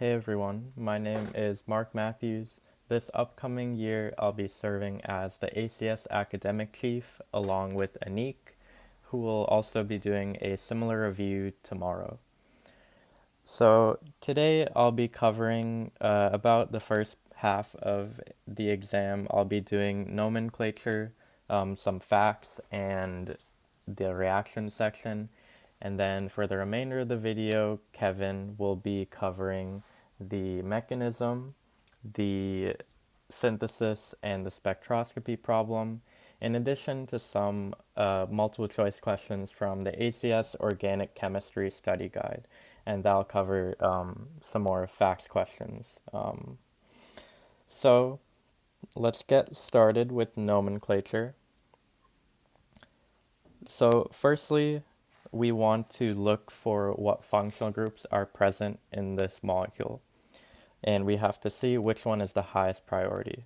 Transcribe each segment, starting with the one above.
Hey everyone, my name is Mark Mathews. This upcoming year, I'll be serving as the ACS academic chief along with Anik, who will also be doing a similar review tomorrow. So today I'll be covering about the first half of the exam. I'll be doing nomenclature, some facts, and the reaction section. And then for the remainder of the video, Kevin will be covering the mechanism, the synthesis, and the spectroscopy problem, in addition to some multiple choice questions from the ACS Organic Chemistry Study Guide. And that'll cover some more facts questions. So let's get started with nomenclature. So firstly, we want to look for what functional groups are present in this molecule. And we have to see which one is the highest priority.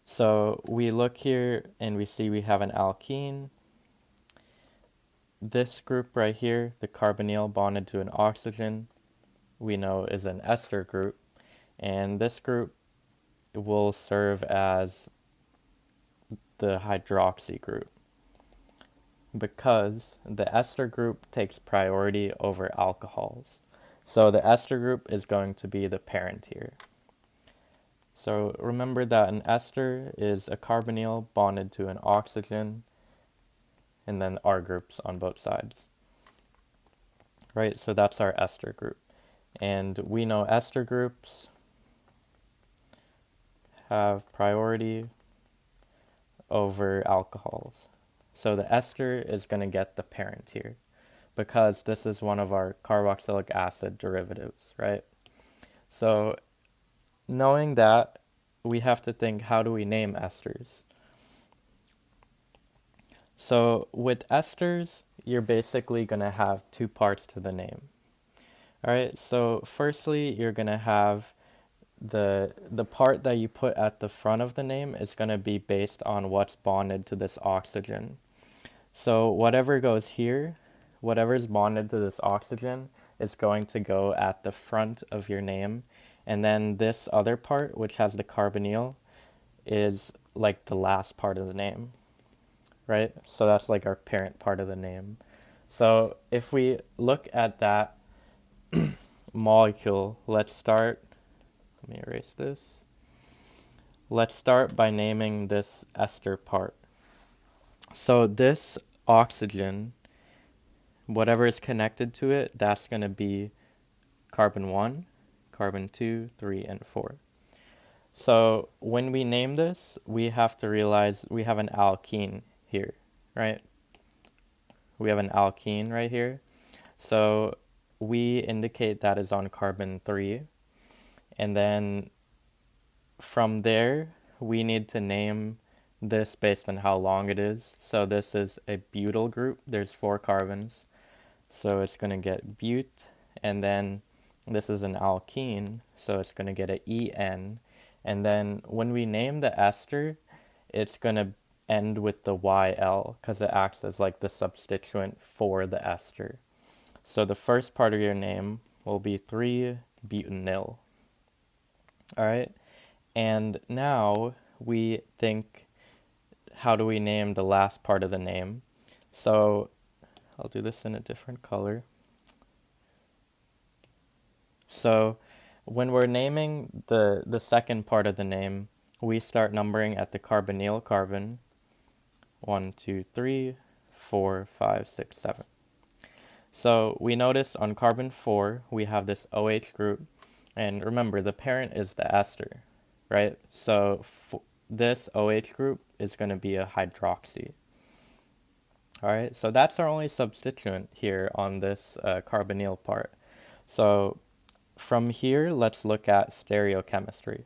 So we look here and we see we have an alkene. This group right here, the carbonyl bonded to an oxygen, we know is an ester group. And this group will serve as the hydroxy group because the ester group takes priority over alcohols. So the ester group is going to be the parent here. So remember that an ester is a carbonyl bonded to an oxygen and then R groups on both sides. Right, so that's our ester group. And we know ester groups have priority over alcohols. So the ester is going to get the parent here because this is one of our carboxylic acid derivatives, right? So knowing that, we have to think, how do we name esters? So with esters, you're basically going to have two parts to the name. All right, so firstly, you're going to have the part that you put at the front of the name is going to be based on what's bonded to this oxygen. So whatever goes here, whatever is bonded to this oxygen is going to go at the front of your name. And then this other part, which has the carbonyl, is like the last part of the name, right? So that's like our parent part of the name. So if we look at that molecule, let's start, let me erase this. Let's start by naming this ester part. So this oxygen, whatever is connected to it, that's going to be carbon 1, carbon 2, 3, and 4. So when we name this, we have to realize we have an alkene here, right? We have an alkene right here. So we indicate that is on carbon 3. And then from there, we need to name this based on how long it is. So this is a butyl group. There's 4 carbons. So it's going to get but, and then this is an alkene, so it's going to get an en. And then when we name the ester, it's going to end with the YL because it acts as like the substituent for the ester. So the first part of your name will be 3-butynyl. All right. And now we think, how do we name the last part of the name? So I'll do this in a different color. So when we're naming the second part of the name, we start numbering at the carbonyl carbon. 1, 2, 3, 4, 5, 6, 7. So we notice on carbon 4, we have this OH group. And remember, the parent is the ester, right? So this OH group is going to be a hydroxy. All right, so that's our only substituent here on this carbonyl part. So from here, let's look at stereochemistry.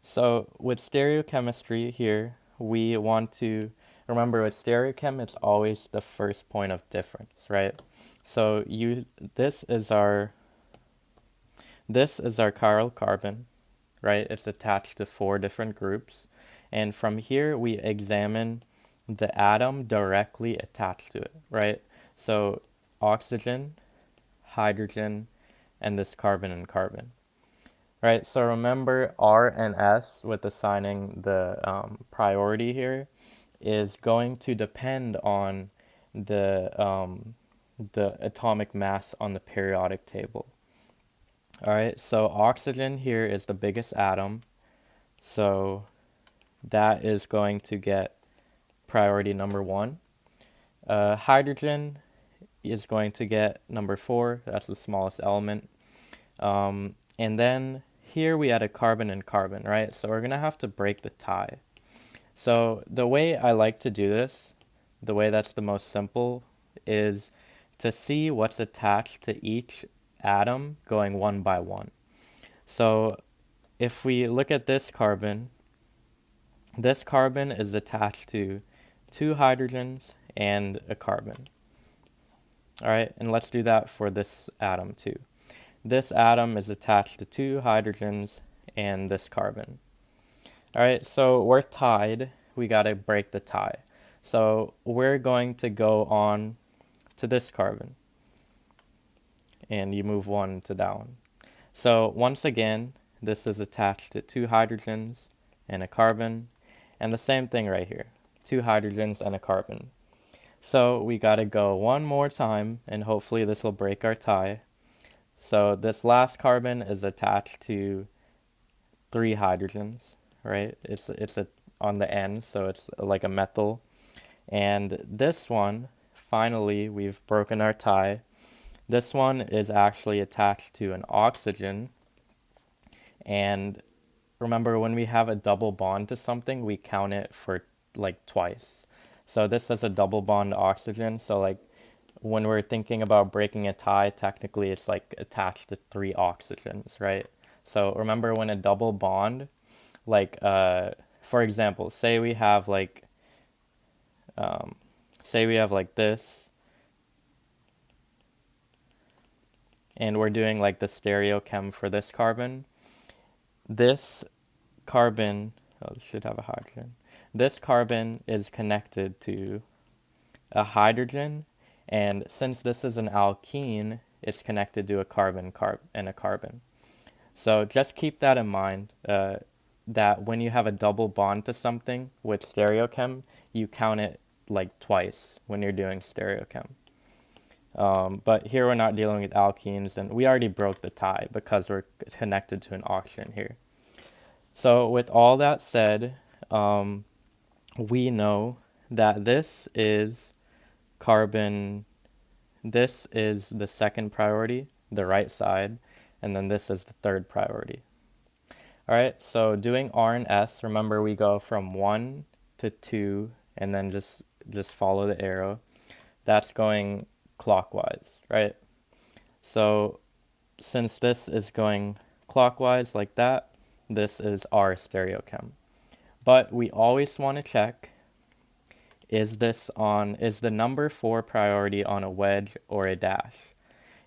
So with stereochemistry here, we want to remember with stereochem, it's always the first point of difference, right? So this is our chiral carbon, right? It's attached to 4 different groups. And from here, we examine the atom directly attached to it, right? So oxygen, hydrogen, and this carbon and carbon. right? So remember R and S with assigning the priority here is going to depend on the atomic mass on the periodic table. All right, so oxygen here is the biggest atom, so that is going to get priority number 1. Hydrogen is going to get number 4, that's the smallest element. And then here we added carbon and carbon, right? So we're going to have to break the tie. So the way I like to do this, the way that's the most simple, is to see what's attached to each atom going one by one. So if we look at this carbon is attached to 2 hydrogens and a carbon. All right, and let's do that for this atom too. This atom is attached to 2 hydrogens and this carbon. All right, so we're tied. We got to break the tie. So we're going to go on to this carbon. And you move 1 to that one. So once again, this is attached to 2 hydrogens and a carbon. And the same thing right here, 2 hydrogens and a carbon. So we got to go one more time, and hopefully this will break our tie. So this last carbon is attached to 3 hydrogens, right? It's on the end, so it's like a methyl. And this one, finally, we've broken our tie. This one is actually attached to an oxygen. And remember, when we have a double bond to something, we count it for like twice. So this is a double bond oxygen. So like when we're thinking about breaking a tie, technically it's like attached to 3 oxygens, right? So remember, when a double bond, like for example, say we have like this, and we're doing like the stereochem for this carbon. This carbon, it should have a hydrogen. This carbon is connected to a hydrogen, and since this is an alkene, it's connected to a carbon and a carbon. So just keep that in mind, that when you have a double bond to something with stereochem, you count it like twice when you're doing stereochem. But here we're not dealing with alkenes, and we already broke the tie because we're connected to an oxygen here. So with all that said, we know that this is carbon, this is the second priority, the right side, and then this is the third priority. All right, so doing R and S, remember we go from 1 to 2, and then just follow the arrow. That's going clockwise, right? So since this is going clockwise like that, this is our stereochem. But we always want to check, is the number 4 priority on a wedge or a dash?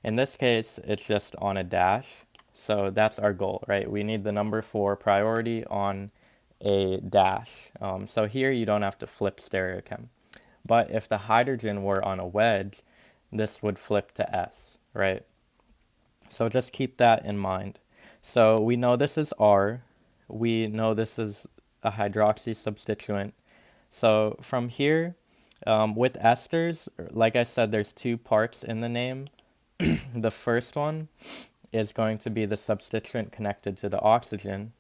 In this case, it's just on a dash. So that's our goal, right? We need the number 4 priority on a dash. So here you don't have to flip stereochem. But if the hydrogen were on a wedge, this would flip to S, right? So just keep that in mind. So we know this is R. We know this is a hydroxy substituent. So from here, with esters, like I said, there's 2 parts in the name. The first one is going to be the substituent connected to the oxygen.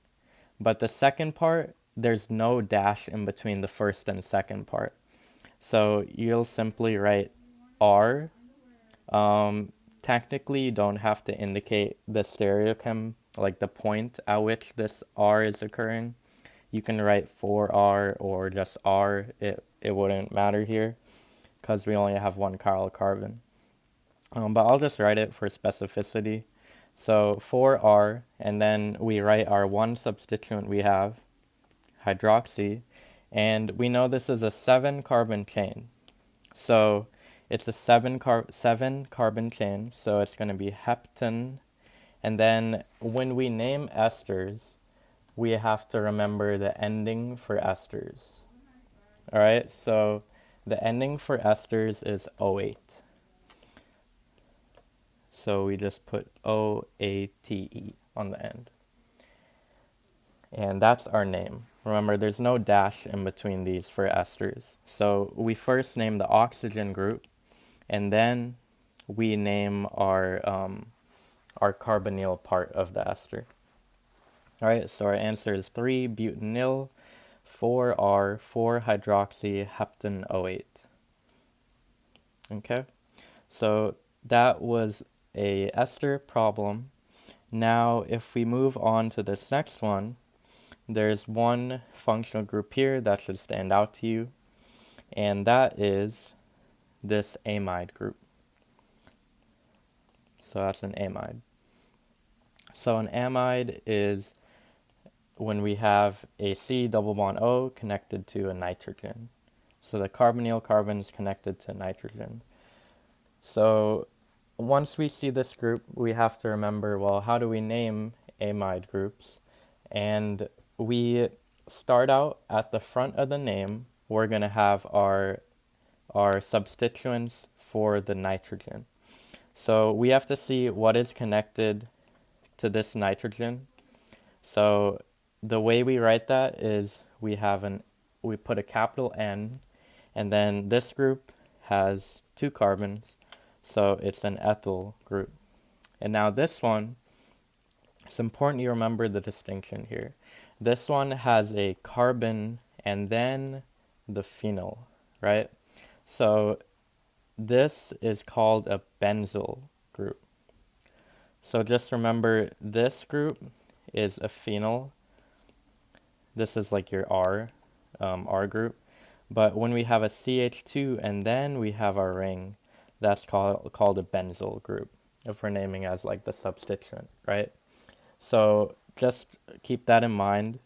But the second part, there's no dash in between the first and second part. So you'll simply write R. Technically, you don't have to indicate the stereochem, like the point at which this R is occurring. You can write 4R or just R. It wouldn't matter here because we only have 1 chiral carbon. But I'll just write it for specificity. So 4R, and then we write our 1 substituent we have, hydroxy, and we know this is a 7 carbon chain. So it's a 7 carbon chain, so it's going to be heptane. And then when we name esters, we have to remember the ending for esters. All right, so the ending for esters is O8. So we just put OATE on the end. And that's our name. Remember, there's no dash in between these for esters. So we first name the oxygen group, and then we name our carbonyl part of the ester. All right, so our answer is 3-butynyl, 4R, 4-hydroxy, heptane-O8. Okay, so that was a ester problem. Now, if we move on to this next one, there's one functional group here that should stand out to you, and that is this amide group. So that's an amide. So an amide is when we have a C double bond O connected to a nitrogen. So the carbonyl carbon is connected to nitrogen. So once we see this group, we have to remember, well, how do we name amide groups? And we start out at the front of the name. We're going to have our substituents for the nitrogen. So we have to see what is connected to this nitrogen. So the way we write that is we put a capital N, and then this group has 2 carbons, so it's an ethyl group. And now this one, it's important you remember the distinction here. This one has a carbon and then the phenyl, right? So this is called a benzyl group. So just remember, this group is a phenyl. This is like your R group. But when we have a CH2 and then we have our ring, that's called a benzyl group, if we're naming as like the substituent, right? So just keep that in mind.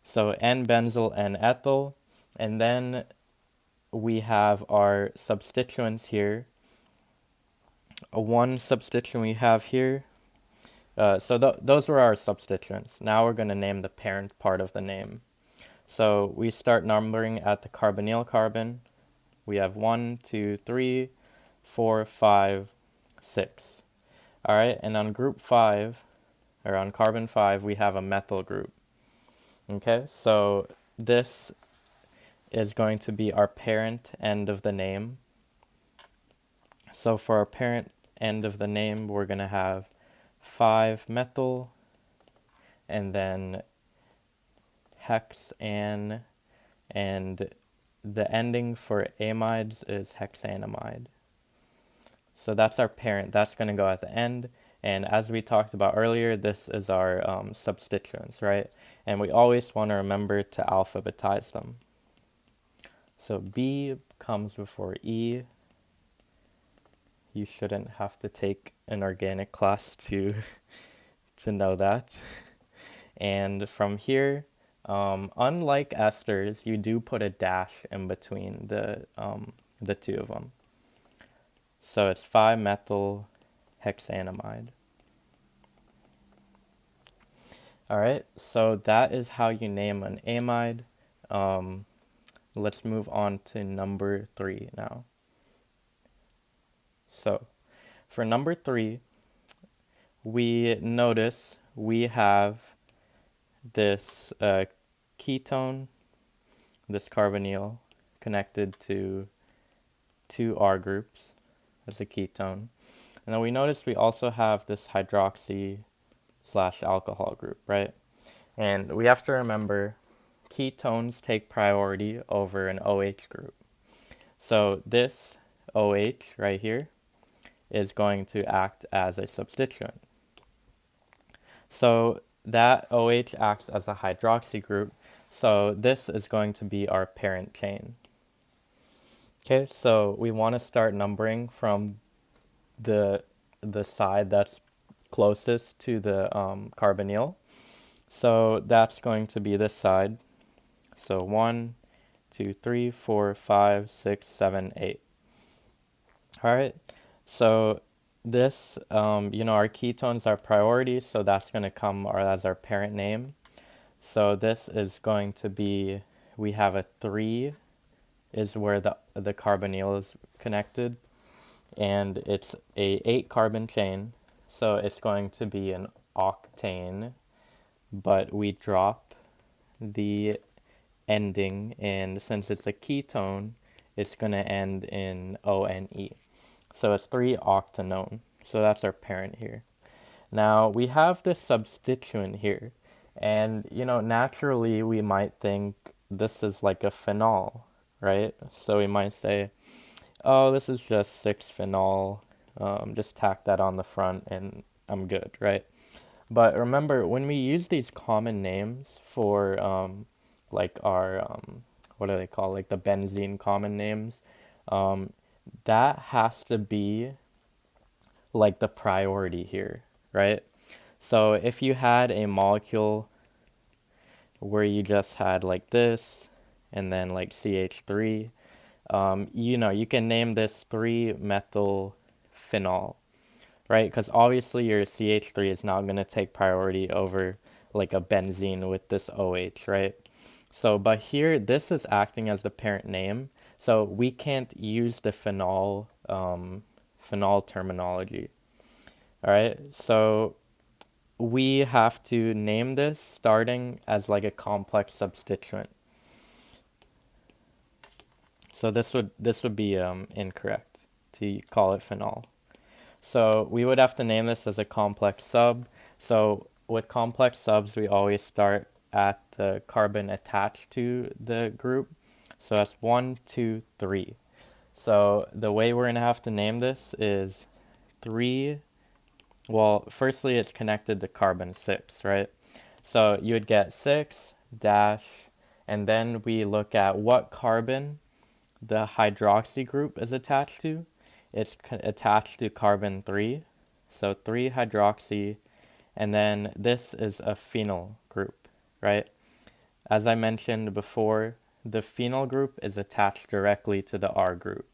So N-benzyl and ethyl, and then we have our substituents here. One substituent we have here. Those were our substituents. Now we're going to name the parent part of the name. So we start numbering at the carbonyl carbon. We have 1, 2, 3, 4, 5, 6. All right, and on group 5, or on carbon 5, we have a methyl group. Okay, so this is going to be our parent end of the name. So for our parent end of the name, we're going to have 5-methyl, and then hexan, and the ending for amides is hexanamide. So that's our parent. That's going to go at the end. And as we talked about earlier, this is our substituents, right? And we always want to remember to alphabetize them. So B comes before E. You shouldn't have to take an organic class to know that. And from here, unlike esters, you do put a dash in between the two of them. So it's 5-methyl hexanamide. All right, so that is how you name an amide. Let's move on to number 3 now. So for number 3, we notice we have this ketone, this carbonyl, connected to 2 R groups as a ketone. And then we notice we also have this hydroxy/alcohol group, right? And we have to remember ketones take priority over an OH group. So this OH right here is going to act as a substituent. So that OH acts as a hydroxy group, so this is going to be our parent chain. Okay, so we want to start numbering from the side that's closest to the carbonyl. So that's going to be this side. So 1, 2, 3, 4, 5, 6, 7, 8. All right, so this, our ketones are priority, so that's going to come as our parent name. So this is going to be, we have a 3 is where the carbonyl is connected, and it's a 8-carbon chain, so it's going to be an octane, but we drop the ending, and since it's a ketone, it's going to end in ONE. So it's 3-octanone. So that's our parent here. Now we have this substituent here, and naturally we might think this is like a phenol, right? So we might say, oh, this is just 6-phenol, just tack that on the front and I'm good, right? But remember, when we use these common names for like our what do they call, like the benzene common names, um, that has to be like the priority here, right? So if you had a molecule where you just had like this and then like CH3, you can name this 3-methyl phenol, right? Because obviously your CH3 is not going to take priority over like a benzene with this OH, right? So, but here, this is acting as the parent name, so we can't use the phenol terminology. All right, so we have to name this starting as like a complex substituent. So this would be incorrect to call it phenol. So we would have to name this as a complex sub. So with complex subs, we always start at the carbon attached to the group. So that's 1, 2, 3. So the way we're going to have to name this is 3. Well, firstly, it's connected to carbon 6, right? So you would get 6 dash, and then we look at what carbon the hydroxy group is attached to. It's attached to carbon 3, so 3-hydroxy, and then this is a phenyl group, right? As I mentioned before, the phenyl group is attached directly to the R group,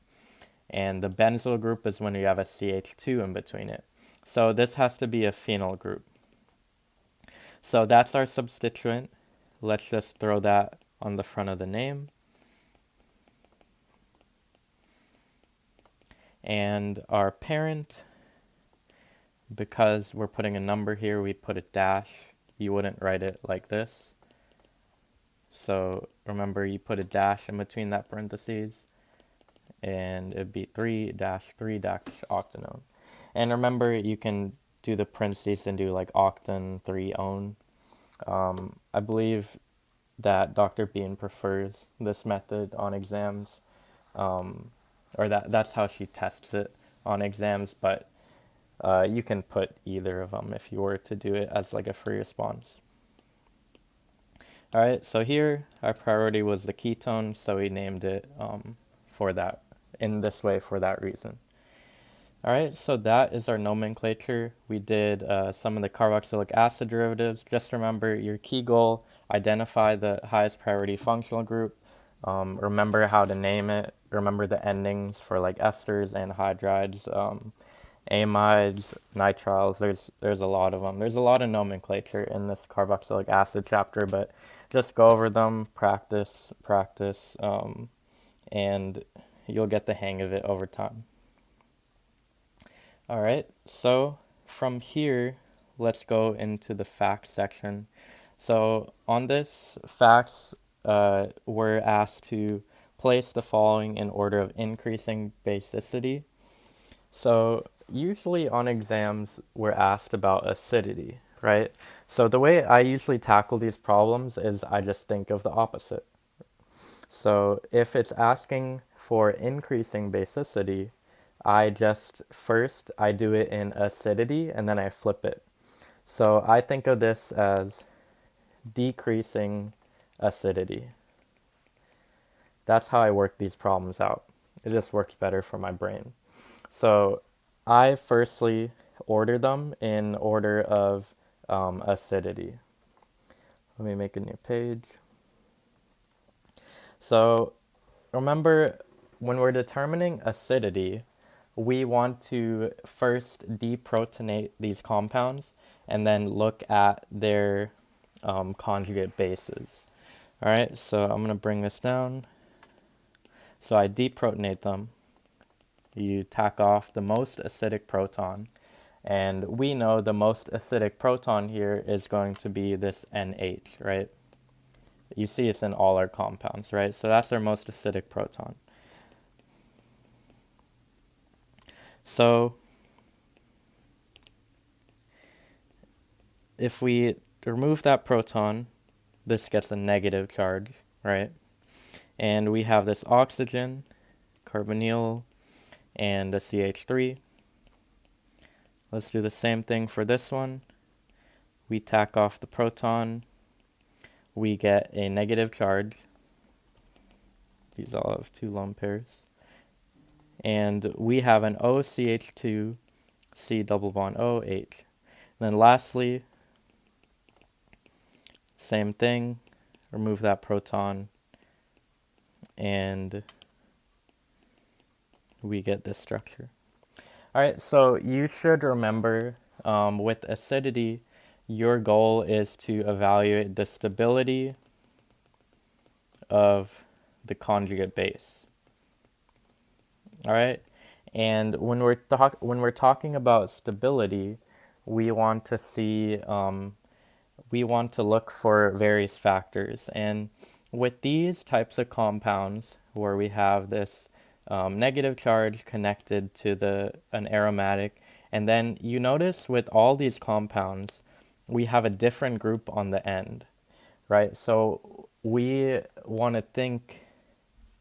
and the benzyl group is when you have a CH2 in between it. So this has to be a phenyl group. So that's our substituent. Let's just throw that on the front of the name. And our parent, because we're putting a number here, we put a dash. You wouldn't write it like this. So remember, you put a dash in between that parentheses, and it'd be 3-3-octanone. And remember, you can do the parentheses and do like octan 3-one. I believe that Dr. Bean prefers this method on exams, or that's how she tests it on exams, but you can put either of them if you were to do it as like a free response. All right, so here our priority was the ketone, so we named it for that, in this way, for that reason. All right, so that is our nomenclature. We did some of the carboxylic acid derivatives. Just remember your key goal: identify the highest priority functional group. Remember how to name it. Remember the endings for like esters, anhydrides, amides, nitriles. There's a lot of them. There's a lot of nomenclature in this carboxylic acid chapter, but just go over them, practice, and you'll get the hang of it over time. All right, so from here, let's go into the facts section. So on this facts, we're asked to place the following in order of increasing basicity. So usually on exams, we're asked about acidity, right? So the way I usually tackle these problems is I just think of the opposite. So if it's asking for increasing basicity, I do it in acidity and then I flip it. So I think of this as decreasing acidity. That's how I work these problems out. It just works better for my brain. So I firstly order them in order of acidity. Let me make a new page. So remember, when we're determining acidity, we want to first deprotonate these compounds and then look at their conjugate bases. All right, so I'm going to bring this down. So I deprotonate them. You tack off the most acidic proton, and we know the most acidic proton here is going to be this NH, right? You see it's in all our compounds, right? So that's our most acidic proton. So if we remove that proton, this gets a negative charge, right? And we have this oxygen, carbonyl, and a CH3. Let's do the same thing for this one. We tack off the proton. We get a negative charge. These all have 2 lone pairs. And we have an OCH2, C double bond OH. Then lastly, same thing, remove that proton, and we get this structure. All right, so you should remember with acidity, your goal is to evaluate the stability of the conjugate base. All right, and when we're talking about stability, we want to see we want to look for various factors, and with these types of compounds where we have this negative charge connected to an aromatic, and then you notice with all these compounds we have a different group on the end, right? So we want to think,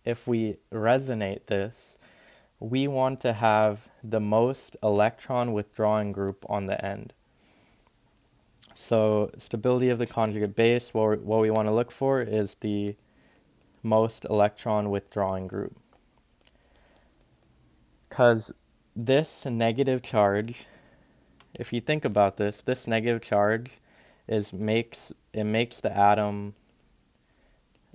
if we resonate this, we want to have the most electron withdrawing group on the end. So stability of the conjugate base, what we want to look for is the most electron withdrawing group. Because this negative charge, if you think about this negative charge makes the atom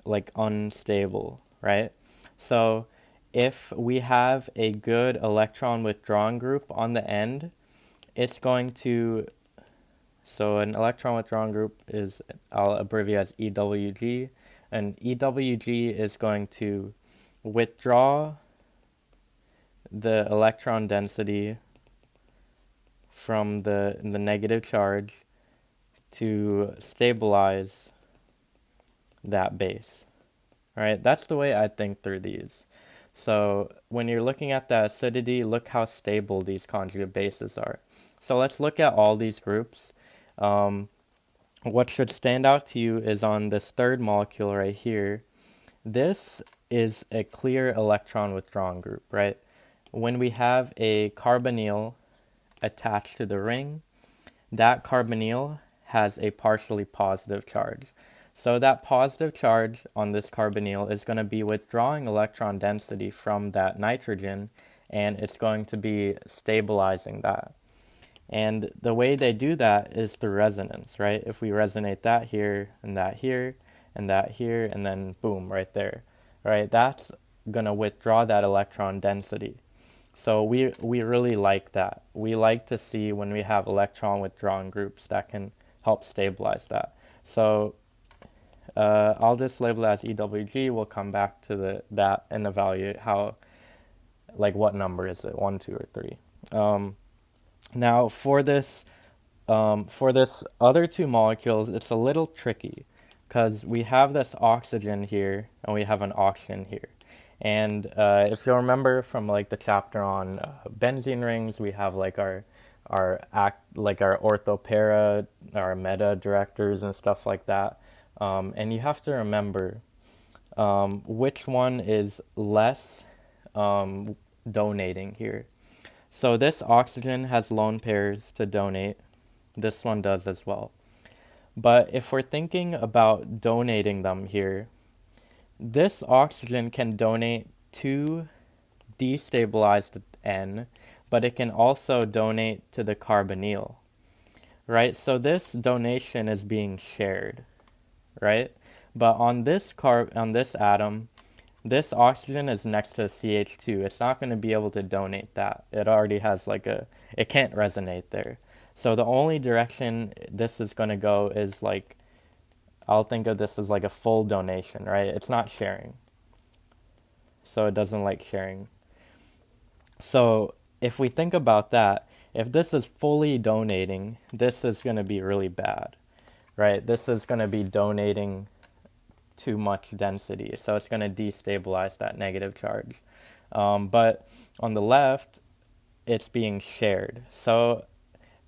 like unstable, right? So if we have a good electron withdrawing group on the end, it's going to, so an electron withdrawing group is, I'll abbreviate as EWG, and EWG is going to withdraw the electron density from the negative charge to stabilize that base. All right, that's the way I think through these. So when you're looking at the acidity, look how stable these conjugate bases are. So let's look at all these groups. What should stand out to you is on this third molecule right here. This is a clear electron withdrawing group, right? When we have a carbonyl attached to the ring, that carbonyl has a partially positive charge. So that positive charge on this carbonyl is going to be withdrawing electron density from that nitrogen, and it's going to be stabilizing that. And the way they do that is through resonance, right? If we resonate that here, and that here, and that here, and then boom, right there, right? That's going to withdraw that electron density. So we really like that. We like to see when we have electron withdrawing groups that can help stabilize that. So I'll just label it as EWG. We'll come back to that and evaluate how, like, what number is it, 1, 2, or 3. Now for this other 2 molecules, it's a little tricky because we have this oxygen here and we have an oxygen here. And if you'll remember from like the chapter on benzene rings, we have like our orthopara, our meta directors and stuff like that. And you have to remember which one is less donating here. So this oxygen has lone pairs to donate. This one does as well. But if we're thinking about donating them here, this oxygen can donate to destabilize the N, but it can also donate to the carbonyl, right? So this donation is being shared, right? But on this atom, this oxygen is next to CH2. It's not going to be able to donate that. It already has it can't resonate there. So the only direction this is going to go is like, I'll think of this as like a full donation, right? It's not sharing. So it doesn't like sharing. So if we think about that, if this is fully donating, this is going to be really bad, right? This is going to be donating too much density, so it's going to destabilize that negative charge. But on the left, it's being shared. So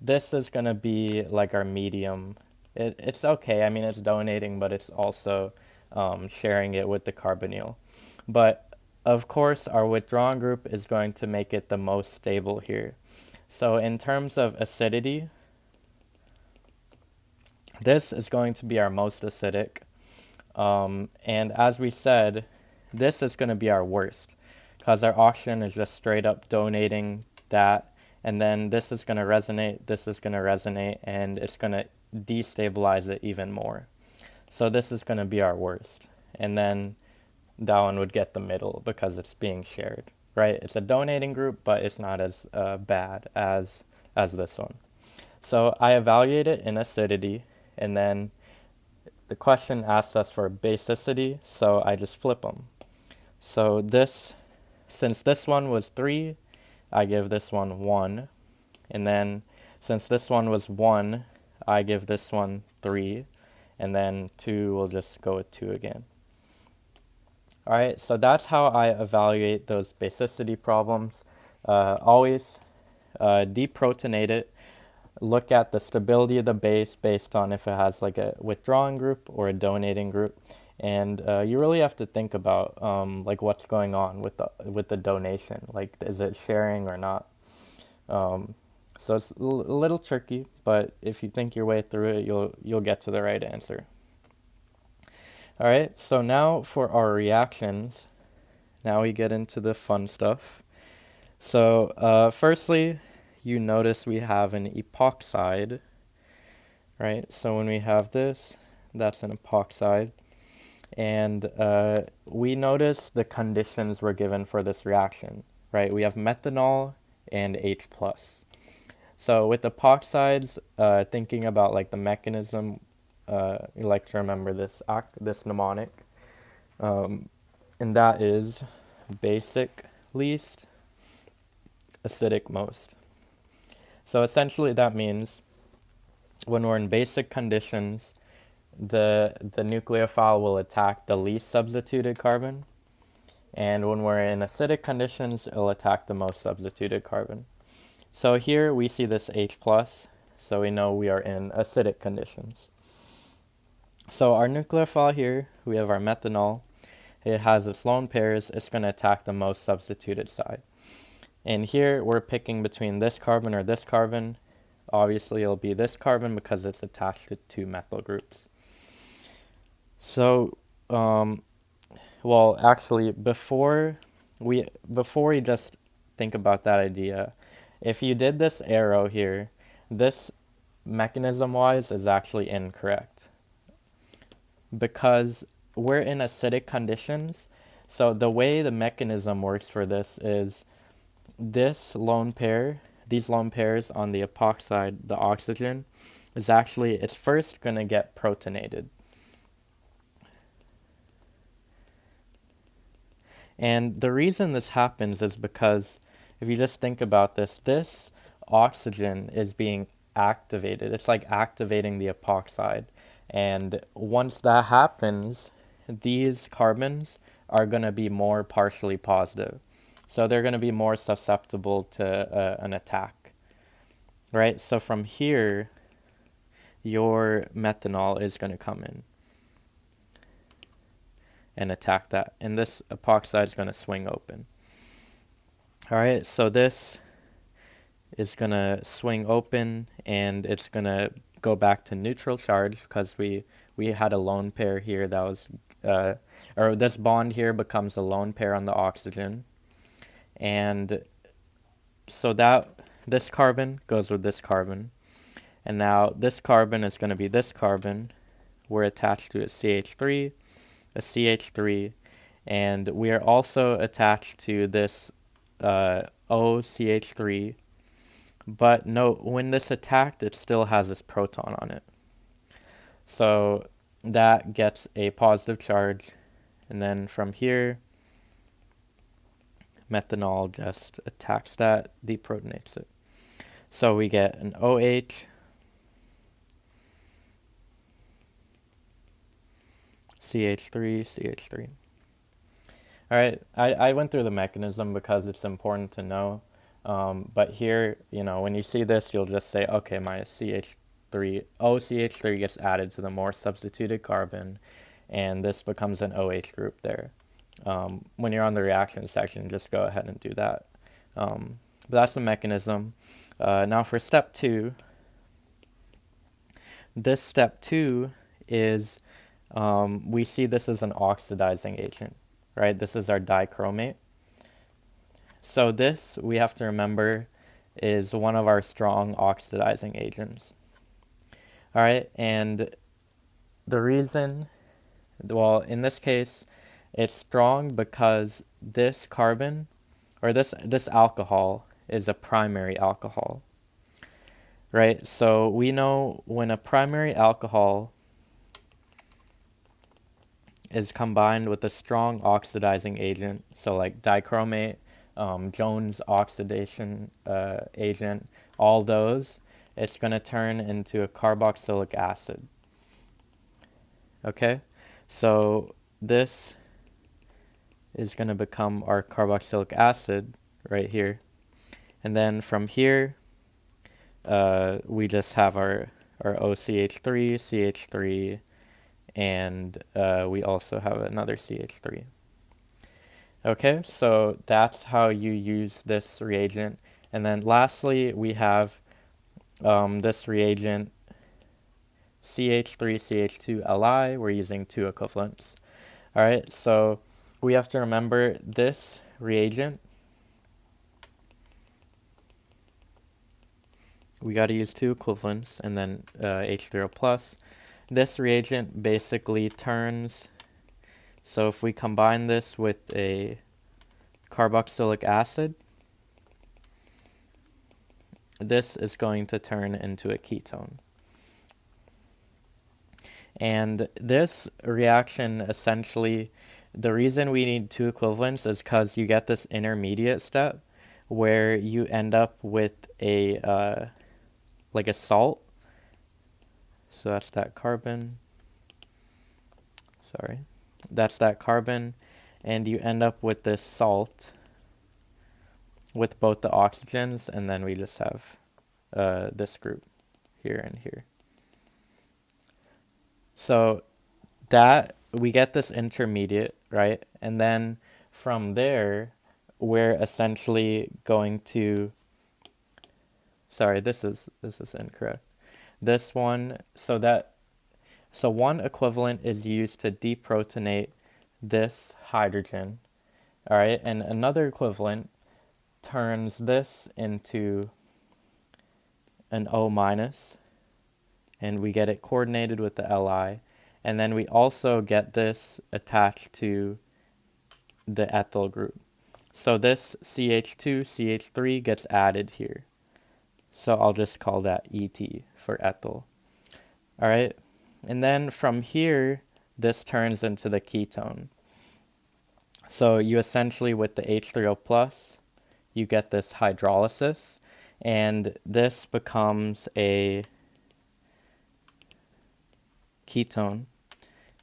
this is going to be like our medium. It's okay. I mean, it's donating, but it's also sharing it with the carbonyl. But of course, our withdrawn group is going to make it the most stable here. So in terms of acidity, this is going to be our most acidic. And as we said, this is going to be our worst because our oxygen is just straight up donating that. And then this is going to resonate, this is going to resonate, and it's going to destabilize it even more. So this is going to be our worst. And then that one would get the middle because it's being shared, right? It's a donating group, but it's not as bad as this one. So I evaluate it in acidity, and then the question asked us for basicity, so I just flip them. So this, since this one was 3, I give this one 1. And then since this one was 1, I give this one 3. And then 2, we'll just go with 2 again. All right, so that's how I evaluate those basicity problems. Always deprotonate it. Look at the stability of the base based on if it has like a withdrawing group or a donating group, and you really have to think about like what's going on with the donation. Like, is it sharing or not? So it's a little tricky, but if you think your way through it, you'll get to the right answer. All right, so now for our reactions. Now we get into the fun stuff. So firstly, you notice we have an epoxide, right? So when we have this, that's an epoxide. And we notice the conditions were given for this reaction, right? We have methanol and H+. So with epoxides, thinking about like the mechanism, you like to remember this mnemonic, and that is basic least, acidic most. So essentially that means when we're in basic conditions, the nucleophile will attack the least substituted carbon, and when we're in acidic conditions, it'll attack the most substituted carbon. So here we see this H+, so we know we are in acidic conditions. So our nucleophile here, we have our methanol. It has its lone pairs. It's going to attack the most substituted side. And here we're picking between this carbon or this carbon. Obviously it'll be this carbon because it's attached to 2 methyl groups. So, well, actually, before we just think about that idea, if you did this arrow here, this mechanism-wise is actually incorrect because we're in acidic conditions. So the way the mechanism works for this is this lone pair, these lone pairs on the epoxide, the oxygen, is actually, it's first going to get protonated. And the reason this happens is because if you just think about this, this oxygen is being activated. It's like activating the epoxide. And once that happens, these carbons are going to be more partially positive. So they're going to be more susceptible to an attack, right? So from here, your methanol is going to come in and attack that. And this epoxide is going to swing open. All right, so this is going to swing open, and it's going to go back to neutral charge because we had a lone pair here that was, or this bond here becomes a lone pair on the oxygen. And so that this carbon goes with this carbon. And now this carbon is going to be this carbon. We're attached to a CH3, a CH3, and we are also attached to this OCH3. But note, when this attacked, it still has this proton on it. So that gets a positive charge. And then from here, methanol just attacks that, deprotonates it. So we get an OH. CH3, CH3. All right, I went through the mechanism because it's important to know. But here, when you see this, you'll just say, okay, my CH3, OCH3 gets added to the more substituted carbon, and this becomes an OH group there. When you're on the reaction section, just go ahead and do that. But that's the mechanism. Now for step 2, this step 2 is, we see this as an oxidizing agent, right? This is our dichromate. So this, we have to remember, is one of our strong oxidizing agents. All right, and the reason, well, in this case, it's strong because this carbon, or this alcohol, is a primary alcohol, right? So we know when a primary alcohol is combined with a strong oxidizing agent, so like dichromate, Jones oxidation agent, all those, it's going to turn into a carboxylic acid. Okay, so this is going to become our carboxylic acid right here. And then from here, we just have our OCH3, CH3, and we also have another CH3. Okay, so that's how you use this reagent. And then lastly, we have this reagent CH3CH2Li. We're using 2 equivalents. All right, so we have to remember this reagent. We got to use 2 equivalents and then H0 plus. This reagent basically turns, so if we combine this with a carboxylic acid, this is going to turn into a ketone. And this reaction, essentially, the reason we need 2 equivalents is because you get this intermediate step where you end up with a like a salt. So that's that carbon. Sorry. That's that carbon. And you end up with this salt with both the oxygens, and then we just have this group here and here. So that we get this intermediate, right? And then from there, we're essentially going to, sorry, this is incorrect. This one, so 1 equivalent is used to deprotonate this hydrogen, all right? And another equivalent turns this into an O minus, and we get it coordinated with the Li. And then we also get this attached to the ethyl group. So this CH2, CH3 gets added here. So I'll just call that ET for ethyl. All right. And then from here, this turns into the ketone. So you essentially, with the H3O plus, you get this hydrolysis, and this becomes a ketone,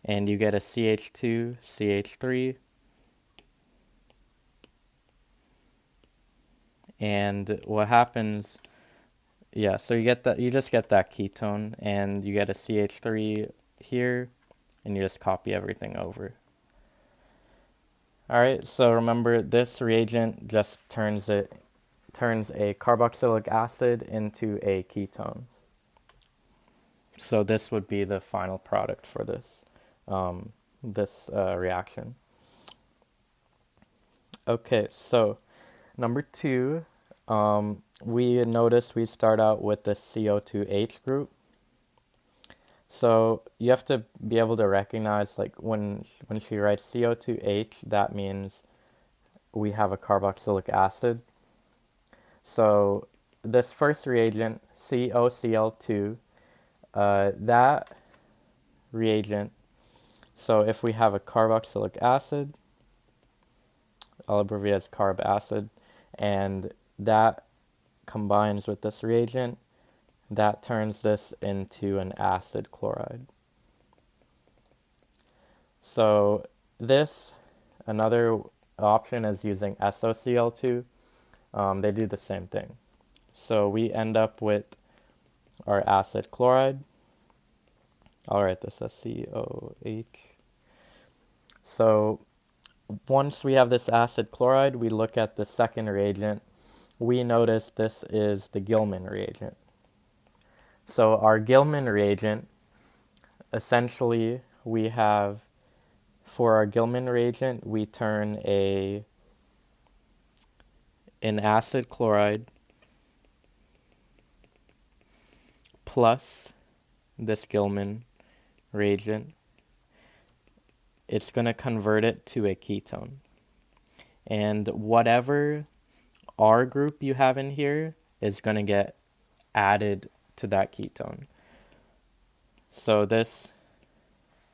and you get a CH2, CH3, and what happens, yeah, so you just get that ketone, and you get a CH3 here, and you just copy everything over. All right, so remember, this reagent just turns a carboxylic acid into a ketone. So this would be the final product for this reaction. Okay, so number 2, we noticed we start out with the CO2H group. So you have to be able to recognize, like, when she writes CO2H, that means we have a carboxylic acid. So this first reagent, COCl2, that reagent, so if we have a carboxylic acid, I'll abbreviate as carb acid, and that combines with this reagent, that turns this into an acid chloride. So this, another option is using SOCl2. They do the same thing. So we end up with our acid chloride. I'll write this as COH. So once we have this acid chloride, we look at the second reagent. We notice this is the Gilman reagent. So our Gilman reagent, essentially we have, for our Gilman reagent, we turn an acid chloride plus this Gilman reagent. It's going to convert it to a ketone. And whatever R group you have in here is going to get added to that ketone. So this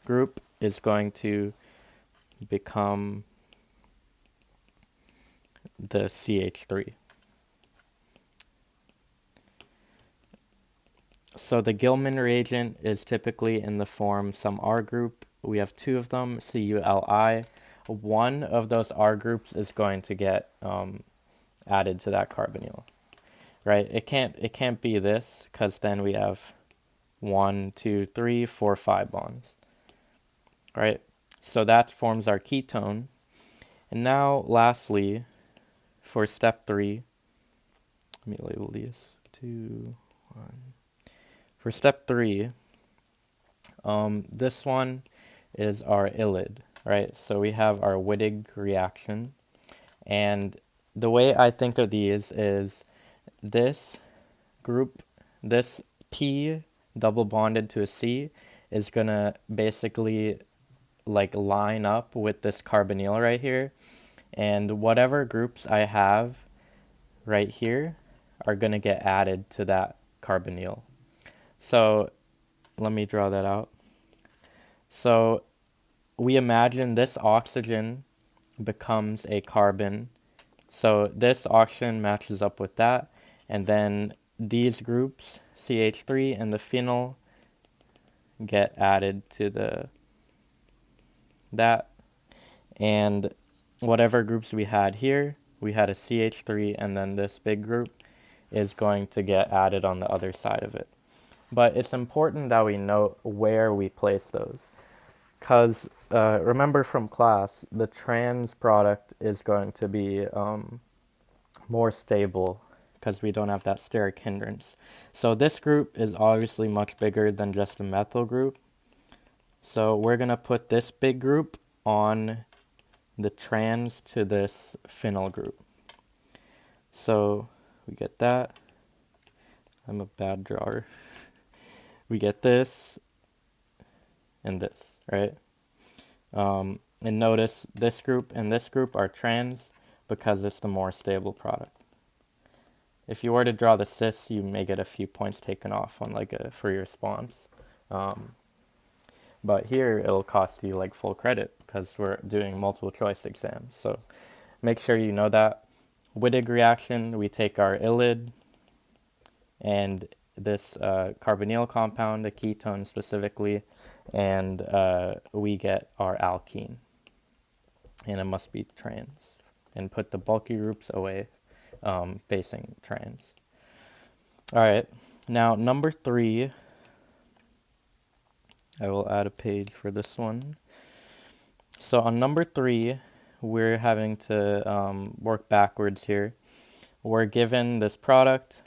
group is going to become the CH3. So the Gilman reagent is typically in the form some R group. We have two of them, CuLi. One of those R groups is going to get added to that carbonyl, right? It can't be this, because then we have 1, 2, 3, 4, 5 bonds, right? So that forms our ketone. And now, lastly, for step 3, let me label these 2, 1. For step 3, this one is our ylide, right? So we have our Wittig reaction. And the way I think of these is this group, this P double bonded to a C is going to basically like line up with this carbonyl right here. And whatever groups I have right here are going to get added to that carbonyl. So let me draw that out. So we imagine this oxygen becomes a carbon. So this oxygen matches up with that. And then these groups, CH3 and the phenyl, get added to that. And whatever groups we had here, we had a CH3, and then this big group is going to get added on the other side of it. But it's important that we note where we place those. Because remember from class, the trans product is going to be more stable because we don't have that steric hindrance. So this group is obviously much bigger than just a methyl group. So we're going to put this big group on the trans to this phenyl group. So we get that. I'm a bad drawer. We get this and this, right? And notice this group and this group are trans because it's the more stable product. If you were to draw the cis, you may get a few points taken off on like for your response. But here it'll cost you like full credit because we're doing multiple choice exams. So make sure you know that. Wittig reaction, we take our ylide and this carbonyl compound, a ketone specifically, and we get our alkene. And it must be trans. And put the bulky groups away, facing trans. All right, now number 3, I will add a page for this one. So on number 3, we're having to work backwards here. We're given this product,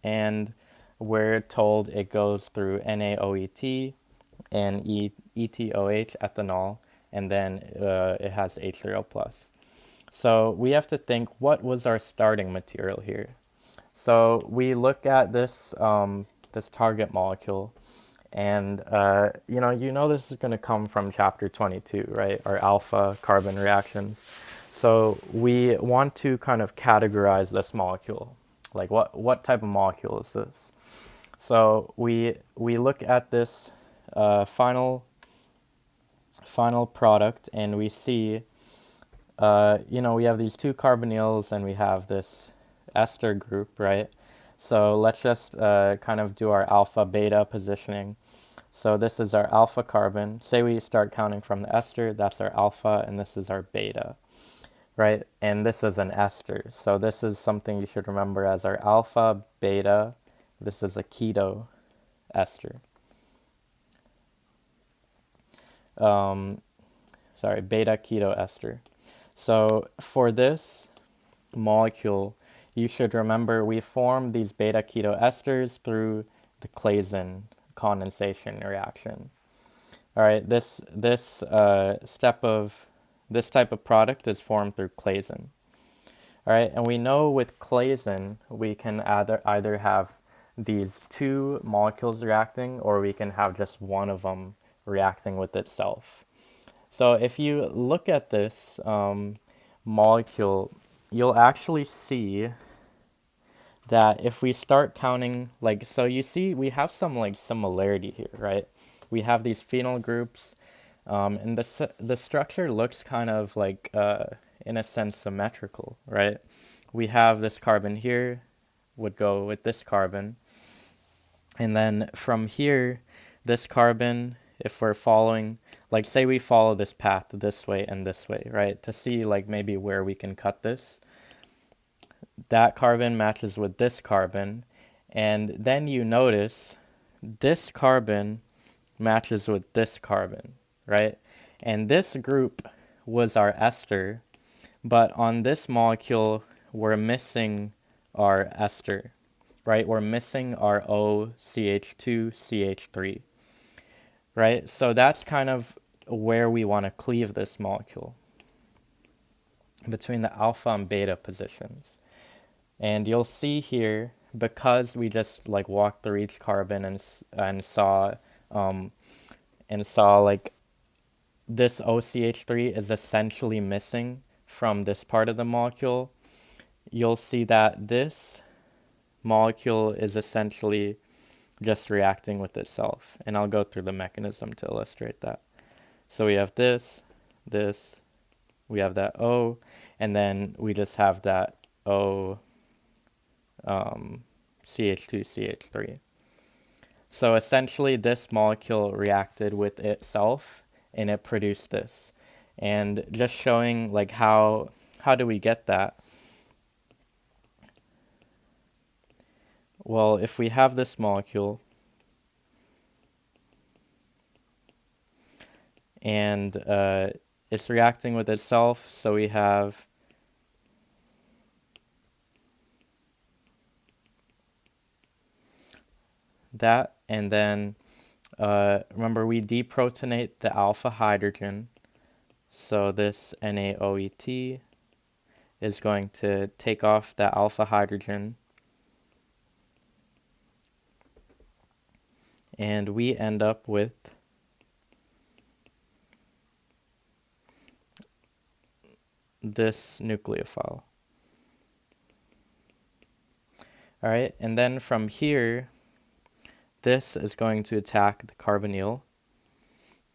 and we're told it goes through NaOET and ETOH, ethanol, and then it has H3O+. So we have to think, what was our starting material here? So we look at this this target molecule, and you know this is going to come from chapter 22, right? Our alpha carbon reactions. So we want to kind of categorize this molecule. Like what type of molecule is this? So we look at this final product, and we see we have these 2 carbonyls and we have this ester group, right? So let's just kind of do our alpha beta positioning. So this is our alpha carbon. Say we start counting from the ester, that's our alpha, and this is our beta, right? And this is an ester. So this is something you should remember as our alpha, beta. This is a keto ester. Beta keto ester. So for this molecule, you should remember we form these beta keto esters through the Claisen condensation reaction. All right, this type of product is formed through Claisen. All right, and we know with Claisen we can either have these two molecules reacting, or we can have just one of them reacting with itself. So if you look at this molecule, you'll actually see that if we start counting, like, so you see we have some like similarity here, right? We have these phenyl groups, and the structure looks kind of like, in a sense, symmetrical, right? We have this carbon here would go with this carbon, and then from here, this carbon, if we're following, like say we follow this path this way and this way, right? To see like maybe where we can cut this. That carbon matches with this carbon, and then you notice this carbon matches with this carbon, right? And this group was our ester, but on this molecule, we're missing our ester, right? We're missing our OCH2CH3, right? So that's kind of where we want to cleave this molecule, between the alpha and beta positions. And you'll see here, because we just like walked through each carbon and saw like this OCH3 is essentially missing from this part of the molecule, you'll see that this molecule is essentially just reacting with itself. And I'll go through the mechanism to illustrate that. So we have this, we have that O, and then we just have that O CH2CH3. So essentially this molecule reacted with itself and it produced this. And just showing like how do we get that? Well, if we have this molecule and it's reacting with itself, so we have that, and then remember we deprotonate the alpha hydrogen, so this NaOET is going to take off the alpha hydrogen, and we end up with this nucleophile. All right, and then from here, this is going to attack the carbonyl,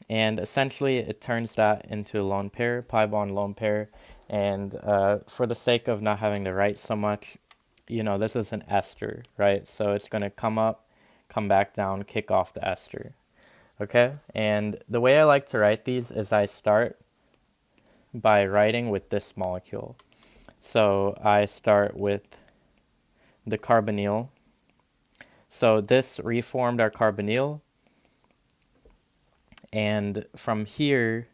and essentially it turns that into a lone pair, pi bond lone pair. And for the sake of not having to write so much, this is an ester, right? So it's going to come up, come back down, kick off the ester. Okay, and the way I like to write these is I start by writing with this molecule. So I start with the carbonyl. So this reformed our carbonyl, and from here,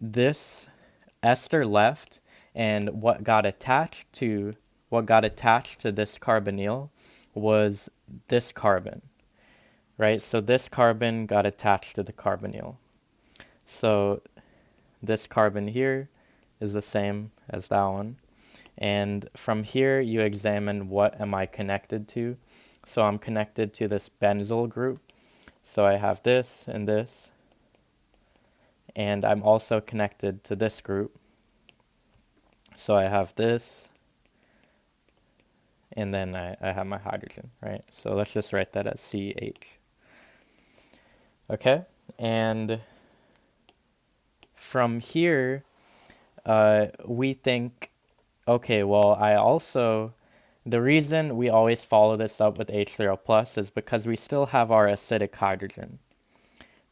this ester left, and what got attached to this carbonyl was this carbon, right? So this carbon got attached to the carbonyl. So this carbon here is the same as that one. And from here, you examine what am I connected to. So I'm connected to this benzyl group. So I have this and this. And I'm also connected to this group. So I have this. And then I have my hydrogen, right? So let's just write that as CH. Okay? And from here, we think, okay, well, I also The reason we always follow this up with H3O plus is because we still have our acidic hydrogen,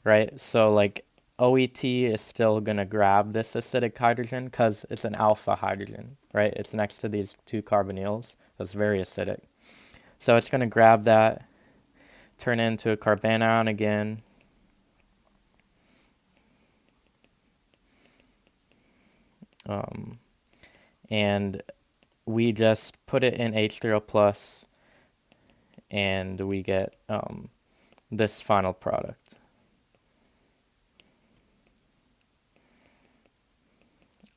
right? So like OET is still going to grab this acidic hydrogen because it's an alpha hydrogen, right? It's next to these two carbonyls. That's very acidic. So it's going to grab that, turn it into a carbanion again. And we just put it in H3O plus and we get this final product.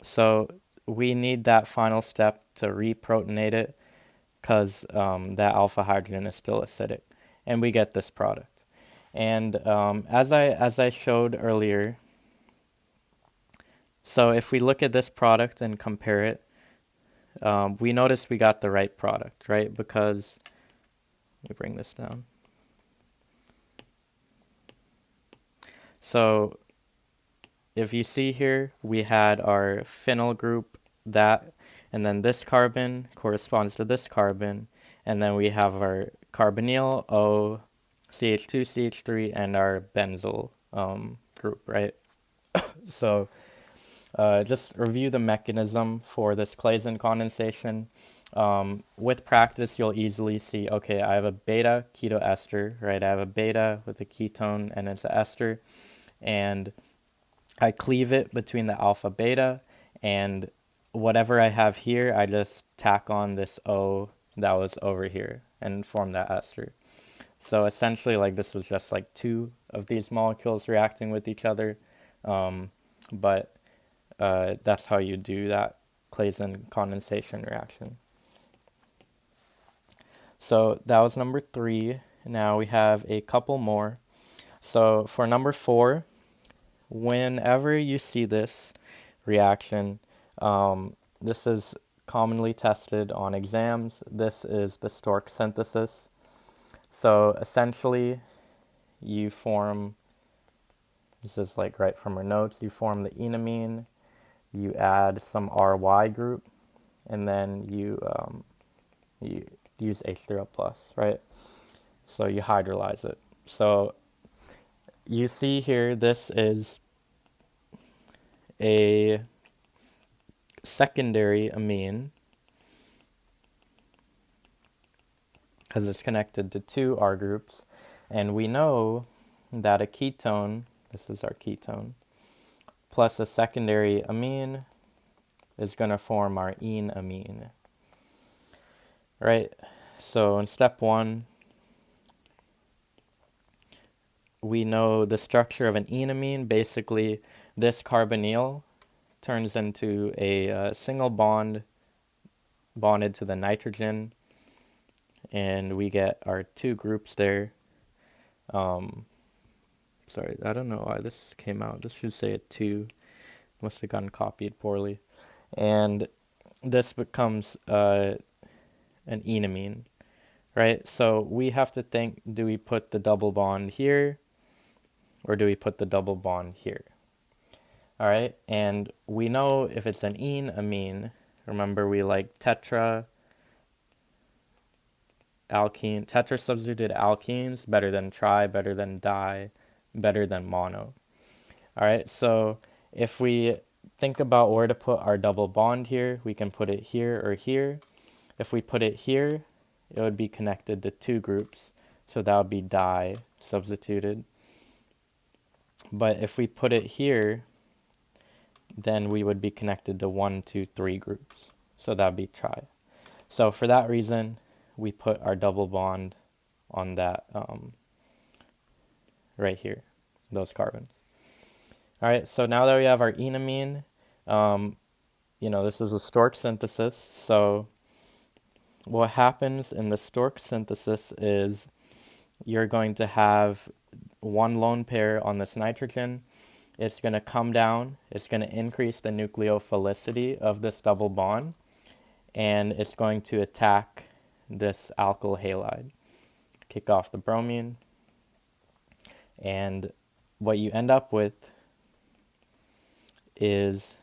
So we need that final step to reprotonate it because that alpha hydrogen is still acidic, and we get this product. And as I showed earlier, so if we look at this product and compare it, we notice we got the right product, right? Because, let me bring this down. So if you see here, we had our phenyl group, that, and then this carbon corresponds to this carbon, and then we have our carbonyl, O, CH2, CH3, and our benzyl group, right? So just review the mechanism for this Claisen condensation. With practice, you'll easily see, okay, I have a beta ketoester, right? I have a beta with a ketone and it's an ester, and I cleave it between the alpha beta, and whatever I have here, I just tack on this O that was over here and form that ester. So essentially, like, this was just like two of these molecules reacting with each other, but that's how you do that Claisen condensation reaction. So that was number 3. Now we have a couple more. So for number 4, whenever you see this reaction, this is commonly tested on exams. This is the Stork synthesis. So essentially, you form, this is like right from our notes, you form the enamine, you add some RY group, and then you use H3O plus, right? So you hydrolyze it. So you see here, this is a secondary amine because it's connected to two R groups, and we know that a ketone, this is our ketone, plus a secondary amine is going to form our enamine, right? So in step 1, we know the structure of an enamine. Basically, this carbonyl turns into a single bond bonded to the nitrogen, and we get our two groups there. Sorry, I don't know why this came out. This should say a 2. Must have gotten copied poorly. And this becomes an enamine, right? So we have to think, do we put the double bond here or do we put the double bond here? All right, and we know if it's an enamine, remember we like tetra substituted alkenes, better than tri, better than di, better than mono. All right, so if we think about where to put our double bond here, we can put it here or here. If we put it here, it would be connected to two groups, so that would be di substituted. But if we put it here, then we would be connected to 1, 2, 3 groups, so that would be tri. So for that reason, we put our double bond on that right here, those carbons. All right, so now that we have our enamine, this is a Stork synthesis. So what happens in the Stork synthesis is you're going to have one lone pair on this nitrogen. It's going to come down. It's going to increase the nucleophilicity of this double bond, and it's going to attack this alkyl halide, kick off the bromine, and what you end up with is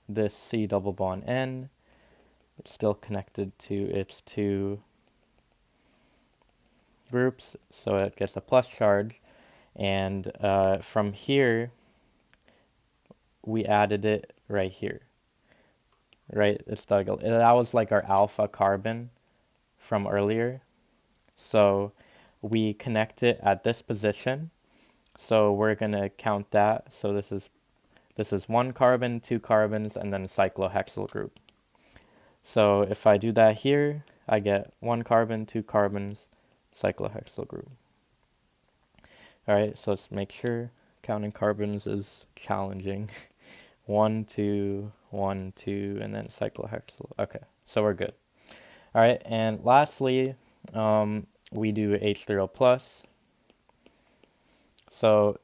this C double bond N It's still connected to its two groups, so it gets a plus charge. And from here, we added it right here, right? That was like our alpha carbon from earlier. So we connect it at this position. So we're going to count that. So this is one carbon, two carbons, and then a cyclohexyl group. So if I do that here, I get one carbon, two carbons, cyclohexyl group. All right, so let's make sure counting carbons is challenging. 1, 2, 1, 2, and then cyclohexyl. Okay, so we're good. All right, and lastly, we do H3O plus. So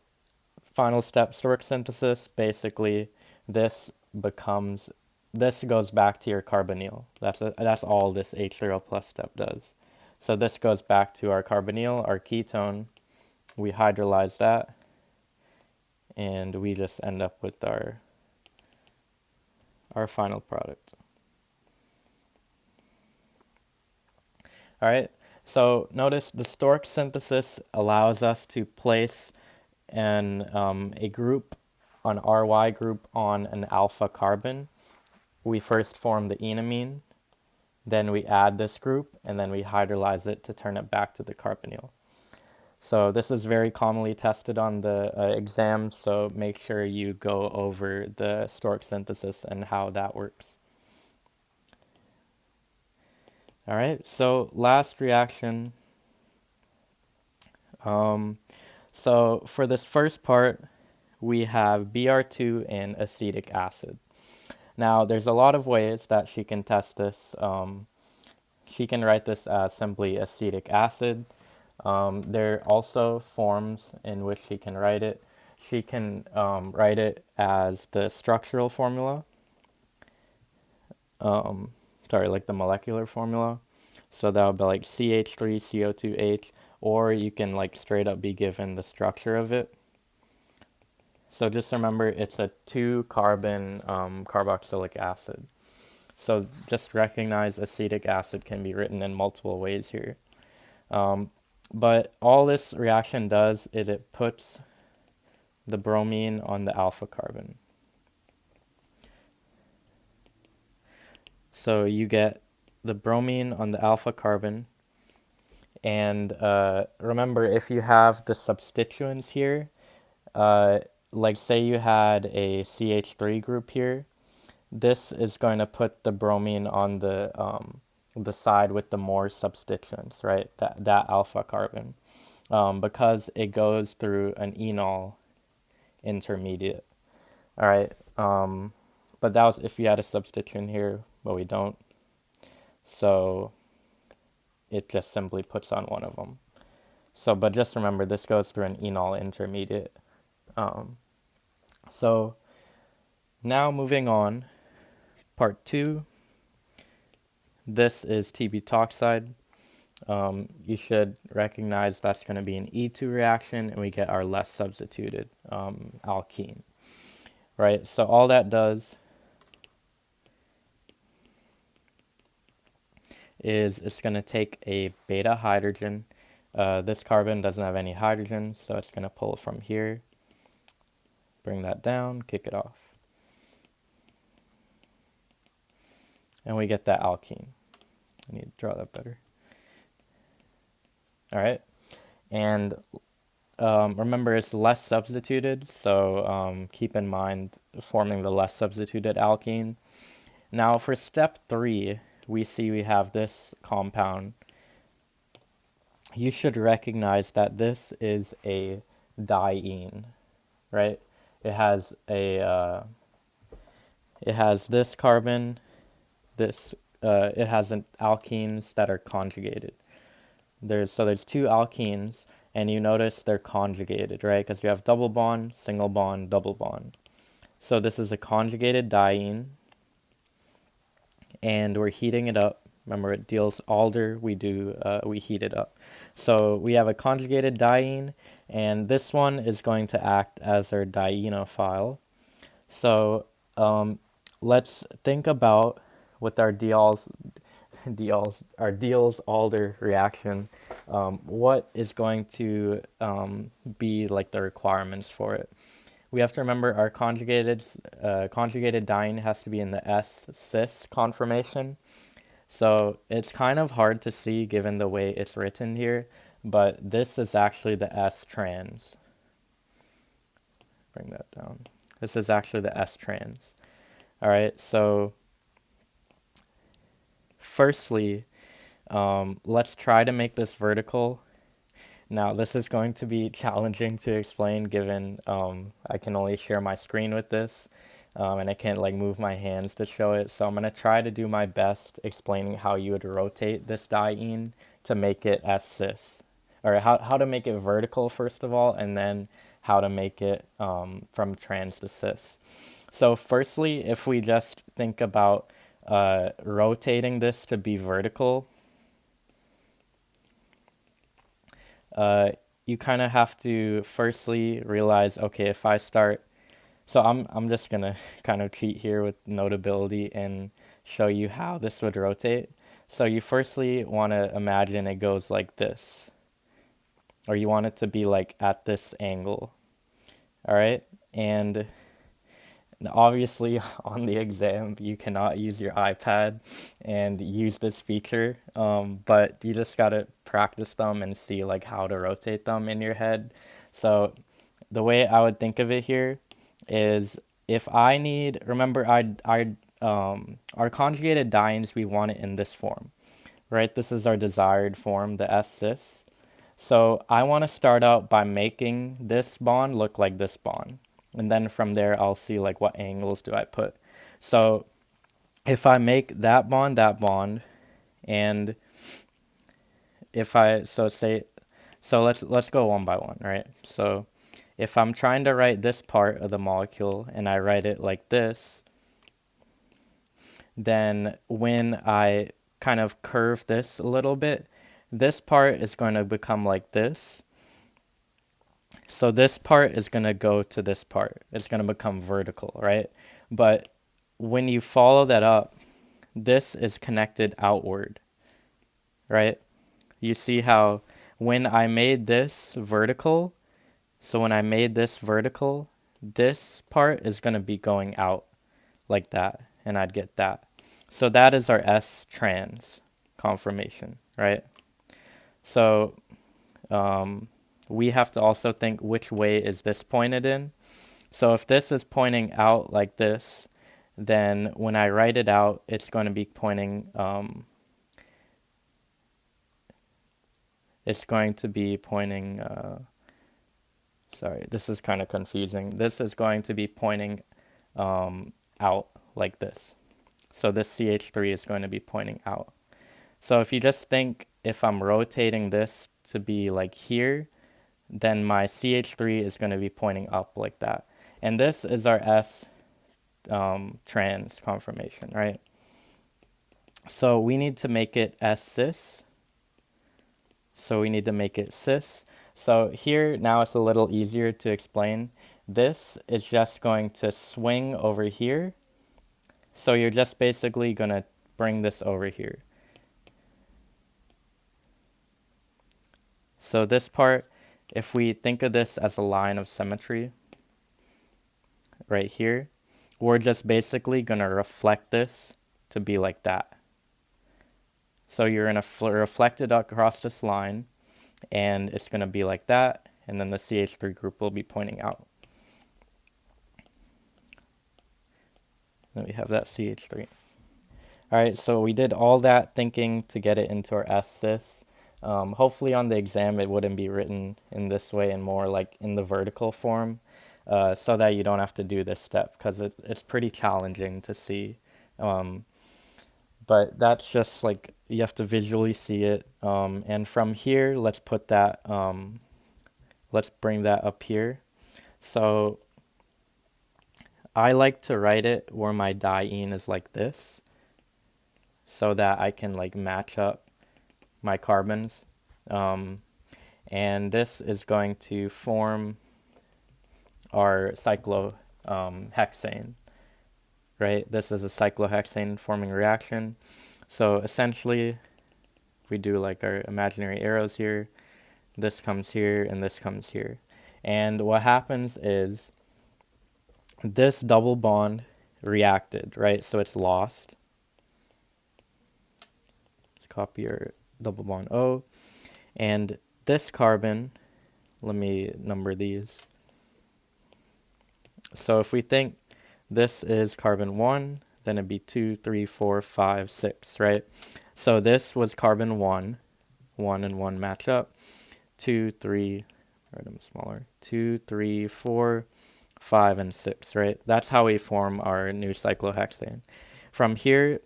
final step, Stork synthesis. Basically, this goes back to your carbonyl. That's all this H3O plus step does. So this goes back to our carbonyl, our ketone. We hydrolyze that, and we just end up with our final product. All right, so notice the Stork synthesis allows us to place a group, an RY group on an alpha carbon. We first form the enamine, then we add this group, and then we hydrolyze it to turn it back to the carbonyl. So this is very commonly tested on the exam, so make sure you go over the Stork synthesis and how that works. All right, so last reaction. So for this first part, we have Br2 and acetic acid. Now, there's a lot of ways that she can test this. She can write this as simply acetic acid. There are also forms in which she can write it. She can write it as the structural formula. Like the molecular formula. So that would be like CH3CO2H, or you can like straight up be given the structure of it. So just remember, it's a 2-carbon carboxylic acid. So just recognize acetic acid can be written in multiple ways here. But all this reaction does is it puts the bromine on the alpha carbon. So you get the bromine on the alpha carbon. And remember, if you have the substituents here, like say you had a CH3 group here, this is going to put the bromine on the side with the more substituents, right? That alpha carbon, because it goes through an enol intermediate. All right, but that was if you had a substituent here, but we don't. So it just simply puts on one of them. So, but just remember, this goes through an enol intermediate. So now moving on, part 2. This is t-butoxide. You should recognize that's going to be an E2 reaction, and we get our less substituted alkene. Right, so all that does is it's going to take a beta hydrogen. This carbon doesn't have any hydrogen, so it's going to pull from here, bring that down, kick it off. And we get that alkene. I need to draw that better. All right, and remember it's less substituted, so keep in mind forming the less substituted alkene. Now for step 3, we see we have this compound. You should recognize that this is a diene, right? It has this carbon, it has alkenes that are conjugated. There's 2 alkenes, and you notice they're conjugated, right? Because you have double bond, single bond, double bond. So this is a conjugated diene, and we're heating it up. Remember, at Diels-Alder, we heat it up. So we have a conjugated diene, and this one is going to act as our dienophile. So let's think about with our Diels-Alder reaction, what is going to be like the requirements for it? We have to remember our conjugated diene has to be in the S-cis conformation. So it's kind of hard to see given the way it's written here, but this is actually the S-trans. Bring that down. This is actually the S-trans. All right, so firstly, let's try to make this vertical. Now, this is going to be challenging to explain given I can only share my screen with this, and I can't like move my hands to show it. So I'm going to try to do my best explaining how you would rotate this diene to make it S-cis. Or how to make it vertical, first of all, and then how to make it from trans to cis. So firstly, if we just think about rotating this to be vertical, you kind of have to firstly realize, okay, if I start, so I'm just gonna kind of cheat here with notability and show you how this would rotate. So you firstly want to imagine it goes like this, or you want it to be like at this angle. All right, and obviously on the exam you cannot use your iPad and use this feature, but you just gotta practice them and see like how to rotate them in your head. So the way I would think of it here is if I need, remember our conjugated dienes, we want it in this form, right? This is our desired form, the S-cis. So I want to start out by making this bond look like this bond. And then from there, I'll see like what angles do I put. So if I make that bond, and if I, so let's go one by one, right? So if I'm trying to write this part of the molecule and I write it like this, then when I kind of curve this a little bit, this part is going to become like this. So this part is going to go to this part. It's going to become vertical, right? But when you follow that up, this is connected outward, right? You see how when I made this vertical, so when I made this vertical, this part is going to be going out like that, and I'd get that. So that is our S-trans conformation, right? So we have to also think which way is this pointed in. So if this is pointing out like this, then when I write it out, it's going to be pointing, sorry, this is kind of confusing. This is going to be pointing out like this. So this CH3 is going to be pointing out. So if you just think if I'm rotating this to be like here, then my CH3 is going to be pointing up like that. And this is our S trans conformation, right? So we need to make it S-cis. So we need to make it cis. So here, now it's a little easier to explain. This is just going to swing over here. So you're just basically going to bring this over here. So this part, if we think of this as a line of symmetry right here, we're just basically going to reflect this to be like that. So you're going to reflect it across this line, and it's going to be like that, and then the CH3 group will be pointing out. Then we have that CH3. All right, so we did all that thinking to get it into our S-cis. Hopefully on the exam it wouldn't be written in this way and more like in the vertical form, so that you don't have to do this step, because it's pretty challenging to see. But that's just like, you have to visually see it. And from here, let's put that, let's bring that up here. So I like to write it where my diene is like this, so that I can like match up my carbons. And this is going to form our cyclohexane. right? This is a cyclohexane forming reaction. So essentially, we do like our imaginary arrows here. This comes here and this comes here. And what happens is this double bond reacted, right? So it's lost. Let's copy our double bond O. And this carbon, let me number these. So if we think this is carbon 1, then it'd be 2, 3, 4, 5, 6, right? So this was carbon 1. 1 and 1 match up. 2, 3, write them smaller. 2, 3, 4, 5, and 6, right? That's how we form our new cyclohexane. From here,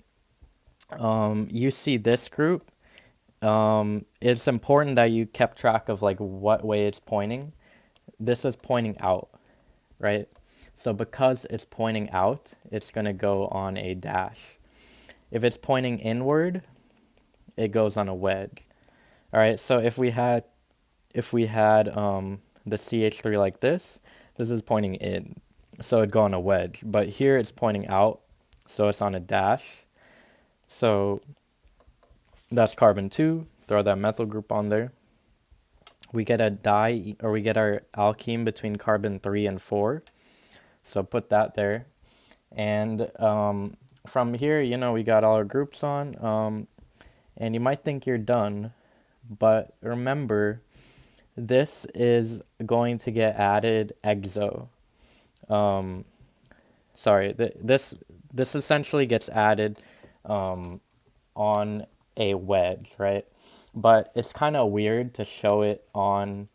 you see this group. It's important that you kept track of like what way it's pointing. This is pointing out, right? So because it's pointing out, it's going to go on a dash. If it's pointing inward, it goes on a wedge. All right, so if we had the CH3 like this is pointing in, so it'd go on a wedge. But here it's pointing out, so it's on a dash. So that's carbon 2. Throw that methyl group on there. We get we get our alkene between carbon 3 and 4. So put that there. And from here, we got all our groups on. And you might think you're done, but remember, this is going to get added exo. This essentially gets added on a wedge, right? But it's kind of weird to show it on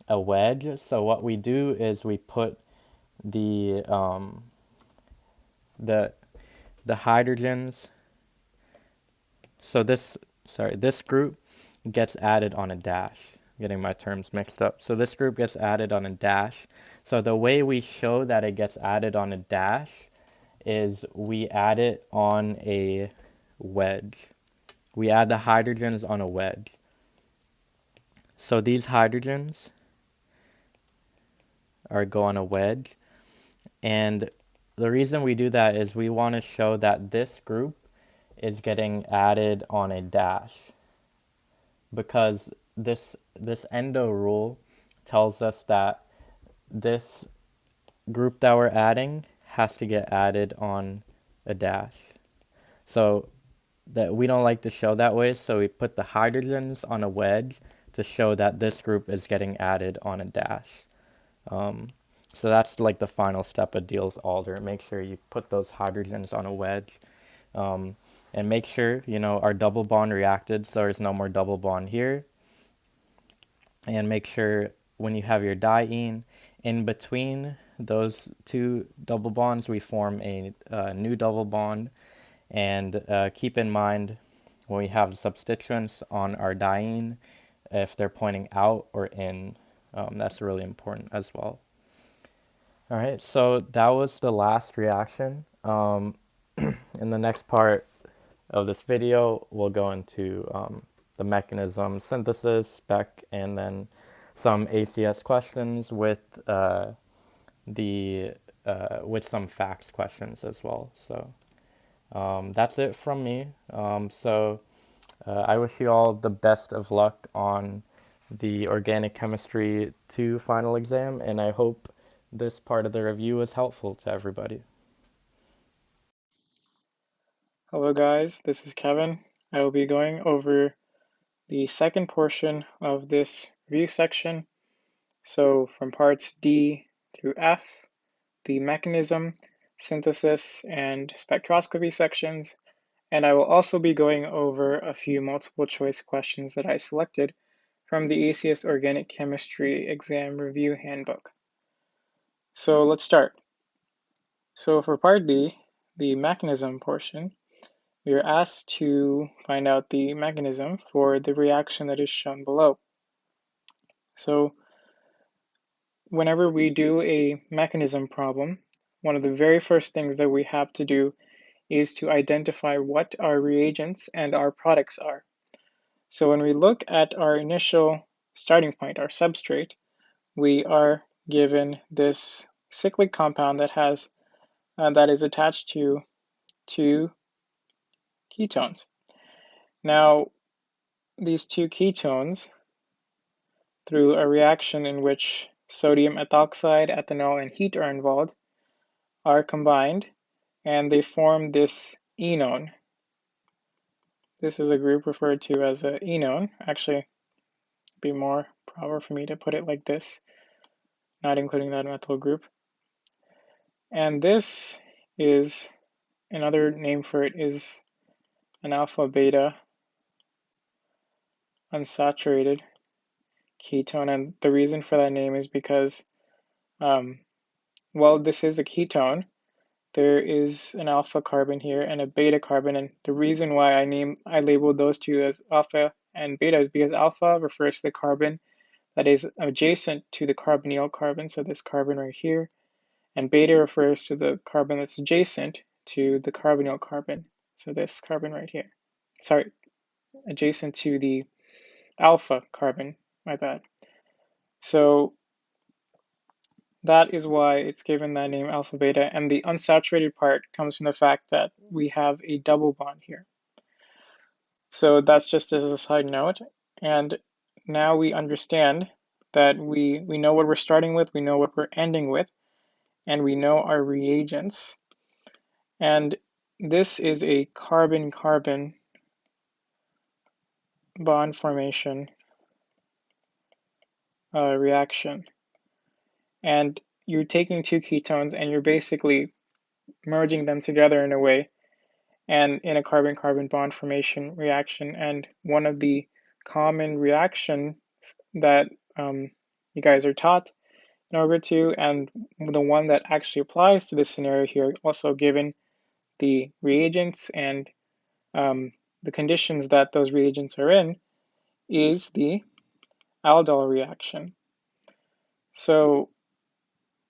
a wedge. So what we do is we put the hydrogens. So this group gets added on a dash. Getting my terms mixed up. So this group gets added on a dash. So the way we show that it gets added on a dash is we add it on a wedge. We add the hydrogens on a wedge. So these hydrogens go on a wedge. And the reason we do that is we want to show that this group is getting added on a dash. Because this endo rule tells us that this group that we're adding has to get added on a dash. So that we don't like to show that way, so we put the hydrogens on a wedge to show that this group is getting added on a dash. So that's like the final step of Diels-Alder. Make sure you put those hydrogens on a wedge. And make sure, our double bond reacted, so there's no more double bond here. And make sure when you have your diene, in between those two double bonds, we form a new double bond. And keep in mind, when we have substituents on our diene, if they're pointing out or in, that's really important as well. All right, so that was the last reaction. In the next part of this video, we'll go into the mechanism, synthesis, spec, and then some ACS questions with some facts questions as well. So that's it from me. I wish you all the best of luck on the Organic Chemistry 2 final exam, and I hope this part of the review is helpful to everybody. Hello guys, this is Kevin. I will be going over the second portion of this review section. So from parts D through F, the mechanism, synthesis, and spectroscopy sections, and I will also be going over a few multiple choice questions that I selected from the ACS Organic Chemistry Exam Review Handbook. So let's start. So for part D, the mechanism portion, we are asked to find out the mechanism for the reaction that is shown below. So whenever we do a mechanism problem, one of the very first things that we have to do is to identify what our reagents and our products are. So when we look at our initial starting point, our substrate, we are given this cyclic compound that has that is attached to two ketones. Now, these two ketones, through a reaction in which sodium ethoxide, ethanol, and heat are involved, are combined, and they form this enone. This is a group referred to as an enone. Actually, it'd be more proper for me to put it like this, not including that methyl group. And this is, another name for it is an alpha-beta unsaturated ketone. And the reason for that name is because, well, this is a ketone. There is an alpha carbon here and a beta carbon, and the reason why I labeled those two as alpha and beta is because alpha refers to the carbon that is adjacent to the carbonyl carbon, so this carbon right here, and beta refers to the carbon that's adjacent to the carbonyl carbon, so this carbon right here. Sorry, adjacent to the alpha carbon, my bad. So that is why it's given that name alpha beta, and the unsaturated part comes from the fact that we have a double bond here. So that's just as a side note, and now we understand that we know what we're starting with, we know what we're ending with, and we know our reagents. And this is a carbon-carbon bond formation reaction. And you're taking two ketones and you're basically merging them together in a way, and in a carbon-carbon bond formation reaction. And one of the common reactions that you guys are taught in order to, and the one that actually applies to this scenario here, also given the reagents and the conditions that those reagents are in, is the aldol reaction. So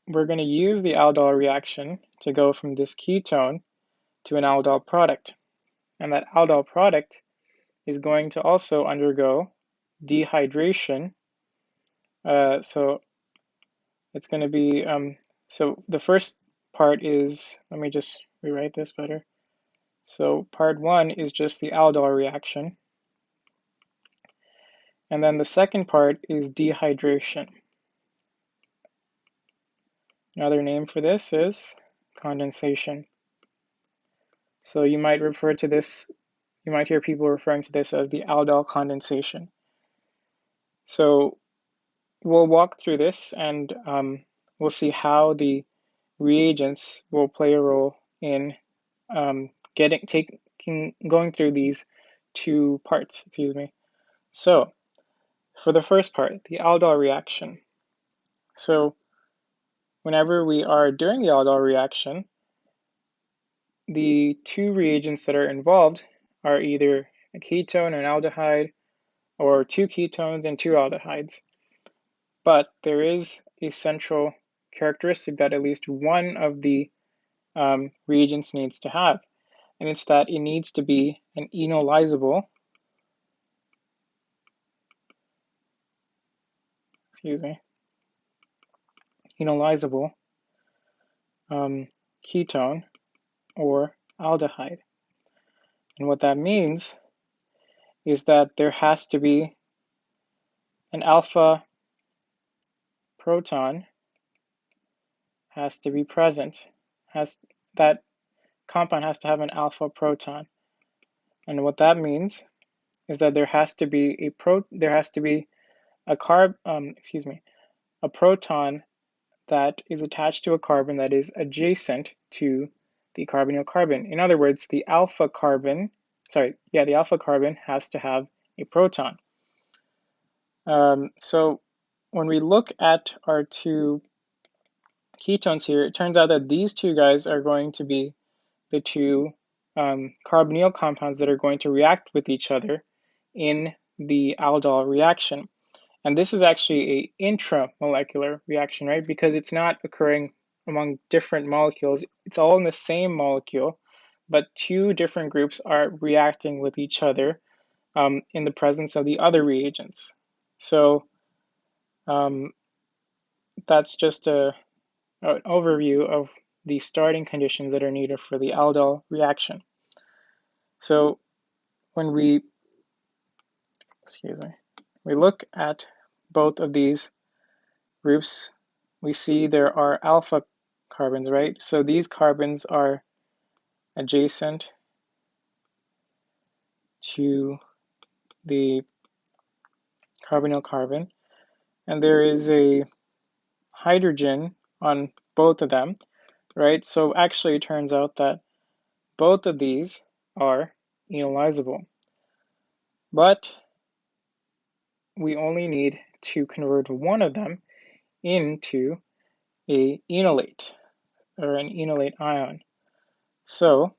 we're going to use the aldol reaction to go from this ketone to an aldol product. And that aldol product is going to also undergo dehydration. So it's going to be, so the first part is, let me just rewrite this better. So part one is just the aldol reaction. And then the second part is dehydration. Another name for this is condensation. So you might refer to this, you might hear people referring to this as the aldol condensation. So we'll walk through this, and we'll see how the reagents will play a role in going through these two parts. So for the first part, the aldol reaction. So whenever we are doing the aldol reaction, the two reagents that are involved are either a ketone and aldehyde, or two ketones and two aldehydes. But there is a central characteristic that at least one of the reagents needs to have, and it's that it needs to be an enolizable, ketone or aldehyde. And what that means is that there has to be an alpha proton has to be present. That compound has to have an alpha proton. And what that means is that there has to be a proton that is attached to a carbon that is adjacent to the carbonyl carbon. In other words, the alpha carbon has to have a proton. So when we look at our two ketones here, it turns out that these two guys are going to be the two carbonyl compounds that are going to react with each other in the aldol reaction. And this is actually an intramolecular reaction, right? Because it's not occurring among different molecules. It's all in the same molecule, but two different groups are reacting with each other in the presence of the other reagents. So that's just an overview of the starting conditions that are needed for the aldol reaction. So when we look at both of these groups, we see there are alpha carbons, right? So these carbons are adjacent to the carbonyl carbon, and there is a hydrogen on both of them, right? So actually it turns out that both of these are enolizable, but we only need to convert one of them into a enolate, or an enolate ion. So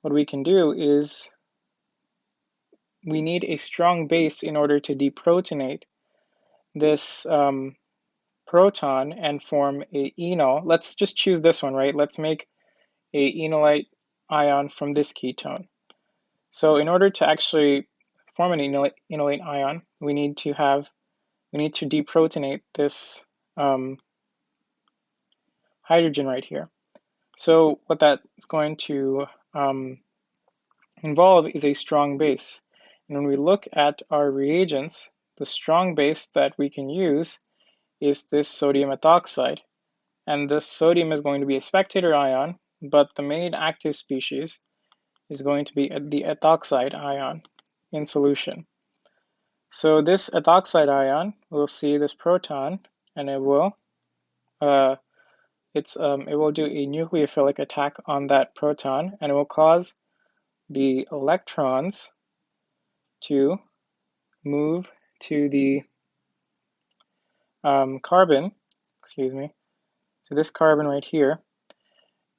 what we can do is we need a strong base in order to deprotonate this proton and form a enol. Let's just choose this one, right? Let's make a enolate ion from this ketone. So in order to actually form an enolate ion, we need to deprotonate this hydrogen right here. So what that's going to involve is a strong base. And when we look at our reagents, the strong base that we can use is this sodium ethoxide. And this sodium is going to be a spectator ion, but the main active species is going to be the ethoxide ion in solution. So this ethoxide ion will see this proton, and it will do a nucleophilic attack on that proton, and it will cause the electrons to move to the carbon, to this carbon right here,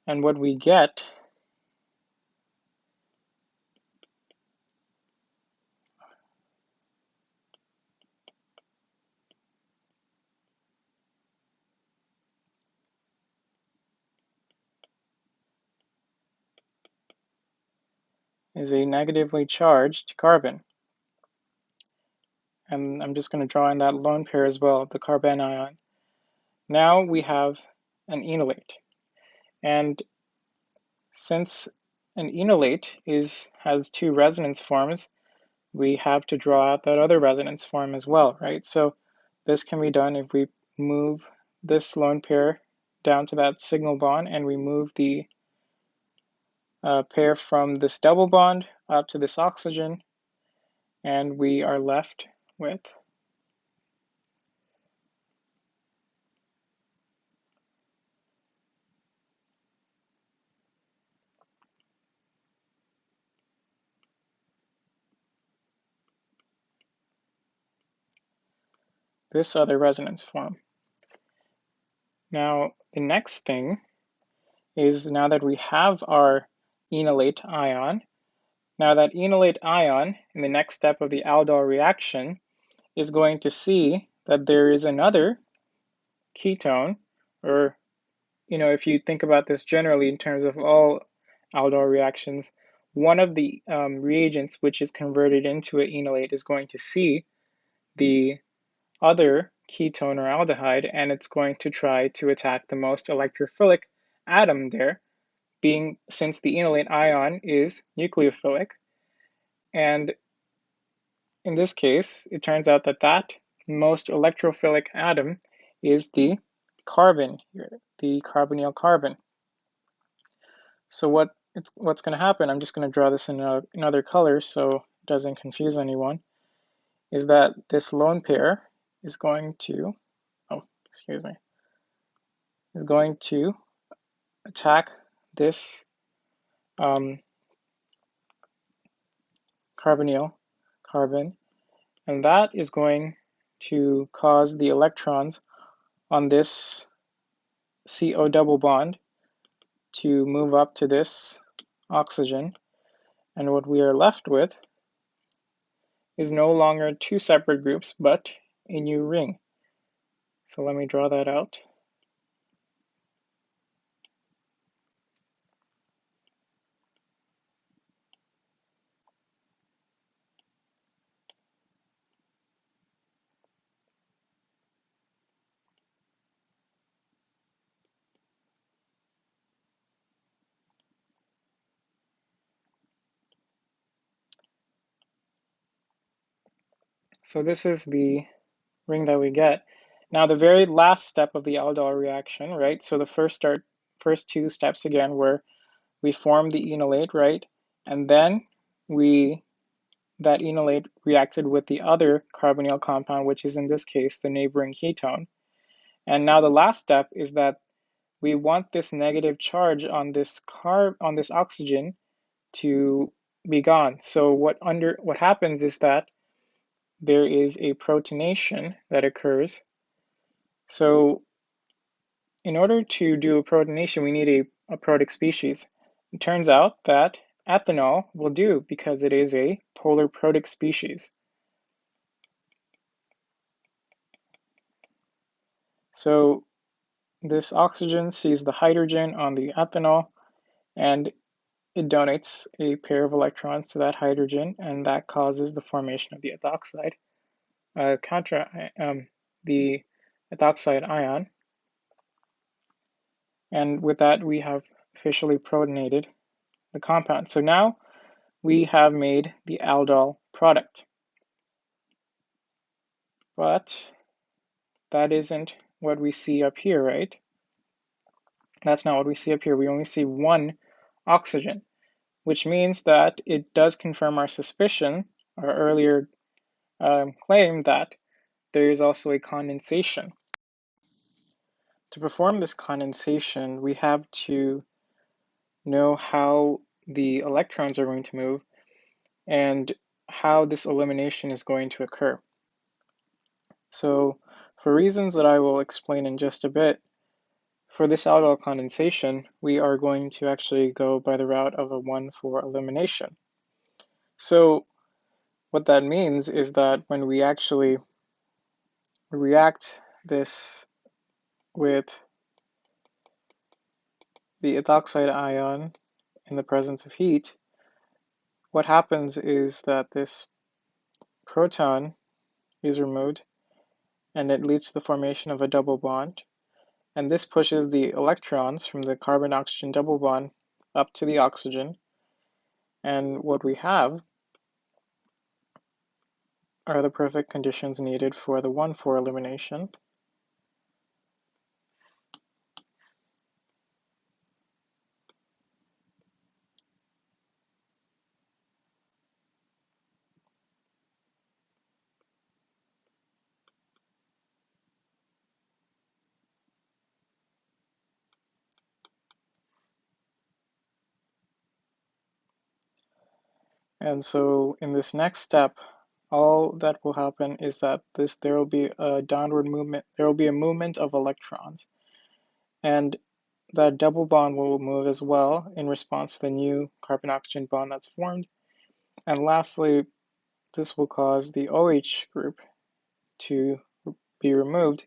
and what we get is a negatively charged carbon. And I'm just going to draw in that lone pair as well, the carbon ion. Now we have an enolate. And since an enolate has two resonance forms, we have to draw out that other resonance form as well, right? So this can be done if we move this lone pair down to that signal bond, and we move the pair from this double bond up to this oxygen, and we are left with this other resonance form. Now, the next thing is, now that we have our enolate ion, now that enolate ion, in the next step of the aldol reaction, is going to see that there is another ketone, or, if you think about this generally in terms of all aldol reactions, one of the reagents which is converted into an enolate is going to see the other ketone or aldehyde, and it's going to try to attack the most electrophilic atom there, since the enolate ion is nucleophilic. And in this case, it turns out that that most electrophilic atom is the carbon here, the carbonyl carbon. So what's going to happen, I'm just going to draw this in another color so it doesn't confuse anyone, is that this lone pair is going to, is going to attack this carbonyl carbon, and that is going to cause the electrons on this CO double bond to move up to this oxygen, and what we are left with is no longer two separate groups, but a new ring. So let me draw that out. So this is the ring that we get. Now the very last step of the aldol reaction, right? So the first two steps again were we formed the enolate, right? And then that enolate reacted with the other carbonyl compound, which is in this case the neighboring ketone. And now the last step is that we want this negative charge on this oxygen to be gone. So what happens is that there is a protonation that occurs. So in order to do a protonation, we need a protic species. It turns out that ethanol will do because it is a polar protic species. So this oxygen sees the hydrogen on the ethanol and it donates a pair of electrons to that hydrogen, and that causes the formation of the ethoxide, the ethoxide ion. And with that, we have officially protonated the compound. So now we have made the aldol product. But that isn't what we see up here, right? That's not what we see up here. We only see one oxygen, which means that it does confirm our suspicion, our earlier claim that there is also a condensation. To perform this condensation, we have to know how the electrons are going to move and how this elimination is going to occur. So for reasons that I will explain in just a bit, for this aldol condensation, we are going to actually go by the route of a 1,4 elimination. So what that means is that when we actually react this with the ethoxide ion in the presence of heat, what happens is that this proton is removed and it leads to the formation of a double bond. And this pushes the electrons from the carbon-oxygen double bond up to the oxygen. And what we have are the perfect conditions needed for the 1,4 elimination. And so in this next step, all that will happen is that there will be a downward movement, there will be a movement of electrons. And that double bond will move as well in response to the new carbon-oxygen bond that's formed. And lastly, this will cause the OH group to be removed.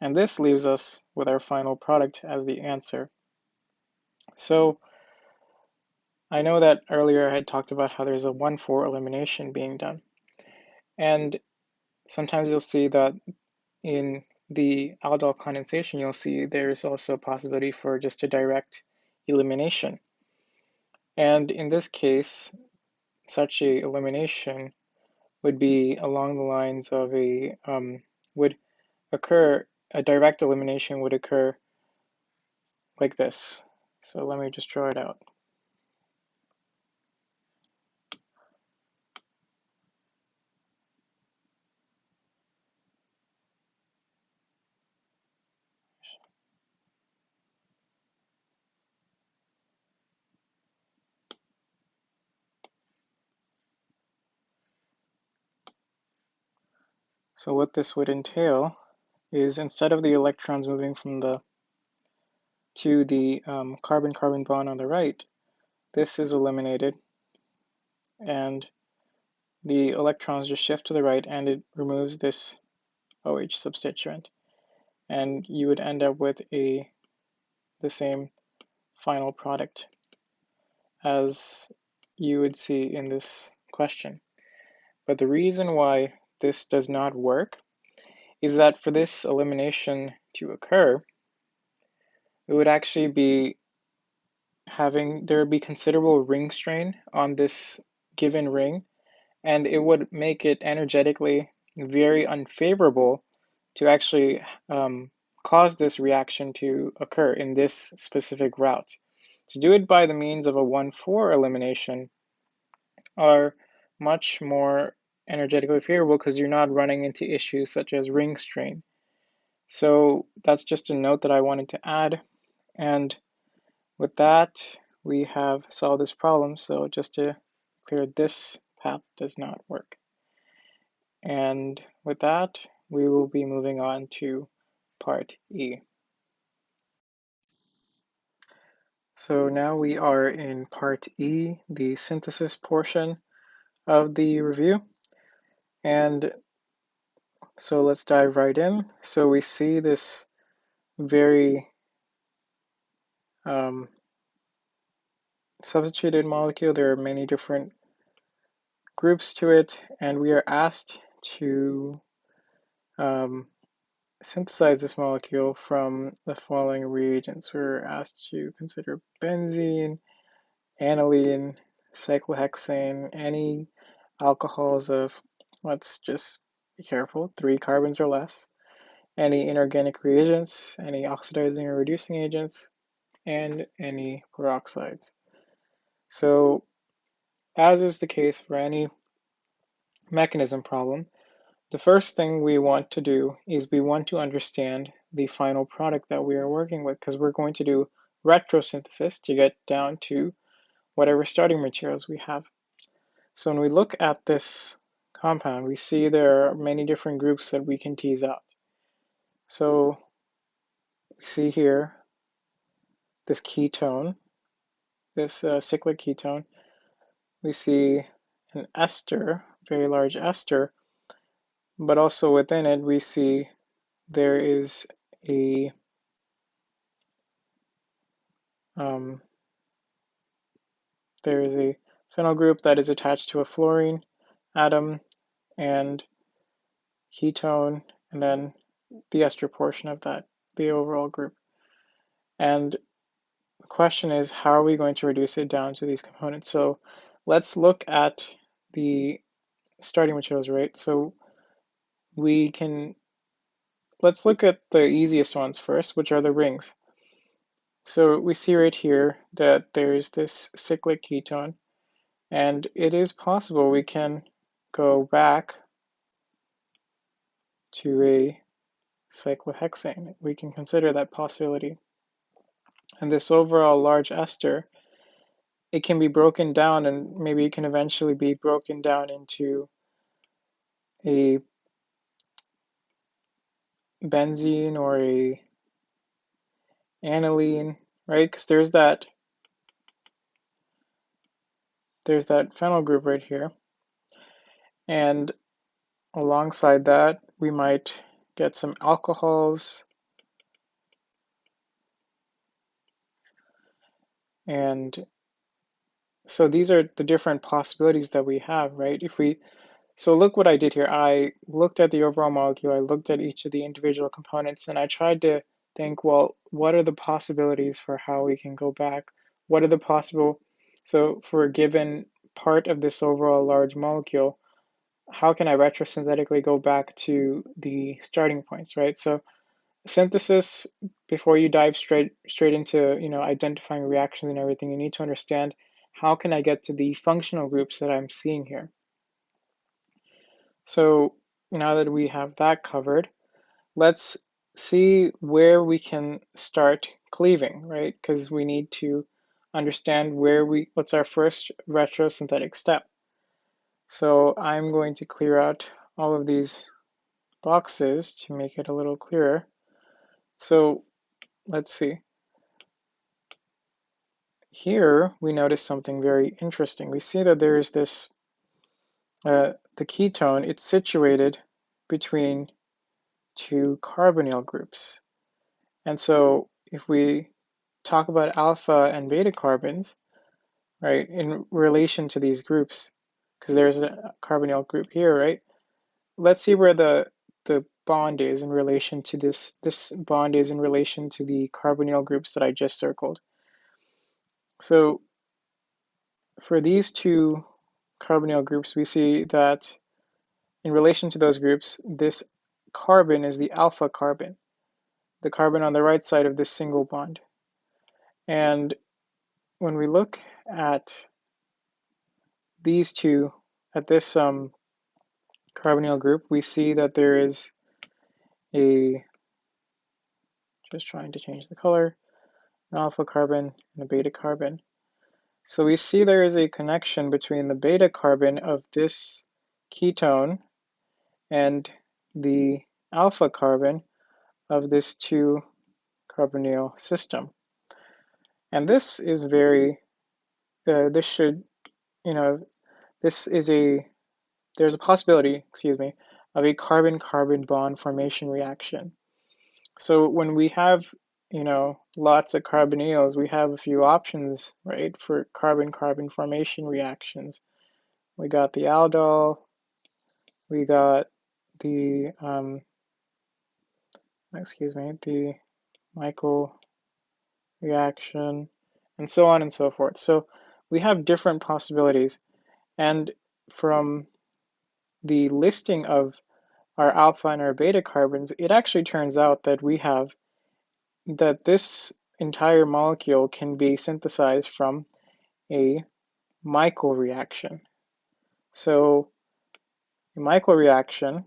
And this leaves us with our final product as the answer. So I know that earlier I had talked about how there's a 1,4 elimination being done. And sometimes you'll see that in the aldol condensation, you'll see there's also a possibility for just a direct elimination. And in this case, such a elimination would be along the lines of a direct elimination would occur like this. So let me just draw it out. So what this would entail is instead of the electrons moving from to the carbon-carbon bond on the right, this is eliminated and the electrons just shift to the right and it removes this OH substituent. And you would end up with the same final product as you would see in this question. But the reason why this does not work is that for this elimination to occur, it would actually be there would be considerable ring strain on this given ring, and it would make it energetically very unfavorable to actually cause this reaction to occur in this specific route. To do it by the means of a 1,4 elimination are much more energetically favorable because you're not running into issues such as ring strain. So that's just a note that I wanted to add. And with that, we have solved this problem. So just to clear, this path does not work. And with that, we will be moving on to part E. So now we are in part E, the synthesis portion of the review. And so let's dive right in. So we see this very substituted molecule. There are many different groups to it, and we are asked to synthesize this molecule from the following reagents. We're asked to consider benzene, aniline, cyclohexane, any alcohols of, let's just be careful, 3 carbons or less, any inorganic reagents, any oxidizing or reducing agents, and any peroxides. So, as is the case for any mechanism problem, the first thing we want to do is we want to understand the final product that we are working with, because we're going to do retrosynthesis to get down to whatever starting materials we have. So when we look at this compound, we see there are many different groups that we can tease out. So we see here this ketone, this cyclic ketone. We see an ester, very large ester, but also within it we see there is a phenyl group that is attached to a fluorine atom and ketone, and then the ester portion of that, the overall group. And the question is, how are we going to reduce it down to these components? So let's look at the starting materials, right? So let's look at the easiest ones first, which are the rings. So we see right here that there's this cyclic ketone, and it is possible we can go back to a cyclohexane. We can consider that possibility. And this overall large ester, it can be broken down, and maybe it can eventually be broken down into a benzene or a aniline, right? Because there's that phenyl group right here. And alongside that, we might get some alcohols. And so these are the different possibilities that we have, right? So look what I did here. I looked at the overall molecule, I looked at each of the individual components, and I tried to think, well, what are the possibilities for how we can go back? What are the possible, so for a given part of this overall large molecule, how can I retrosynthetically go back to the starting points, right? So synthesis, before you dive straight into identifying reactions and everything, you need to understand, how can I get to the functional groups that I'm seeing here? So now that we have that covered, let's see where we can start cleaving, right? Because we need to understand what's our first retrosynthetic step. So I'm going to clear out all of these boxes to make it a little clearer. So let's see. Here we notice something very interesting. We see that there is this, the ketone, it's situated between 2 carbonyl groups. And so if we talk about alpha and beta carbons, right, in relation to these groups, because there's a carbonyl group here, right? Let's see where the bond is in relation to this bond is in relation to the carbonyl groups that I just circled. So for these 2 carbonyl groups, we see that in relation to those groups, this carbon is the alpha carbon, the carbon on the right side of this single bond. And when we look at these two, at this carbonyl group, we see that there is a, just trying to change the color, an alpha carbon and a beta carbon. So we see there is a connection between the beta carbon of this ketone and the alpha carbon of this 2-carbonyl system. And this is very, this should, this is there's a possibility, of a carbon-carbon bond formation reaction. So when we have, lots of carbonyls, we have a few options, right, for carbon-carbon formation reactions. We got the aldol, we got the, the Michael reaction, and so on and so forth. So we have different possibilities. And from the listing of our alpha and our beta carbons, it actually turns out that that this entire molecule can be synthesized from a Michael reaction. So a Michael reaction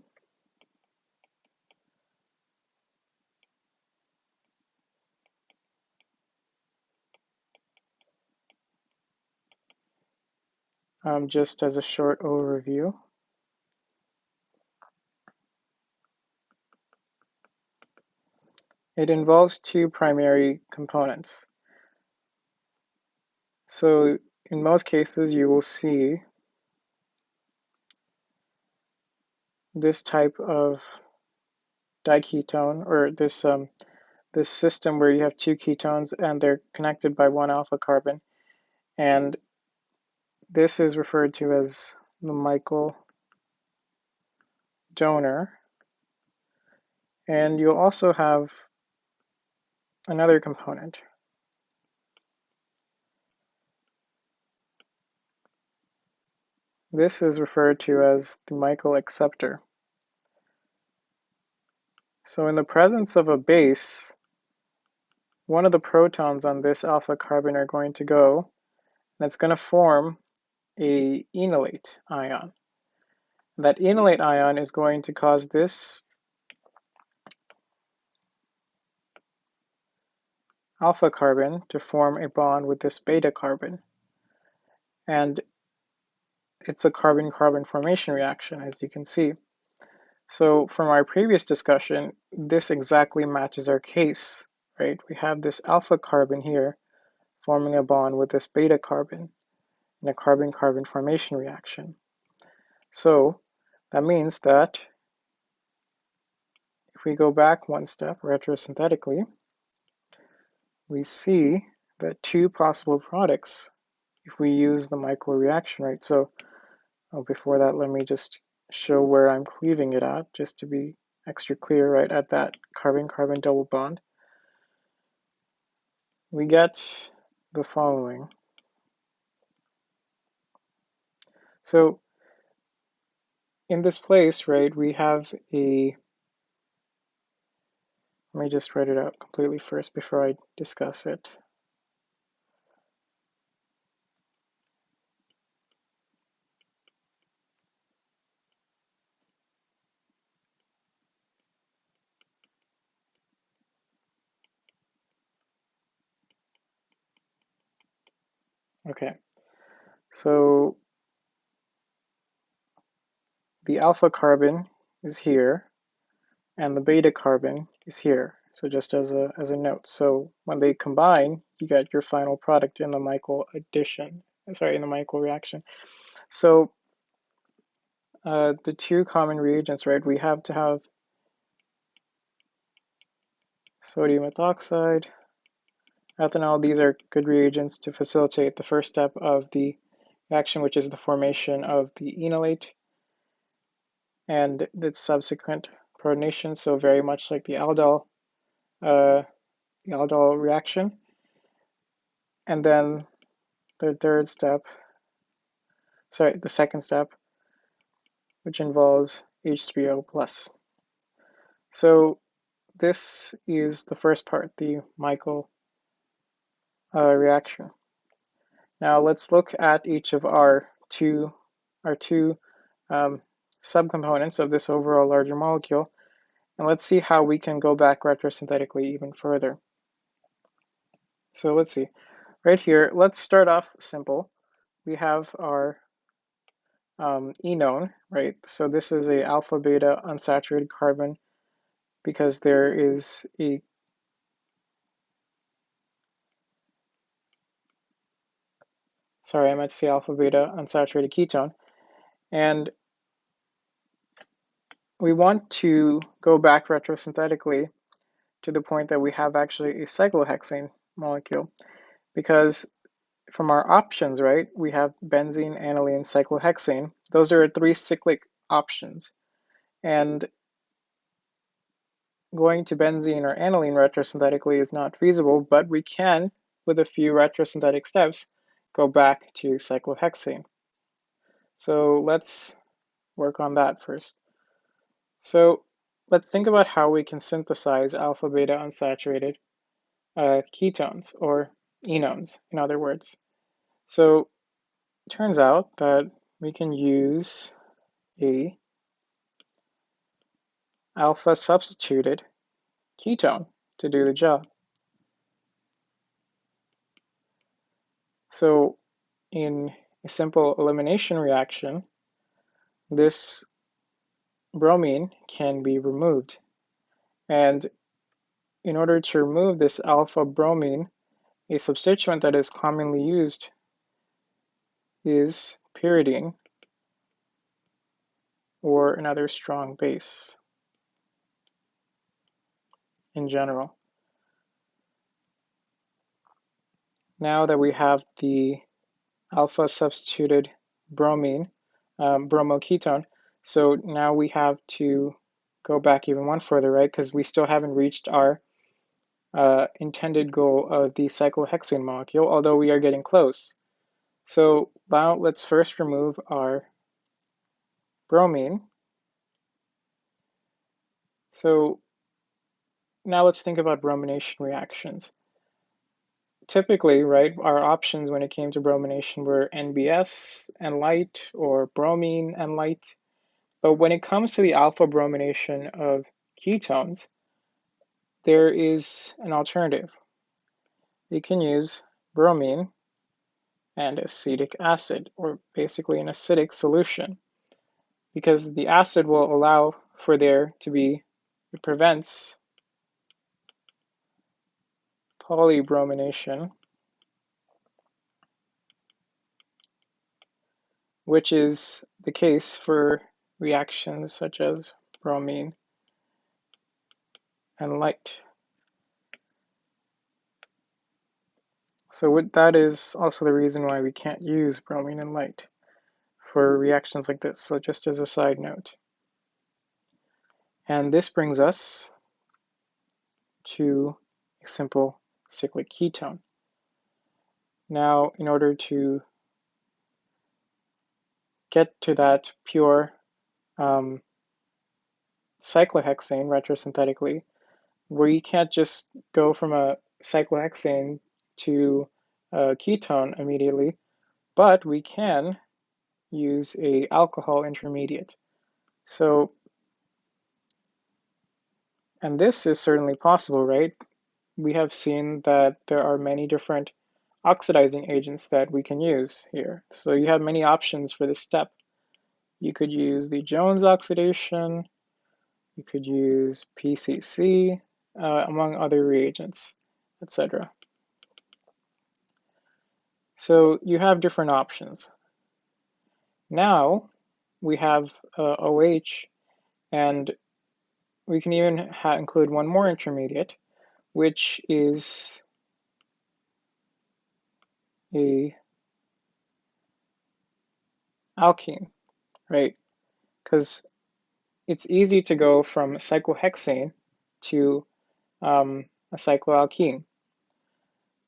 just as a short overview. It involves two primary components. So in most cases, you will see this type of diketone, or this system where you have two ketones and they're connected by one alpha carbon. And this is referred to as the Michael donor. And you'll also have another component. This is referred to as the Michael acceptor. So in the presence of a base, one of the protons on this alpha carbon are going to go, and it's going to form a enolate ion. That enolate ion is going to cause this alpha carbon to form a bond with this beta carbon. And it's a carbon-carbon formation reaction, as you can see. So from our previous discussion, this exactly matches our case, right? We have this alpha carbon here forming a bond with this beta carbon in a carbon-carbon formation reaction. So that means that if we go back one step retrosynthetically, we see that two possible products if we use the Michael reaction, right? So before that, let me just show where I'm cleaving it at, just to be extra clear, right, at that carbon-carbon double bond. We get the following. So in this place, right, we have a, let me just write it out completely first before I discuss it. Okay, so the alpha carbon is here, and the beta carbon is here. So just as a note, so when they combine, you get your final product in the Michael addition. Sorry, in the Michael reaction. So the two common reagents, right? We have to have sodium methoxide, ethanol. These are good reagents to facilitate the first step of the reaction, which is the formation of the enolate and its subsequent protonation. So very much like the aldol reaction. And then the second step which involves H3O+. So this is the first part, the Michael reaction. Now let's look at each of our two subcomponents of this overall larger molecule, and let's see how we can go back retrosynthetically even further. So let's see. Right here, let's start off simple. We have our enone, right? So this is a alpha beta unsaturated carbon because there is a I meant to say alpha beta unsaturated ketone. And we want to go back retrosynthetically to the point that we have actually a cyclohexane molecule, because from our options, right, we have benzene, aniline, cyclohexane. Those are 3 cyclic options. And going to benzene or aniline retrosynthetically is not feasible, but we can, with a few retrosynthetic steps, go back to cyclohexane. So let's work on that first. So let's think about how we can synthesize alpha beta unsaturated ketones, or enones, in other words. So it turns out that we can use a alpha substituted ketone to do the job. So in a simple elimination reaction, this bromine can be removed. And in order to remove this alpha bromine, a substituent that is commonly used is pyridine, or another strong base in general. Now that we have the alpha substituted bromine, bromoketone, so now we have to go back even one further, right? Because we still haven't reached our intended goal of the cyclohexane molecule, although we are getting close. So now let's first remove our bromine. So now let's think about bromination reactions. Typically, right, our options when it came to bromination were NBS and light, or bromine and light. But when it comes to the alpha bromination of ketones, there is an alternative. We can use bromine and acetic acid, or basically an acidic solution, because the acid will allow for there to be, it prevents polybromination, which is the case for reactions such as bromine and light. So that is also the reason why we can't use bromine and light for reactions like this, so just as a side note. And this brings us to a simple cyclic ketone. Now, in order to get to that pure cyclohexane retrosynthetically, we can't just go from a cyclohexane to a ketone immediately, but we can use a alcohol intermediate. So, and this is certainly possible, right? We have seen that there are many different oxidizing agents that we can use here. So you have many options for this step. You could use the Jones oxidation, you could use PCC, among other reagents, etc. So you have different options. Now we have OH, and we can even include one more intermediate, which is a alkene, right? Because it's easy to go from cyclohexane to a cycloalkene,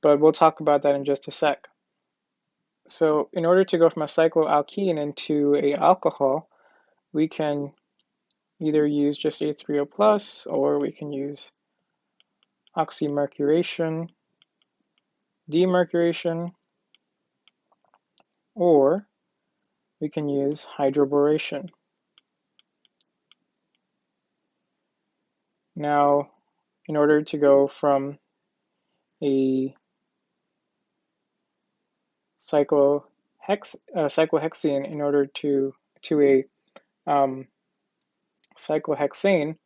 but we'll talk about that in just a sec. So in order to go from a cycloalkene into an alcohol, we can either use just H3O+, or we can use oxymercuration, demercuration, or we can use hydroboration. Now, in order to go from a cyclohexene in order to a cyclohexane,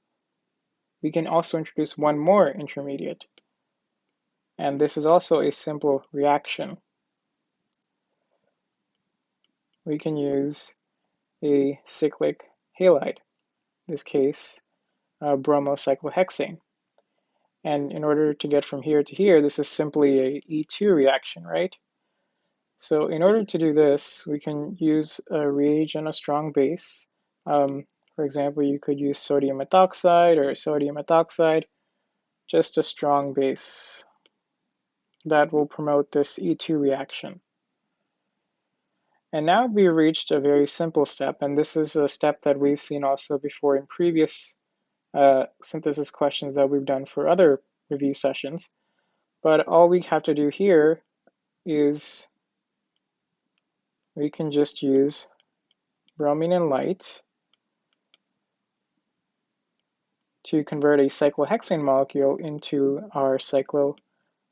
we can also introduce one more intermediate. And this is also a simple reaction. We can use a cyclic halide, in this case, bromocyclohexane. And in order to get from here to here, this is simply a E2 reaction, right? So in order to do this, we can use a reagent, a strong base. For example, you could use sodium methoxide or sodium methoxide, just a strong base that will promote this E2 reaction. And now we reached a very simple step, and this is a step that we've seen also before in previous synthesis questions that we've done for other review sessions. But all we have to do here is we can just use bromine and light to convert a cyclohexane molecule into our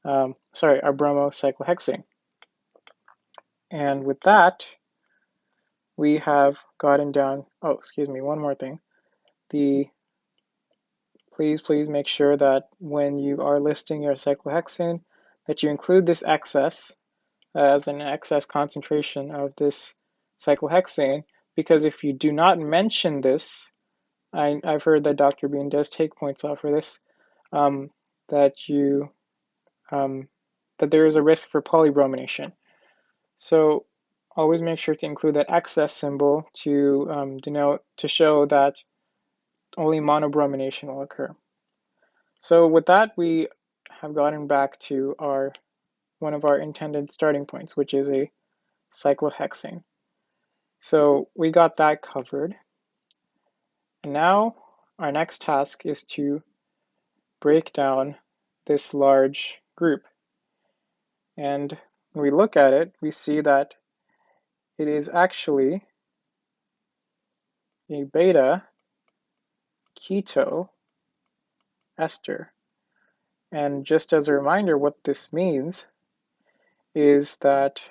bromocyclohexane. And with that, we have gotten down, oh, excuse me, one more thing. Please make sure that when you are listing your cyclohexane, that you include this excess as an excess concentration of this cyclohexane, because if you do not mention this, I've heard that Dr. Bean does take points off for this, that there is a risk for polybromination. So always make sure to include that excess symbol to show that only monobromination will occur. So with that, we have gotten back to one of our intended starting points, which is a cyclohexane. So we got that covered. And now our next task is to break down this large group. And when we look at it, we see that it is actually a beta keto ester. And just as a reminder, what this means is that,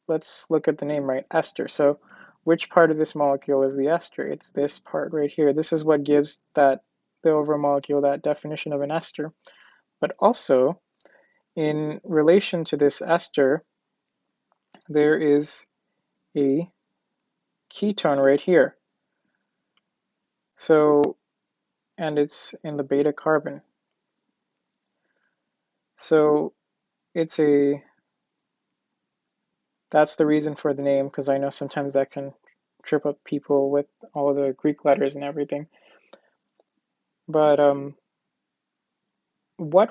let's look at the name, right? Ester. So which part of this molecule is the ester? It's this part right here. This is what gives the overall molecule that definition of an ester. But also, in relation to this ester, there is a ketone right here. So, and it's in the beta carbon. So that's the reason for the name, because I know sometimes that can trip up people with all the Greek letters and everything. But what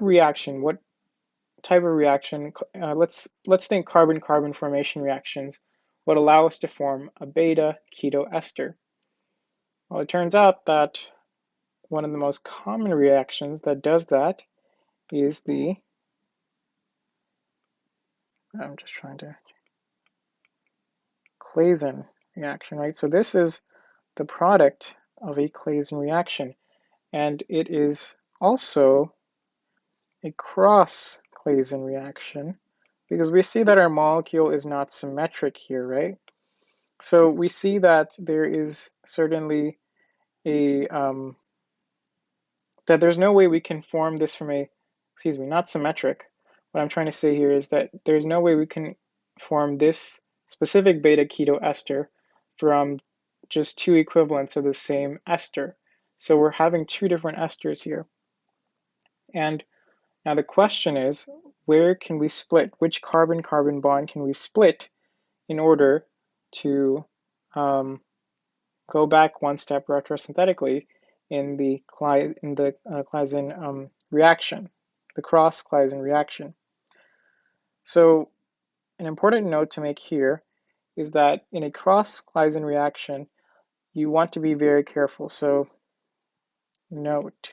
type of reaction, let's think carbon-carbon formation reactions would allow us to form a beta keto ester. Well, it turns out that one of the most common reactions that does that is Claisen reaction, right? So this is the product of a Claisen reaction, and it is also a cross Claisen reaction, because we see that our molecule is not symmetric here, right? So we see that there is certainly that there's no way we can form this from not symmetric. What I'm trying to say here is that there's no way we can form this specific beta keto ester from just two equivalents of the same ester. So we're having two different esters here. And now the question is, where can we split? Which carbon-carbon bond can we split in order to go back one step retrosynthetically in the Claisen reaction, the cross Claisen reaction? So an important note to make here is that in a cross Claisen reaction, you want to be very careful. So note,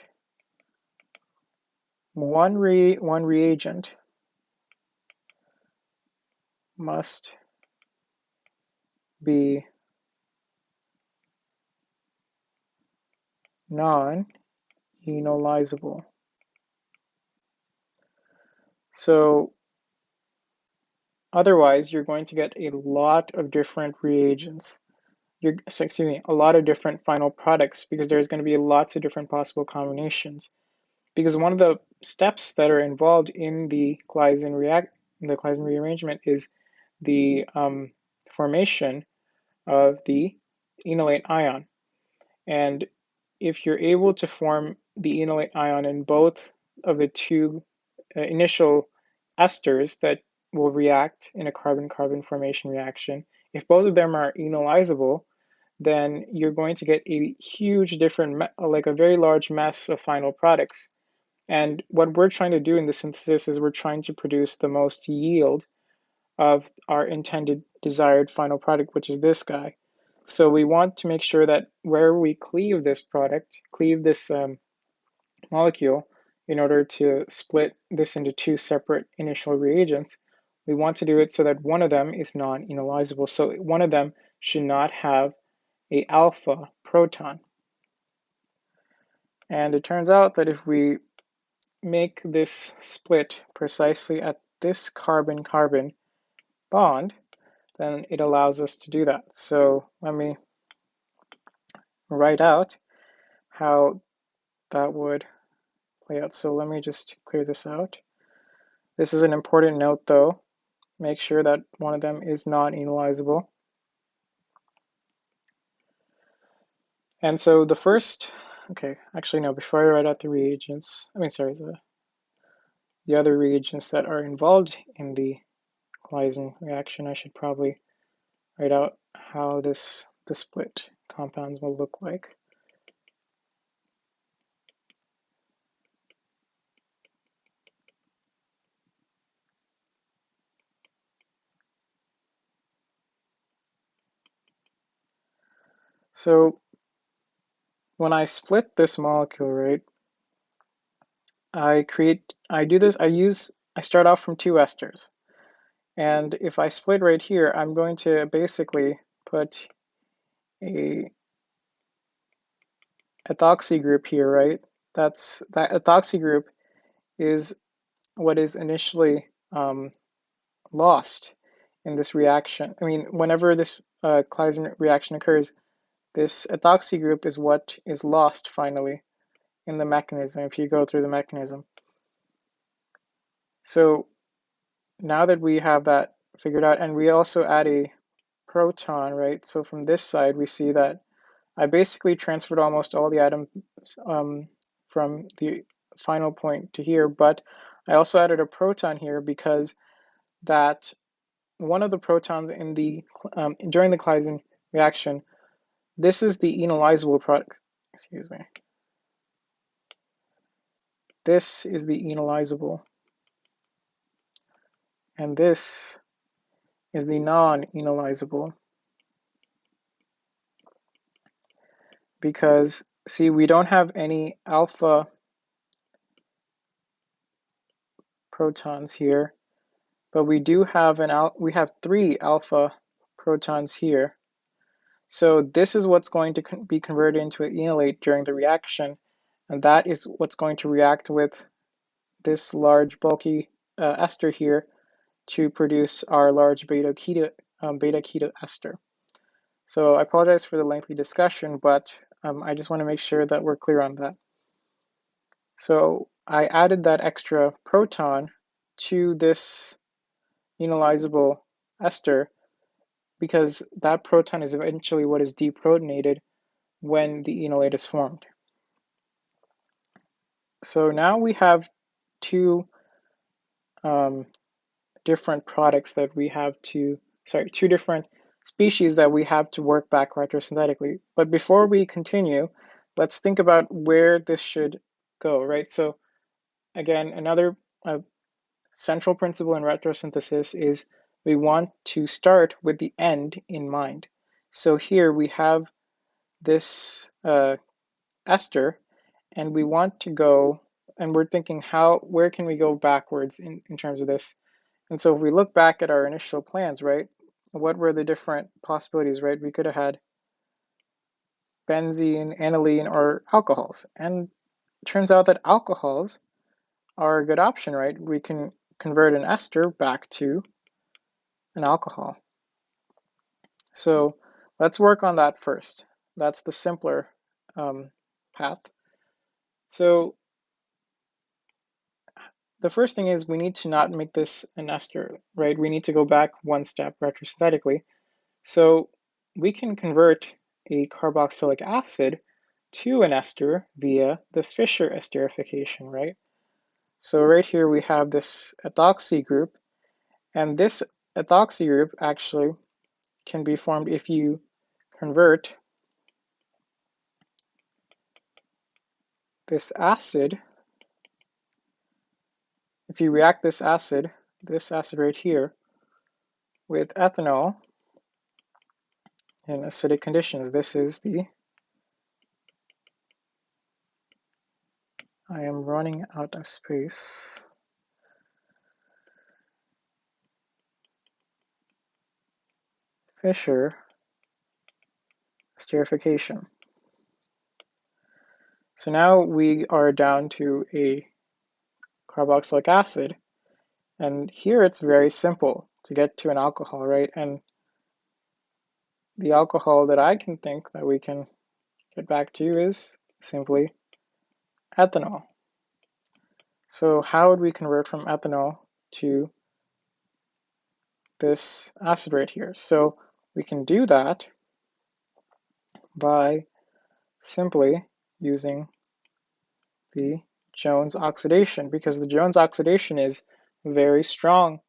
one reagent must be non-enolizable. So otherwise, you're going to get a lot of different reagents. A lot of different final products, because there's going to be lots of different possible combinations. Because one of the steps that are involved in the Claisen rearrangement is the formation of the enolate ion. And if you're able to form the enolate ion in both of the two initial esters that will react in a carbon-carbon formation reaction, if both of them are enolizable, then you're going to get a huge different, like a very large mess of final products. And what we're trying to do in the synthesis is we're trying to produce the most yield of our intended desired final product, which is this guy. So we want to make sure that where we cleave this molecule, in order to split this into two separate initial reagents, we want to do it so that one of them is non-enolizable. So one of them should not have a alpha proton. And it turns out that if we make this split precisely at this carbon-carbon bond, then it allows us to do that. So let me write out how that would play out. So let me just clear this out. This is an important note though. Make sure that one of them is non-enolizable. And so the first, okay, actually no, before I write out the reagents, the other reagents that are involved in the Claisen reaction, I should probably write out how the split compounds will look like. So when I split this molecule, right, I start off from two esters. And if I split right here, I'm going to basically put a ethoxy group here, right? That ethoxy group is what is initially lost in this reaction. I mean, whenever this Claisen reaction occurs, this ethoxy group is what is lost finally in the mechanism, if you go through the mechanism. So now that we have that figured out, and we also add a proton, right? So from this side, we see that I basically transferred almost all the atoms from the final point to here, but I also added a proton here because that one of the protons in the during the Claisen reaction, this is the enolizable product. Excuse me. This is the enolizable, and this is the non-enolizable. Because see, we don't have any alpha protons here, but we do have we have 3 alpha protons here. So this is what's going to be converted into an enolate during the reaction, and that is what's going to react with this large bulky ester here to produce our large beta keto ester. So I apologize for the lengthy discussion, but I just want to make sure that we're clear on that. So I added that extra proton to this enolizable ester because that proton is eventually what is deprotonated when the enolate is formed. So now we have two different products that we have to, two different species that we have to work back retrosynthetically. But before we continue, let's think about where this should go, right? So again, another central principle in retrosynthesis is we want to start with the end in mind. So here we have this ester, and we want to go, and we're thinking where can we go backwards in terms of this? And so if we look back at our initial plans, right, what were the different possibilities, right? We could have had benzene, aniline, or alcohols. And it turns out that alcohols are a good option, right? We can convert an ester back to an alcohol. So let's work on that first. That's the simpler path. So the first thing is we need to not make this an ester, right? We need to go back one step retrosynthetically. So we can convert a carboxylic acid to an ester via the Fischer esterification, right? So right here we have this ethoxy group, and this ethoxy group actually can be formed if you convert this acid, if you react this acid right here, with ethanol in acidic conditions. This is I am running out of space. Fischer esterification. So now we are down to a carboxylic acid, and here it's very simple to get to an alcohol, right? And the alcohol that I can think that we can get back to is simply ethanol. So how would we convert from ethanol to this acid right here? So we can do that by simply using the Jones oxidation, because the Jones oxidation is a very strong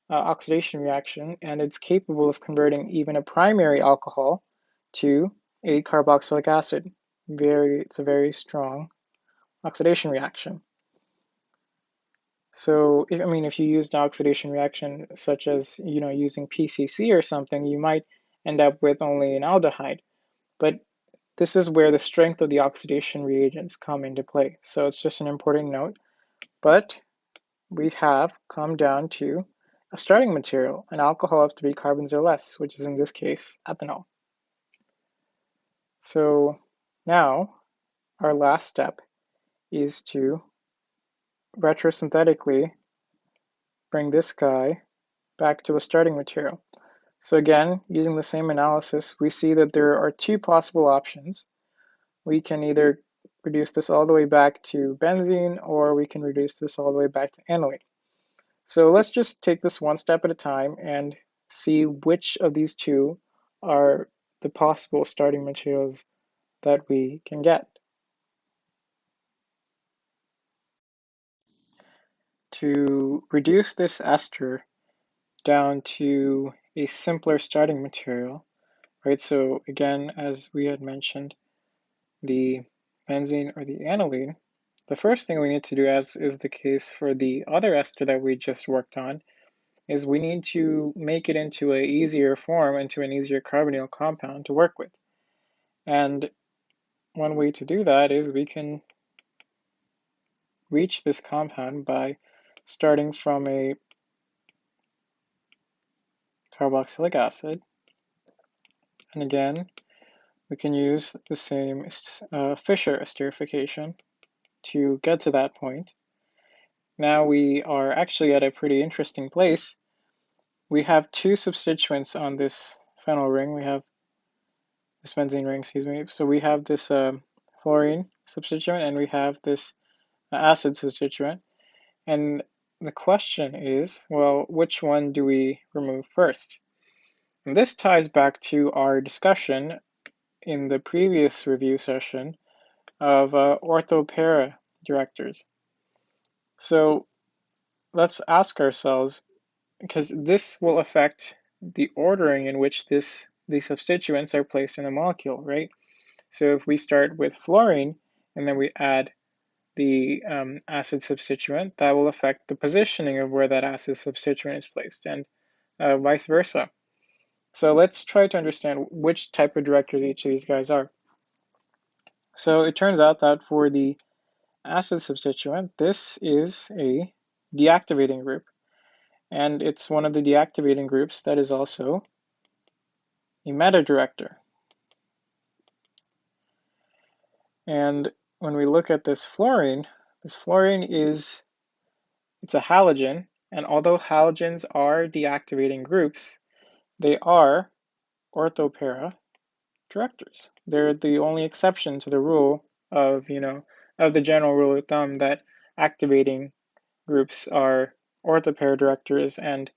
oxidation reaction, and it's capable of converting even a primary alcohol to a carboxylic acid. It's a very strong oxidation reaction. So, if you used an oxidation reaction such as, using PCC or something, you might end up with only an aldehyde. But this is where the strength of the oxidation reagents come into play. So it's just an important note. But we have come down to a starting material, an alcohol of 3 carbons or less, which is in this case ethanol. So now our last step is to retrosynthetically bring this guy back to a starting material. So again, using the same analysis, we see that there are 2 possible options. We can either reduce this all the way back to benzene, or we can reduce this all the way back to aniline. So let's just take this one step at a time and see which of these 2 are the possible starting materials that we can get. To reduce this ester down to a simpler starting material, right? So again, as we had mentioned, the benzene or the aniline, the first thing we need to do, as is the case for the other ester that we just worked on, is we need to make it into an easier form, into an easier carbonyl compound to work with. And one way to do that is we can reach this compound by starting from a carboxylic acid. And again, we can use the same Fischer esterification to get to that point. Now we are actually at a pretty interesting place. We have 2 substituents on this phenyl ring. We have this benzene ring, excuse me. So we have this fluorine substituent, and we have this acid substituent. And the question is, well, which one do we remove first? And this ties back to our discussion in the previous review session of orthopara directors. So let's ask ourselves, because this will affect the ordering in which these substituents are placed in a molecule, right? So if we start with fluorine and then we add the acid substituent, that will affect the positioning of where that acid substituent is placed, and vice versa. So let's try to understand which type of directors each of these guys are. So it turns out that for the acid substituent, this is a deactivating group. And it's one of the deactivating groups that is also a meta-director. And when we look at this fluorine is, it's a halogen, and although halogens are deactivating groups, they are orthopara directors. They're the only exception to the rule of, of the general rule of thumb that activating groups are orthopara directors and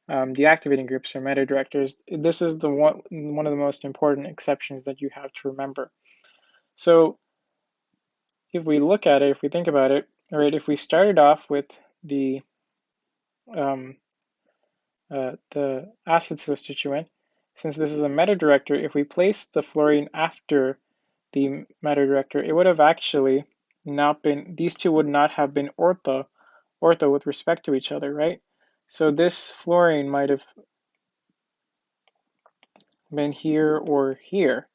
deactivating groups are meta-directors. This is the one of the most important exceptions that you have to remember. So if we look at it, if we think about it, all right, if we started off with the acid substituent, since this is a meta-director, if we place the fluorine after the meta-director, it would have actually not been, these two would not have been ortho with respect to each other, right? So this fluorine might have been here or here.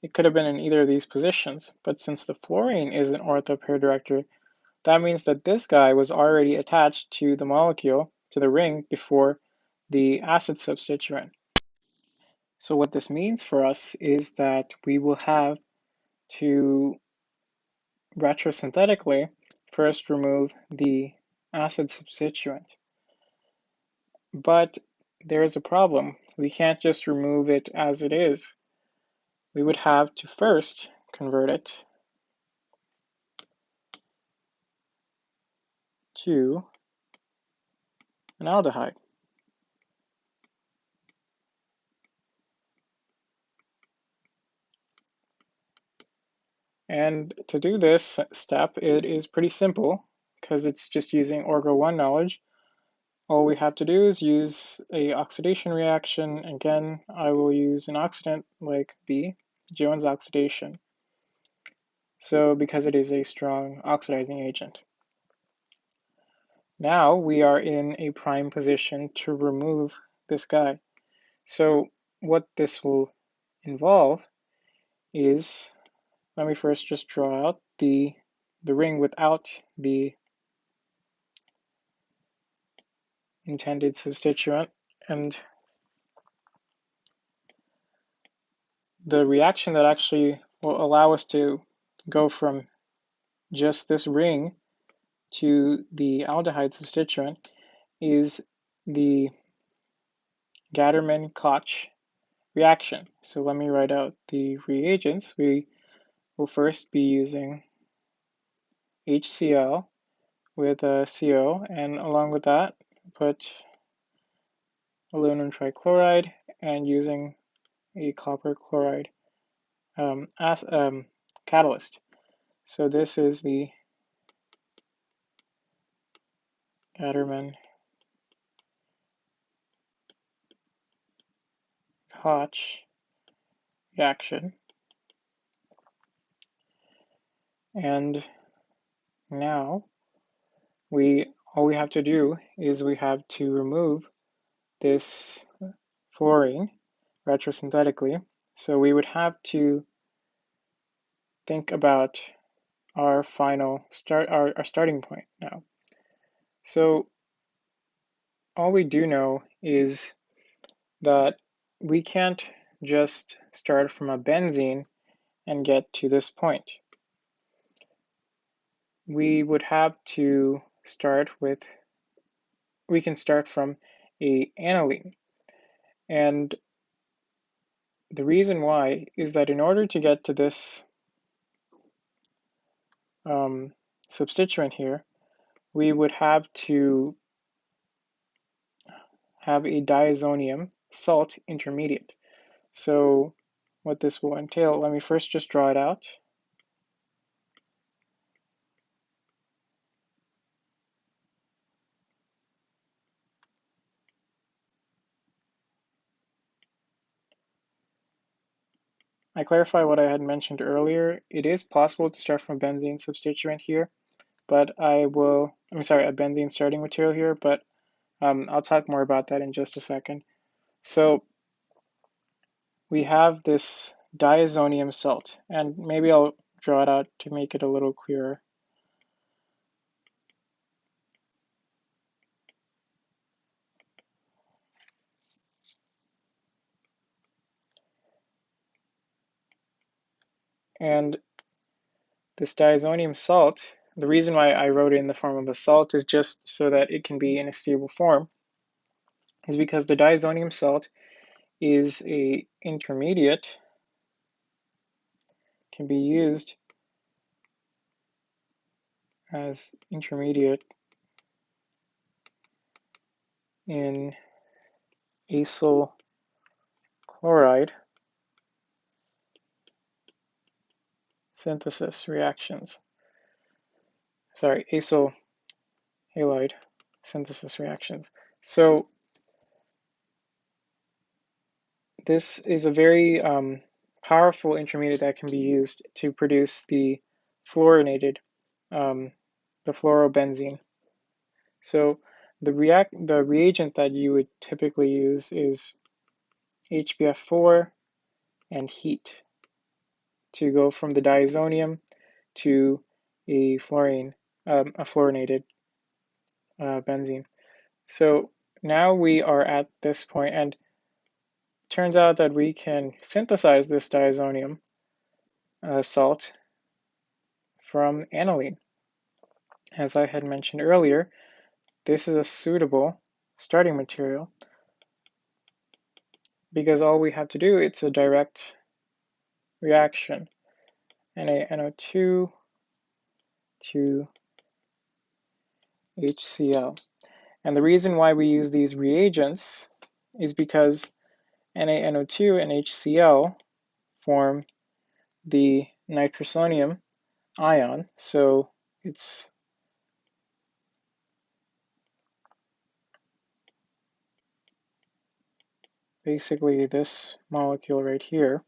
It could have been in either of these positions, but since the fluorine is an ortho pair director, that means that this guy was already attached to the molecule, to the ring, before the acid substituent. So what this means for us is that we will have to retrosynthetically first remove the acid substituent. But there is a problem. We can't just remove it as it is. We would have to first convert it to an aldehyde. And to do this step, it is pretty simple because it's just using Orgo 1 knowledge. All we have to do is use a oxidation reaction. Again, I will use an oxidant like the Jones oxidation. So because it is a strong oxidizing agent. Now we are in a prime position to remove this guy. So what this will involve is, let me first just draw out the ring without the intended substituent, and the reaction that actually will allow us to go from just this ring to the aldehyde substituent is the Gattermann-Koch reaction. So let me write out the reagents. We will first be using HCl with a CO, and along with that, put aluminum trichloride and using a copper chloride catalyst. So this is the Gattermann-Koch reaction. And now all we have to do is we have to remove this fluorine retrosynthetically. So we would have to think about our final our starting point now. So all we do know is that we can't just start from a benzene and get to this point. We would have to start with, we can start from a aniline. And the reason why is that in order to get to this substituent here, we would have to have a diazonium salt intermediate. So what this will entail, let me first just draw it out. I clarify what I had mentioned earlier. It is possible to start from a benzene substituent here, but a benzene starting material here, but I'll talk more about that in just a second. So we have this diazonium salt, and maybe I'll draw it out to make it a little clearer. And this diazonium salt, the reason why I wrote it in the form of a salt is just so that it can be in a stable form, is because the diazonium salt is a intermediate, can be used as intermediate in acyl chloride synthesis reactions. Sorry, acyl halide synthesis reactions. So this is a very powerful intermediate that can be used to produce the fluorinated, the fluorobenzene. So the reagent that you would typically use is HBF4 and heat to go from the diazonium to a fluorinated benzene. So now we are at this point, and it turns out that we can synthesize this diazonium salt from aniline. As I had mentioned earlier, this is a suitable starting material because all we have to do, it's a direct reaction. NaNO2 to HCl. And the reason why we use these reagents is because NaNO2 and HCl form the nitrosonium ion. So it's basically this molecule right here.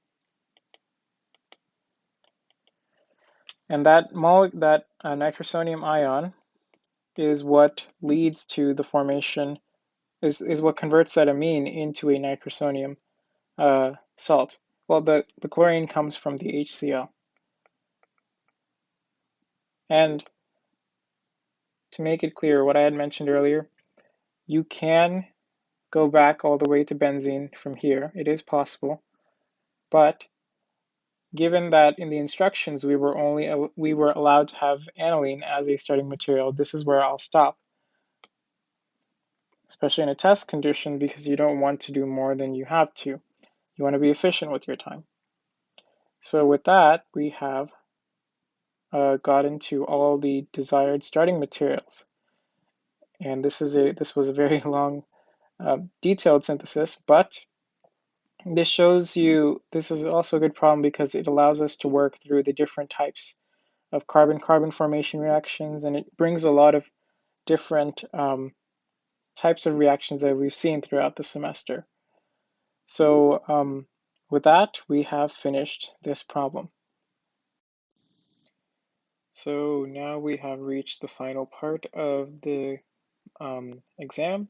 And that nitrosonium ion is what leads to the formation, is what converts that amine into a nitrosonium salt. Well, the chlorine comes from the HCl. And to make it clear, what I had mentioned earlier, you can go back all the way to benzene from here. It is possible. But given that in the instructions we were allowed to have aniline as a starting material, this is where I'll stop. Especially in a test condition, because you don't want to do more than you have to. You want to be efficient with your time. So with that, we have gotten to all the desired starting materials. And this was a very long, detailed synthesis, but this shows you, this is also a good problem because it allows us to work through the different types of carbon-carbon formation reactions, and it brings a lot of different types of reactions that we've seen throughout the semester. So with that, we have finished this problem. So now we have reached the final part of the exam,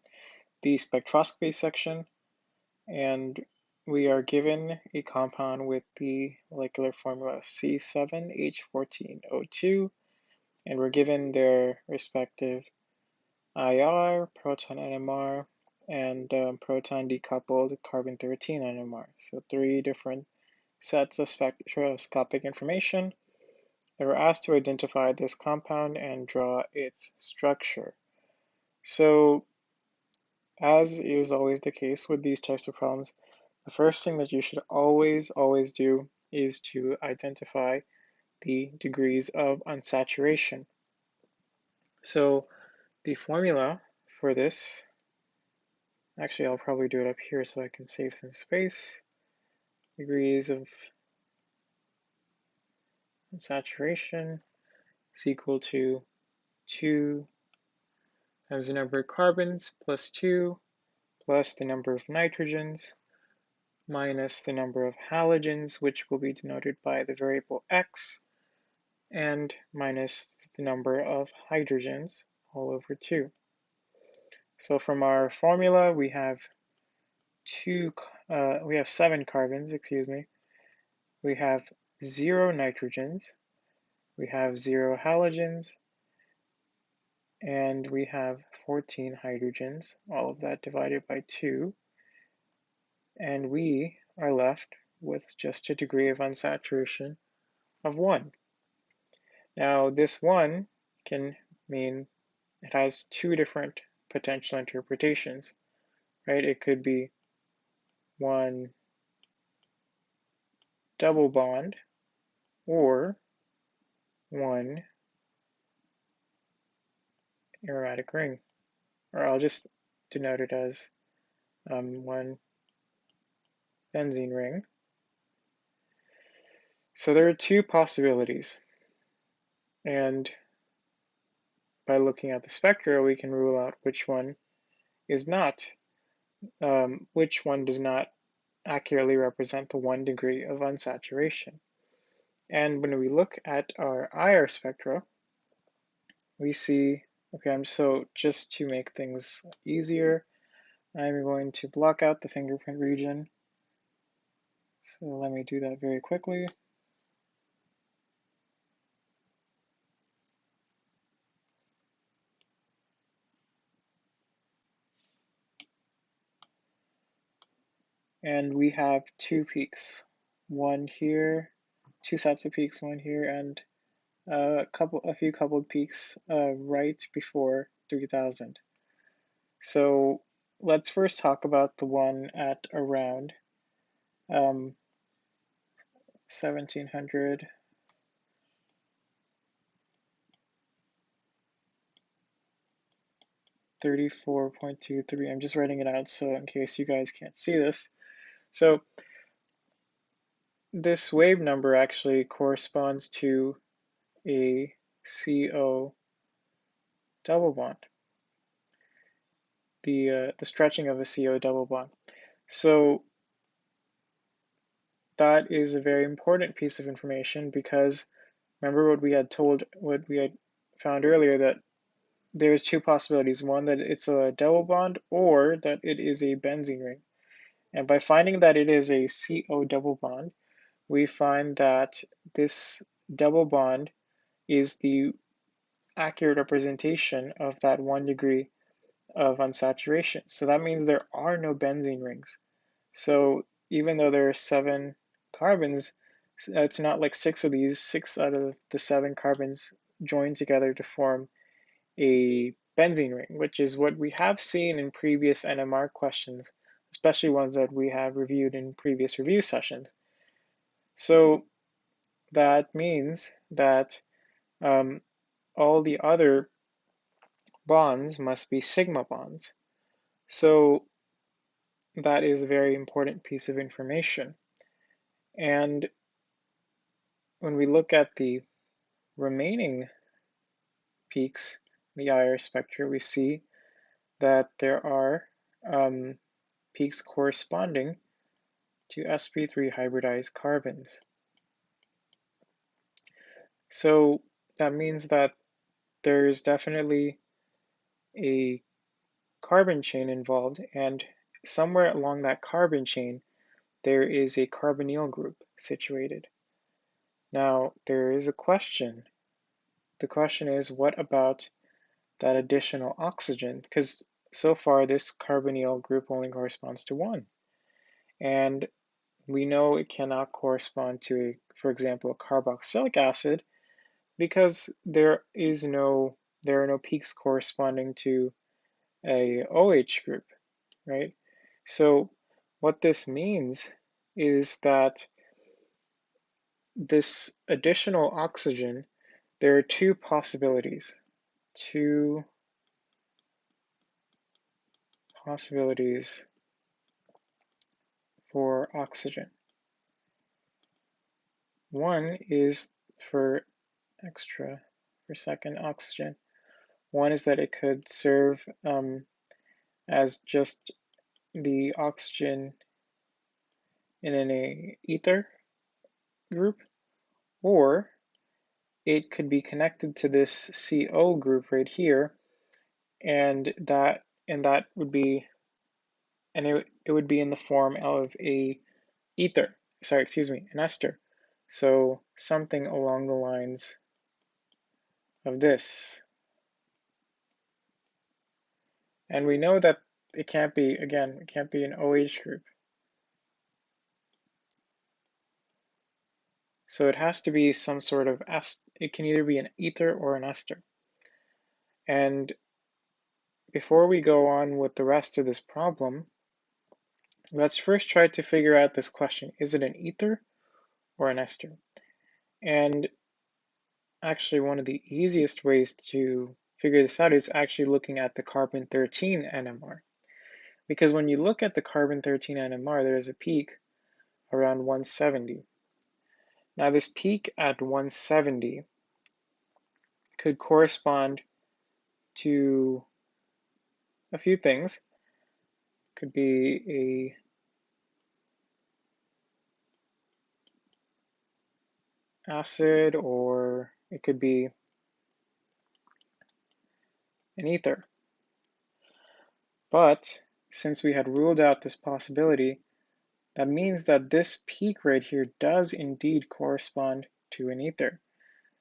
the spectroscopy section, and we are given a compound with the molecular formula C7H14O2, and we're given their respective IR, proton NMR, and proton decoupled carbon-13 NMR. So 3 different sets of spectroscopic information. They were asked to identify this compound and draw its structure. So, as is always the case with these types of problems, the first thing that you should always do is to identify the degrees of unsaturation. So the formula for this, actually I'll probably do it up here so I can save some space. Degrees of unsaturation is equal to 2 times the number of carbons plus 2 plus the number of nitrogens minus the number of halogens, which will be denoted by the variable x, and minus the number of hydrogens all over 2. So from our formula, we have 7 carbons, we have 0 nitrogens, we have 0 halogens, and we have 14 hydrogens, all of that divided by 2, and we are left with just a degree of unsaturation of 1. Now this 1 can mean it has 2 different potential interpretations, right? It could be 1 double bond or 1 aromatic ring, or I'll just denote it as 1 benzene ring. So there are 2 possibilities, and by looking at the spectra, we can rule out which one is not, which one does not accurately represent the 1 degree of unsaturation. And when we look at our IR spectra, we see, okay, so just to make things easier, I'm going to block out the fingerprint region. So let me do that very quickly. And we have 2 peaks, one here, 2 sets of peaks, one here, and a few coupled peaks right before 3000. So let's first talk about the one at around 1700. .23. I'm just writing it out so in case you guys can't see this. So this wave number actually corresponds to a CO double bond, the stretching of a CO double bond. So that is a very important piece of information because remember what we had found earlier, that there's 2 possibilities, one that it's a double bond or that it is a benzene ring. And by finding that it is a CO double bond, we find that this double bond is the accurate representation of that 1 degree of unsaturation. So that means there are no benzene rings. So even though there are 7 carbons, it's not like 6 out of the 7 carbons join together to form a benzene ring, which is what we have seen in previous NMR questions, especially ones that we have reviewed in previous review sessions. So that means that all the other bonds must be sigma bonds. So that is a very important piece of information. And when we look at the remaining peaks, the IR spectra, we see that there are peaks corresponding to sp3 hybridized carbons. So that means that there's definitely a carbon chain involved, and somewhere along that carbon chain there is a carbonyl group situated. Now there is a question. The question is, what about that additional oxygen? Because so far this carbonyl group only corresponds to 1. And we know it cannot correspond to, for example, a carboxylic acid because there are no peaks corresponding to a OH group, right? So what this means is that this additional oxygen, there are 2 possibilities. 2 possibilities for oxygen. One is for second oxygen. One is that it could serve as just the oxygen in an ether group, or it could be connected to this CO group right here, and that would be, and it would be in the form of a ether, an ester. So something along the lines of this. And we know that it can't be, again, it can't be an OH group. So it has to be some sort of, it can either be an ether or an ester. And before we go on with the rest of this problem, let's first try to figure out this question. Is it an ether or an ester? And actually, one of the easiest ways to figure this out is actually looking at the carbon-13 NMR. Because when you look at the carbon-13 NMR, there's a peak around 170. Now this peak at 170 could correspond to a few things. Could be a acid, or it could be an ether. But since we had ruled out this possibility, that means that this peak right here does indeed correspond to an ether.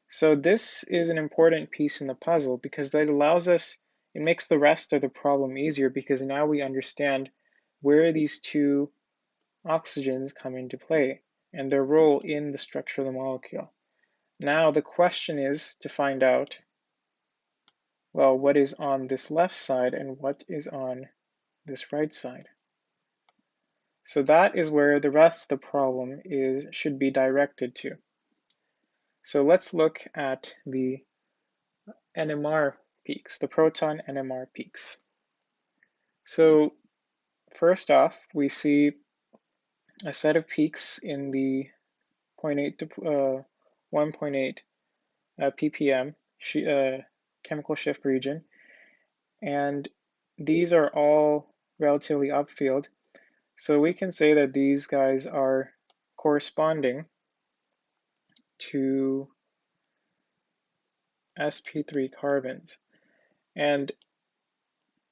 So this is an important piece in the puzzle because that allows us, it makes the rest of the problem easier because now we understand where these two oxygens come into play and their role in the structure of the molecule. Now the question is to find out, well, what is on this left side and what is on this right side. So that is where the rest of the problem should be directed to. So let's look at the NMR peaks, the proton NMR peaks. So first off, we see a set of peaks in the 0.8 to 1.8 ppm chemical shift region, and these are all relatively upfield. So we can say that these guys are corresponding to sp3 carbons. And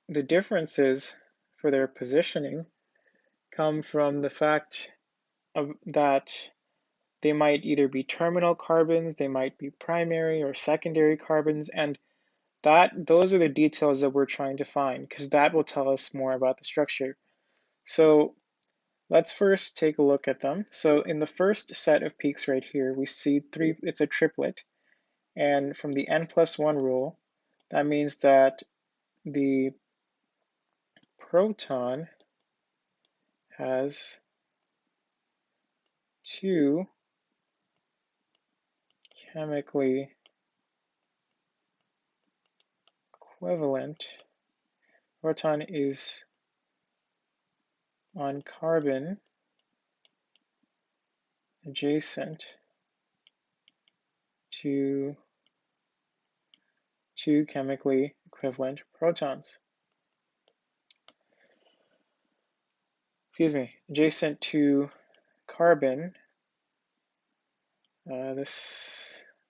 the differences for their positioning come from the fact that they might either be terminal carbons, they might be primary or secondary carbons, and those are the details that we're trying to find because that will tell us more about the structure. So let's first take a look at them. So in the first set of peaks right here, we see it's a triplet. And from the n+1 rule, that means that the proton has two chemically equivalent. Proton is on carbon adjacent to two chemically equivalent protons. Excuse me, adjacent to carbon.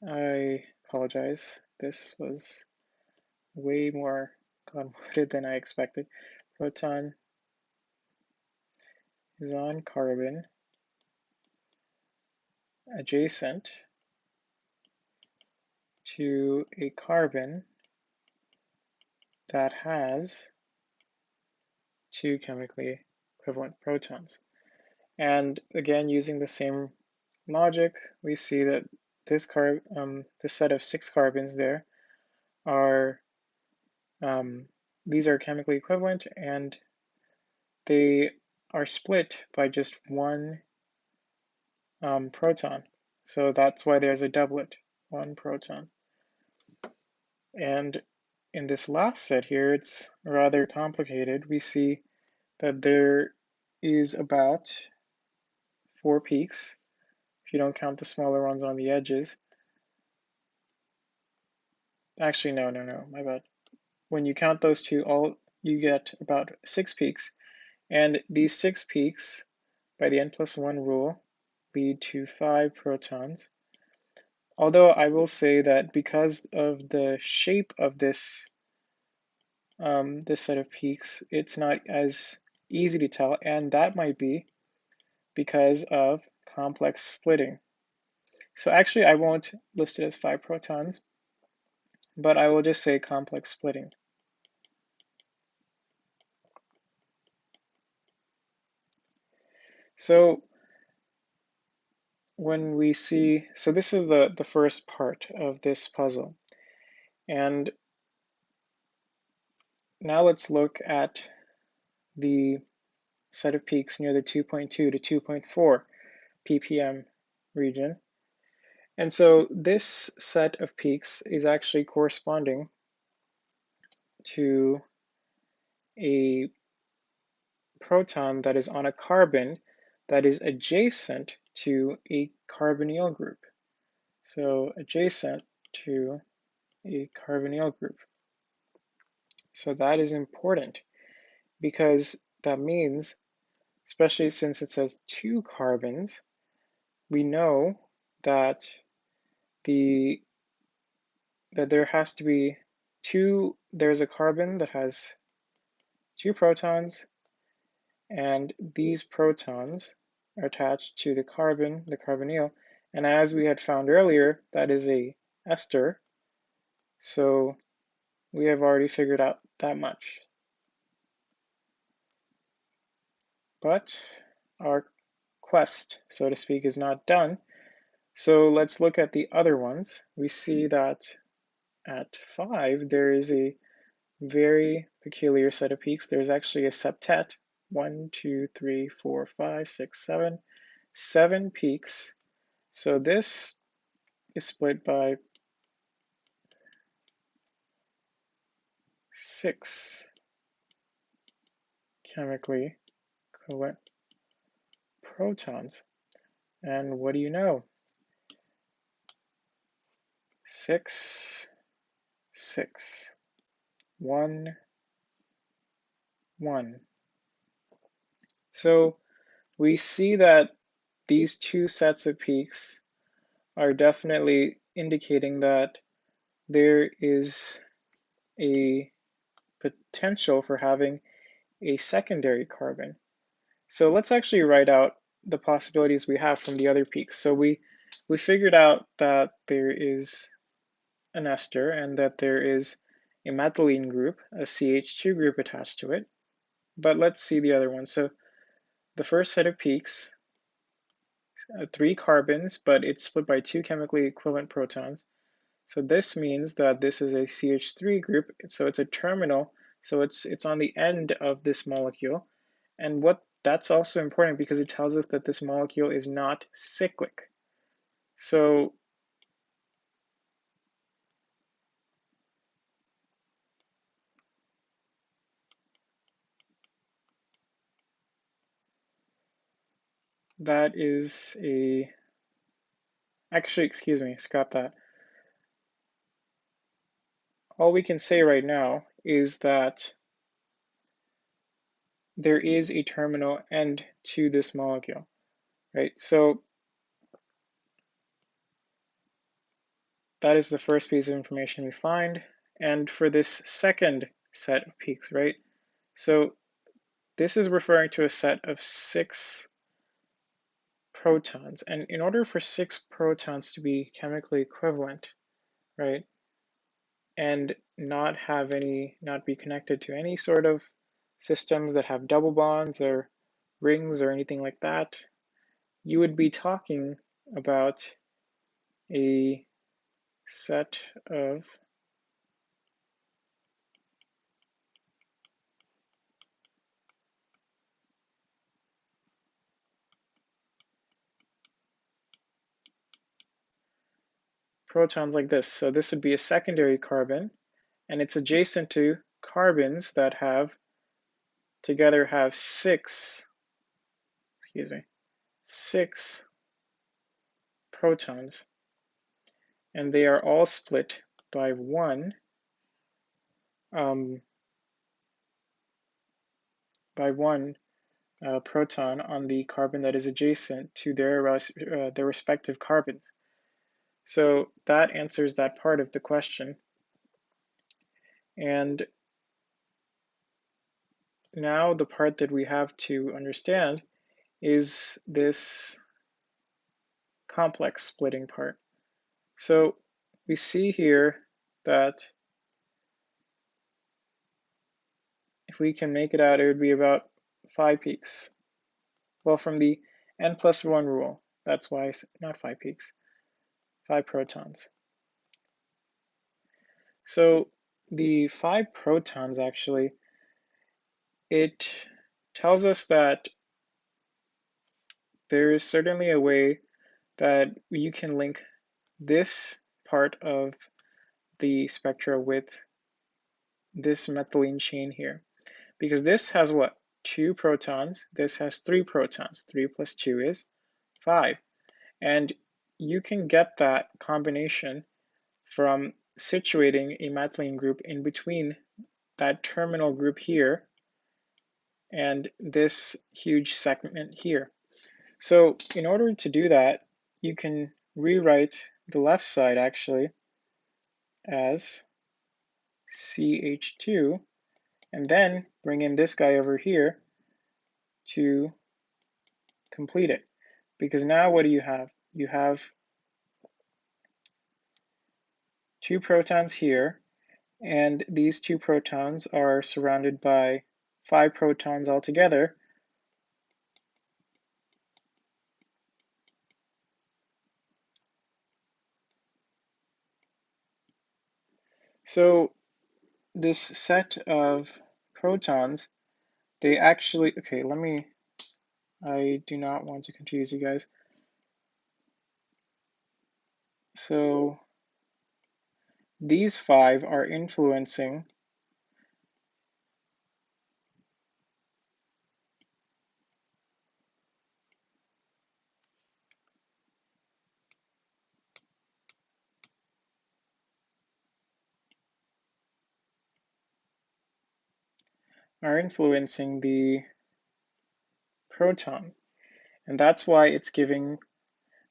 I apologize. This was way more convoluted than I expected. Proton is on carbon adjacent to a carbon that has two chemically equivalent protons. And again, using the same logic, we see that this set of 6 carbons there are these are chemically equivalent, and they are split by just one proton. So that's why there's a doublet, one proton. And in this last set here, it's rather complicated. We see that there is about 4 peaks, if you don't count the smaller ones on the edges. Actually, no, my bad. When you count those two, you get about 6 peaks. And these 6 peaks, by the n+1 rule, lead to 5 protons. Although I will say that because of the shape of this set of peaks, it's not as easy to tell, and that might be because of complex splitting. So actually, I won't list it as 5 protons. but I will just say complex splitting. So when we see, so this is the first part of this puzzle. And now let's look at the set of peaks near the 2.2 to 2.4 ppm region. And so this set of peaks is actually corresponding to a proton that is on a carbon that is adjacent to a carbonyl group. So adjacent to a carbonyl group. So that is important because that means, especially since it says 2 carbons, we know that there has to be there's a carbon that has 2 protons, and these protons are attached to the carbonyl, and as we had found earlier, that is a ester, so we have already figured out that much. But our quest, so to speak, is not done. So let's look at the other ones. We see that at 5, there is a very peculiar set of peaks. There's actually a septet, 1, 2, 3, 4, 5, 6, 7, 7 peaks. So this is split by 6 chemically equivalent protons. And what do you know? 6, 6, 1, 1. So we see that these two sets of peaks are definitely indicating that there is a potential for having a secondary carbon. So let's actually write out the possibilities we have from the other peaks. So we figured out that there is an ester and that there is a methylene group, a CH2 group attached to it. But let's see the other one. So the first set of peaks, 3 carbons, but it's split by 2 chemically equivalent protons. So this means that this is a CH3 group, so it's a terminal, so it's on the end of this molecule. And that's also important because it tells us that this molecule is not cyclic. So that is actually, excuse me, scrap that. All we can say right now is that there is a terminal end to this molecule, right? So that is the first piece of information we find. And for this second set of peaks, right? So this is referring to a set of 6 protons. And in order for 6 protons to be chemically equivalent, right, and not be connected to any sort of systems that have double bonds or rings or anything like that, you would be talking about a set of protons like this. So this would be a secondary carbon, and it's adjacent to carbons that together have 6 protons, and they are all split by 1 proton on the carbon that is adjacent to their respective carbons. So that answers that part of the question. And now the part that we have to understand is this complex splitting part. So we see here that if we can make it out, it would be about 5 peaks. Well, from the n+1 rule, that's why it's not 5 peaks, 5 protons. So the 5 protons actually, it tells us that there is certainly a way that you can link this part of the spectra with this methylene chain here. Because this has what? 2 protons. This has 3 protons. 3 plus 2 is 5. And you can get that combination from situating a methylene group in between that terminal group here and this huge segment here. So in order to do that, you can rewrite the left side actually as CH2 and then bring in this guy over here to complete it. Because now what do you have? You have 2 protons here, and these 2 protons are surrounded by 5 protons altogether. So this set of protons, they actually, okay, I do not want to confuse you guys. So these 5 are influencing the proton. And that's why it's giving,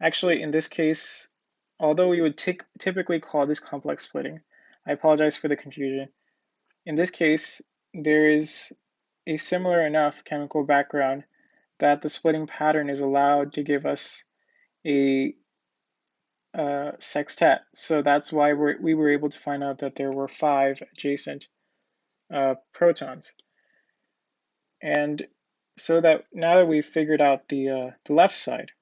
actually in this case, although we would typically call this complex splitting, I apologize for the confusion. In this case, there is a similar enough chemical background that the splitting pattern is allowed to give us a sextet. So that's why we were able to find out that there were 5 adjacent protons. And so that now that we've figured out the left side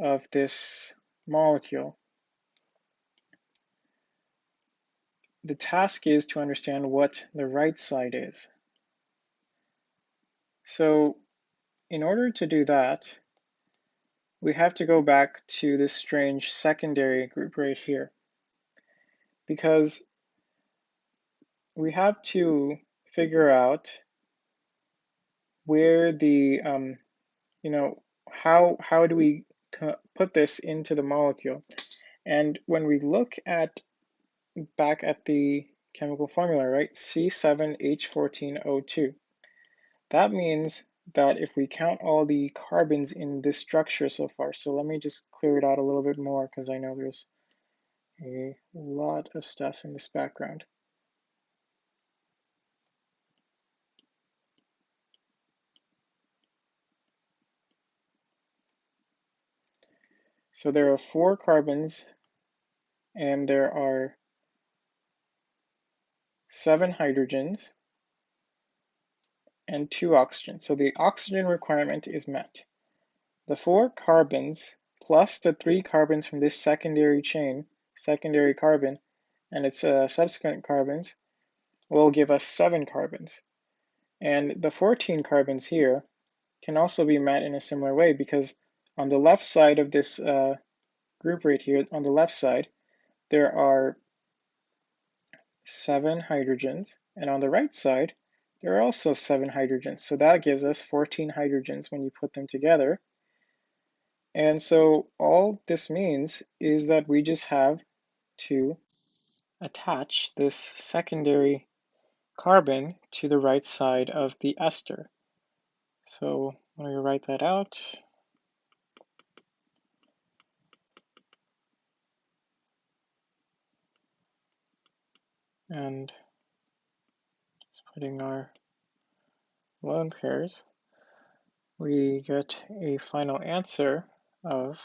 of this molecule, the task is to understand what the right side is. So in order to do that, we have to go back to this strange secondary group right here, because we have to figure out where the, how do we put this into the molecule. And when we look back at the chemical formula, right, C7H14O2, that means that if we count all the carbons in this structure so far, so let me just clear it out a little bit more because I know there's a lot of stuff in this background. So there are 4 carbons and there are 7 hydrogens and 2 oxygens. So the oxygen requirement is met. The 4 carbons plus the 3 carbons from this secondary chain, secondary carbon, and its subsequent carbons will give us 7 carbons. And the 14 carbons here can also be met in a similar way, because on the left side of this group right here, on the left side, there are 7 hydrogens, and on the right side, there are also 7 hydrogens. So that gives us 14 hydrogens when you put them together. And so all this means is that we just have to attach this secondary carbon to the right side of the ester. So let me write that out. And just putting our lone pairs, we get a final answer of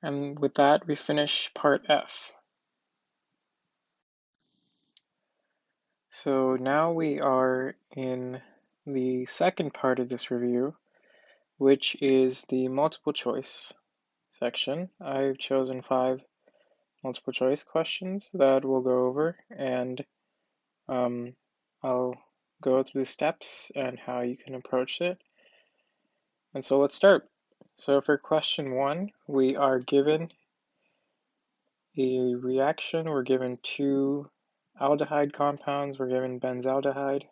And with that, we finish part F. So now we are in the second part of this review, which is the multiple choice section. I've chosen 5 multiple choice questions that we'll go over, and I'll go through the steps and how you can approach it. And so let's start. So for question 1, we are given a reaction. We're given 2 aldehyde compounds. We're given benzaldehyde.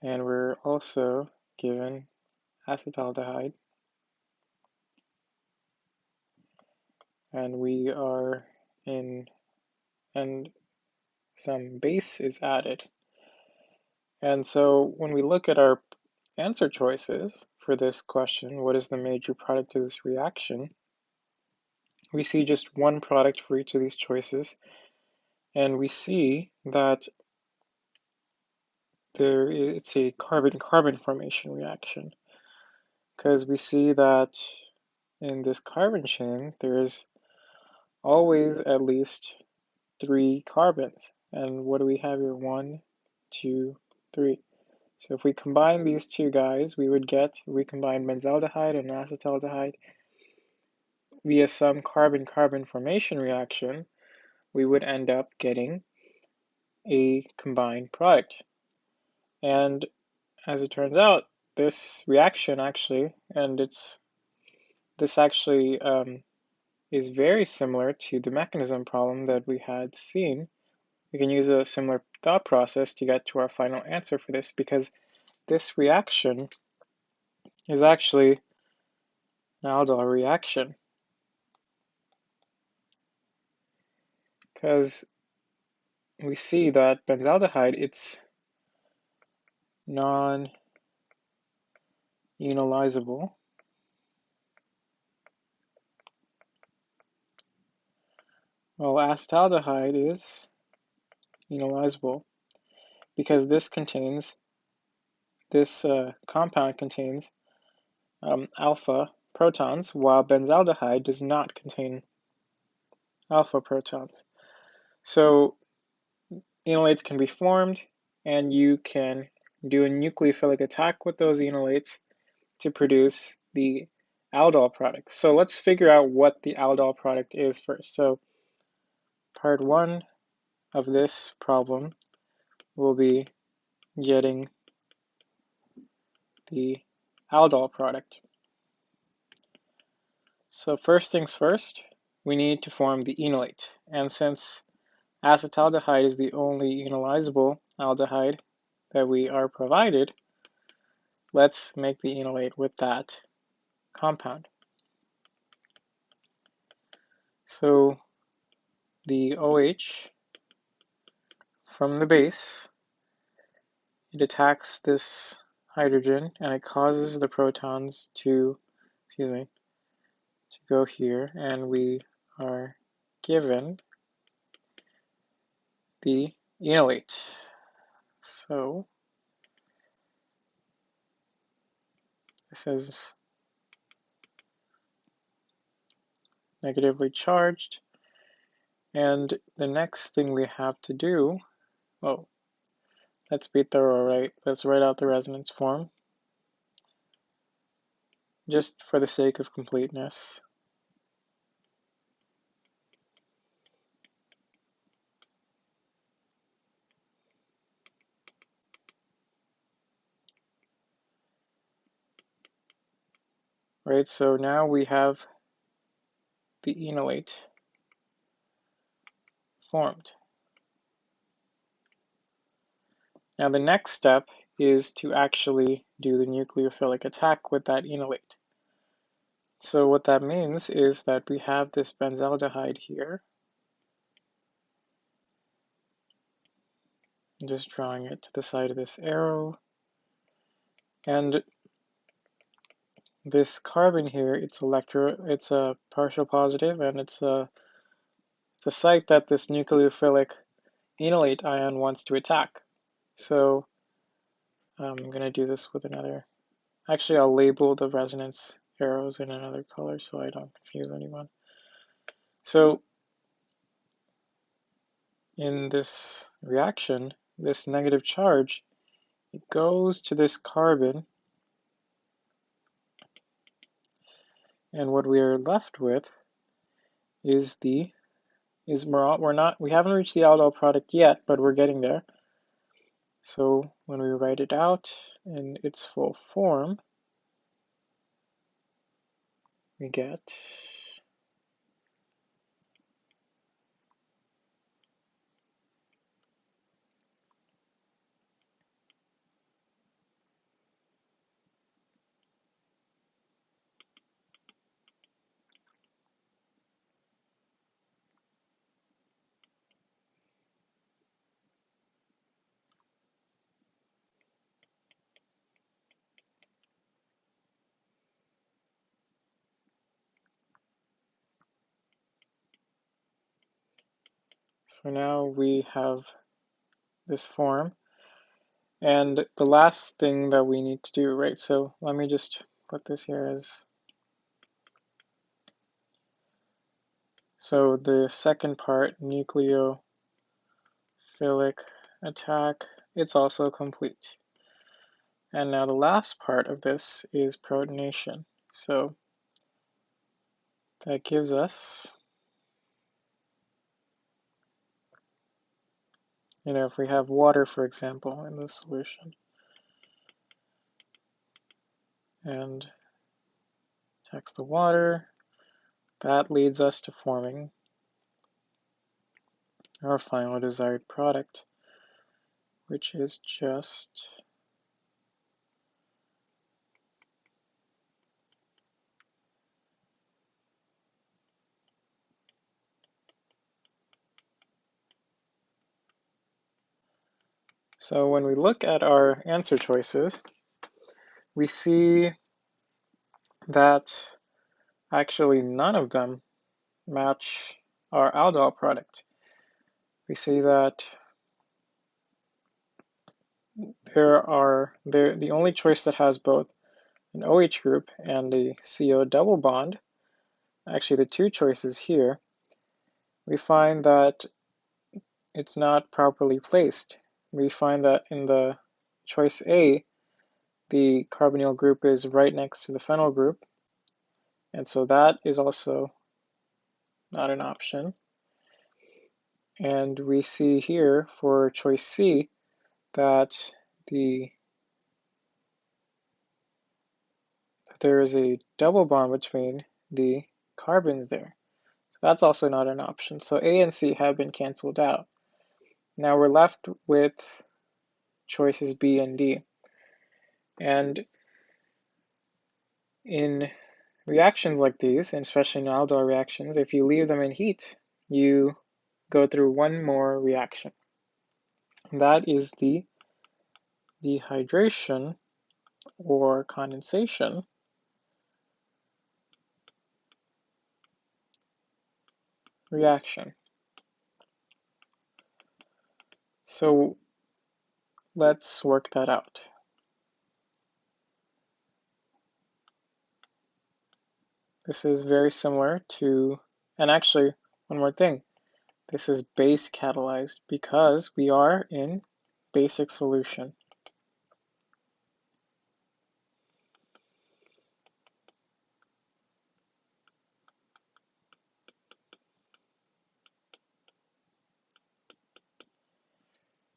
And we're also given acetaldehyde. And we are in, and some base is added. And so when we look at our answer choices for this question, what is the major product of this reaction? We see just one product for each of these choices, and we see that it's a carbon-carbon formation reaction, because we see that in this carbon chain there is always at least 3 carbons. And what do we have here? 1, 2, 3. So if we combine these 2 guys, we would get, we combine benzaldehyde and acetaldehyde via some carbon-carbon formation reaction, we would end up getting a combined product. And as it turns out, this reaction actually, and this actually is very similar to the mechanism problem that we had seen. We can use a similar thought process to get to our final answer for this, because this reaction is actually an aldol reaction. Because we see that benzaldehyde, it's non-enolizable. While acetaldehyde is enolizable, because this compound contains alpha protons, while benzaldehyde does not contain alpha protons. So enolates can be formed, and you can do a nucleophilic attack with those enolates to produce the aldol product. So let's figure out what the aldol product is first. So part 1 of this problem will be getting the aldol product. So first things first, we need to form the enolate. And since acetaldehyde is the only enolizable aldehyde that we are provided, let's make the enolate with that compound. So the OH from the base, it attacks this hydrogen and it causes the protons to go here, and we are given the enolate. So this is negatively charged, and the next thing we have to do, let's be thorough, right? Let's write out the resonance form just for the sake of completeness. Right, so now we have the enolate formed. Now the next step is to actually do the nucleophilic attack with that enolate. So what that means is that we have this benzaldehyde here. I'm just drawing it to the side of this arrow. And this carbon here, it's a partial positive, and it's a site that this nucleophilic enolate ion wants to attack. So I'm going to do this with another Actually, I'll label the resonance arrows in another color so I don't confuse anyone. So in this reaction, this negative charge, it goes to this carbon, and what we are left with is we haven't reached the aldol product yet, but we're getting there. So when we write it out in its full form, we get so now we have this form. And the last thing that we need to do, right? So let me just put this here as, so the second part, nucleophilic attack, it's also complete. And now the last part of this is protonation. So that gives us, if we have water, for example, in this solution, and attacks the water, that leads us to forming our final desired product, which is just so when we look at our answer choices, we see that actually none of them match our aldol product. We see that the only choice that has both an OH group and a CO double bond, actually the two choices here, we find that it's not properly placed. We find that in the choice A, the carbonyl group is right next to the phenyl group, and so that is also not an option. And we see here for choice C that there is a double bond between the carbons there. So that's also not an option. So A and C have been canceled out. Now we're left with choices B and D. And in reactions like these, and especially in aldol reactions, if you leave them in heat, you go through one more reaction. And that is the dehydration or condensation reaction. So let's work that out. This is very similar to, and actually, one more thing, this is base catalyzed because we are in basic solution.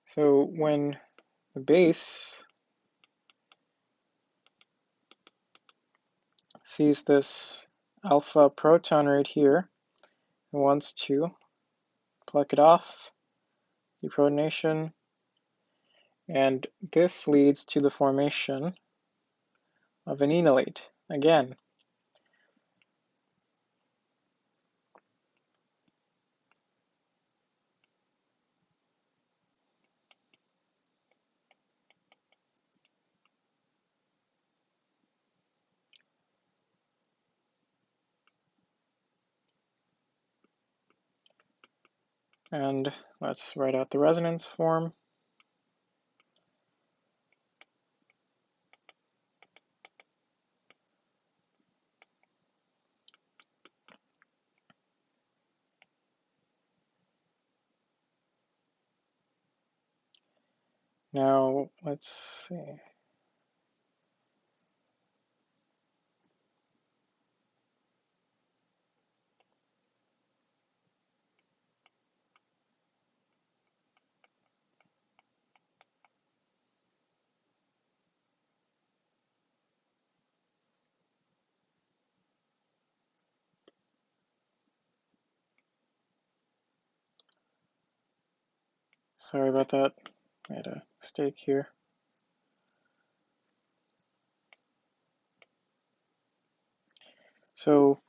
So when the base sees this alpha proton right here, it wants to pluck it off, deprotonation, and this leads to the formation of an enolate again. And let's write out the resonance form. Now, let's see. Sorry about that. I had a mistake here. So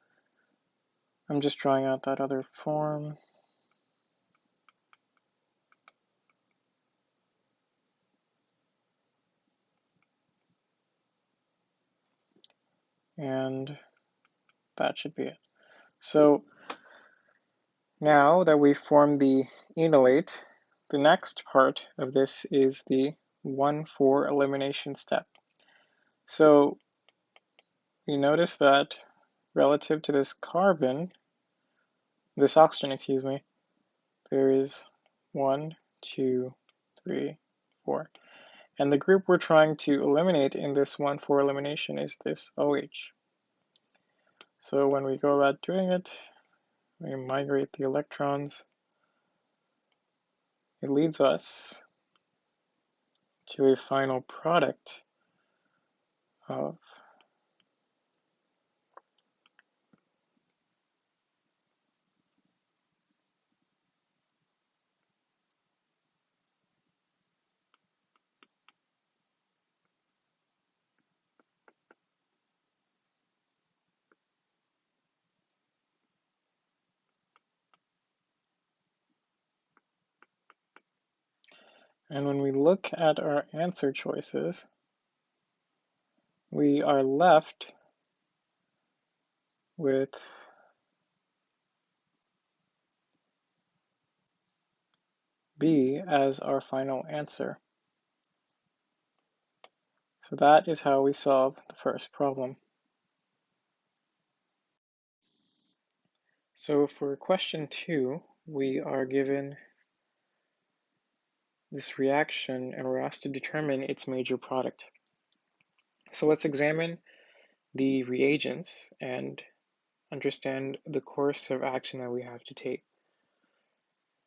I'm just drawing out that other form. And that should be it. So now that we've formed the enolate, the next part of this is the 1,4 elimination step. So you notice that relative to this carbon, this oxygen, excuse me, there is 1, 2, 3, 4. And the group we're trying to eliminate in this 1,4 elimination is this OH. So when we go about doing it, we migrate the electrons. It leads us to a final product of and when we look at our answer choices, we are left with B as our final answer. So that is how we solve the first problem. So for question 2, we are given this reaction and we're asked to determine its major product. So let's examine the reagents and understand the course of action that we have to take.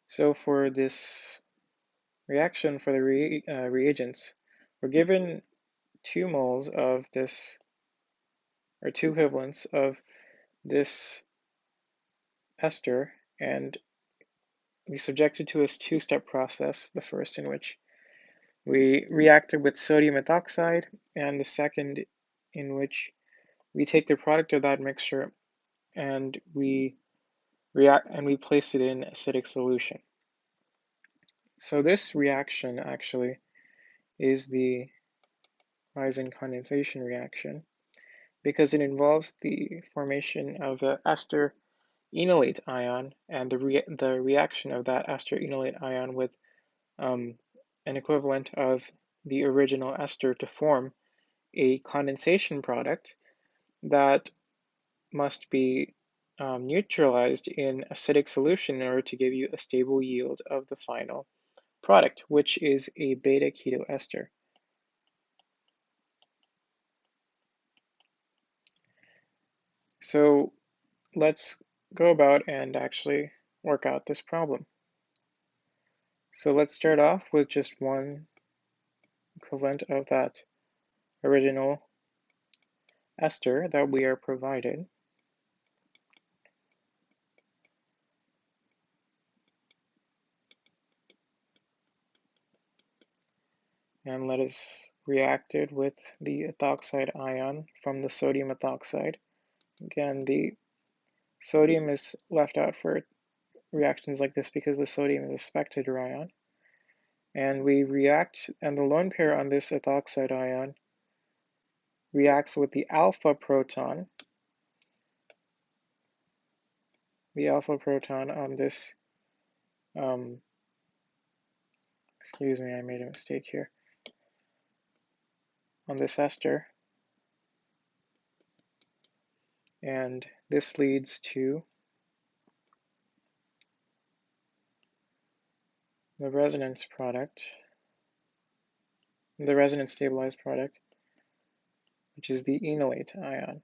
So for this reaction for the reagents, we're given 2 moles of this, or 2 equivalents of this ester, and we subjected to a 2-step process, the first in which we reacted with sodium methoxide, and the second in which we take the product of that mixture and we place it in acidic solution. So this reaction actually is the Eisen condensation reaction because it involves the formation of the ester enolate ion and the reaction of that ester enolate ion with an equivalent of the original ester to form a condensation product that must be neutralized in acidic solution in order to give you a stable yield of the final product, which is a beta keto ester. So let's go about and actually work out this problem. So let's start off with just one equivalent of that original ester that we are provided. And let us react it with the ethoxide ion from the sodium ethoxide. Again, the sodium is left out for reactions like this because the sodium is a spectator ion. And we react, and the lone pair on this ethoxide ion reacts with the alpha proton. The alpha proton on this, excuse me, I made a mistake here, on this ester. And this leads to the resonance product the resonance stabilized product, which is the enolate ion.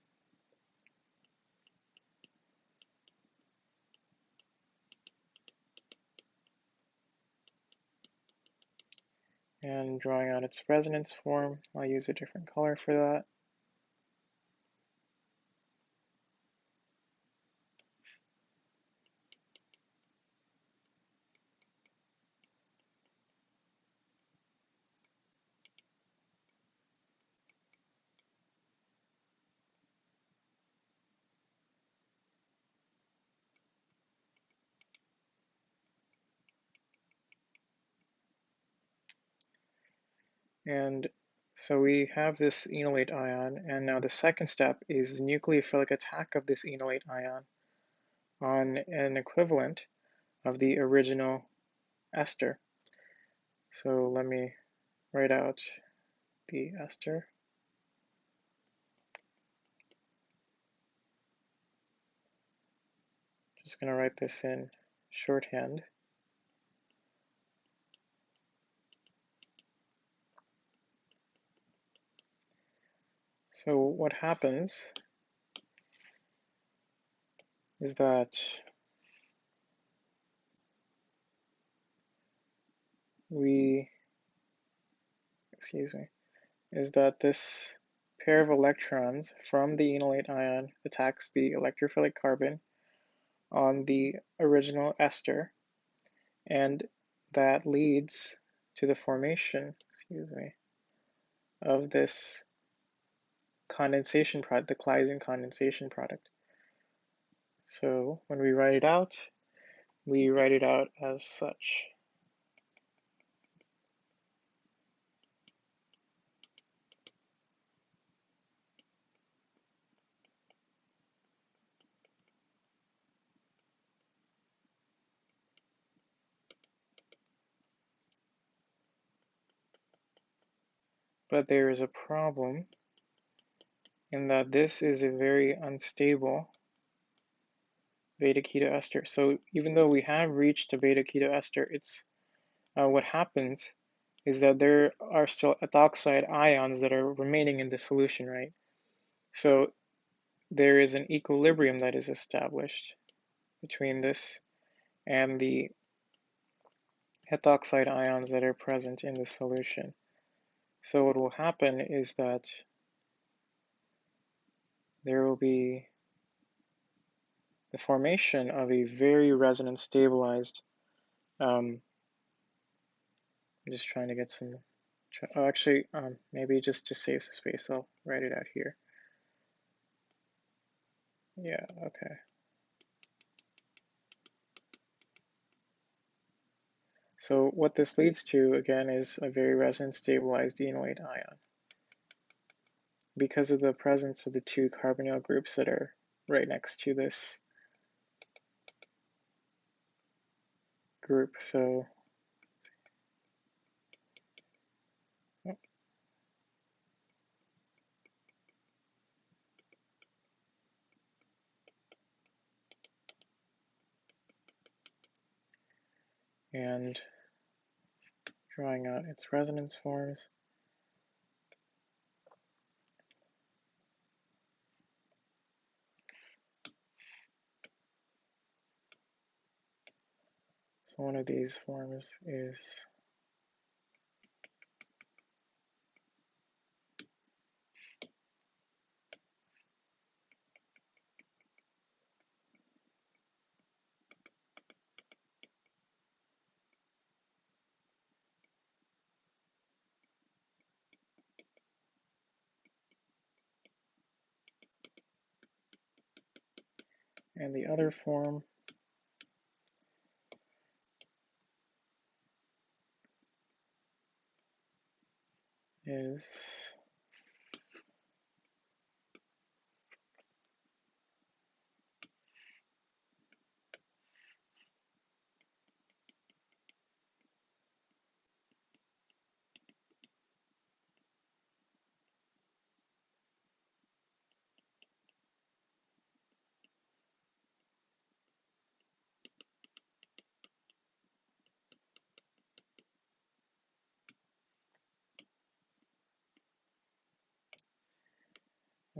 And drawing out its resonance form, I'll use a different color for that. And so we have this enolate ion, and now the second step is the nucleophilic attack of this enolate ion on an equivalent of the original ester. So let me write out the ester. Just going to write this in shorthand. So what happens is that this pair of electrons from the enolate ion attacks the electrophilic carbon on the original ester, and that leads to the formation, of this condensation product, the Claisen condensation product. So when we write it out as such. But there is a problem in that this is a very unstable beta keto ester. So even though we have reached a beta keto ester, it's what happens is that there are still ethoxide ions that are remaining in the solution, right? So there is an equilibrium that is established between this and the ethoxide ions that are present in the solution. So what will happen is that there will be the formation of a very resonance stabilized, I'm just trying to get some, maybe just to save some space, I'll write it out here. Yeah, okay. So what this leads to, again, is a very resonance stabilized enolate ion because of the presence of the two carbonyl groups that are right next to this group. So and drawing out its resonance forms. So one of these forms is and the other form is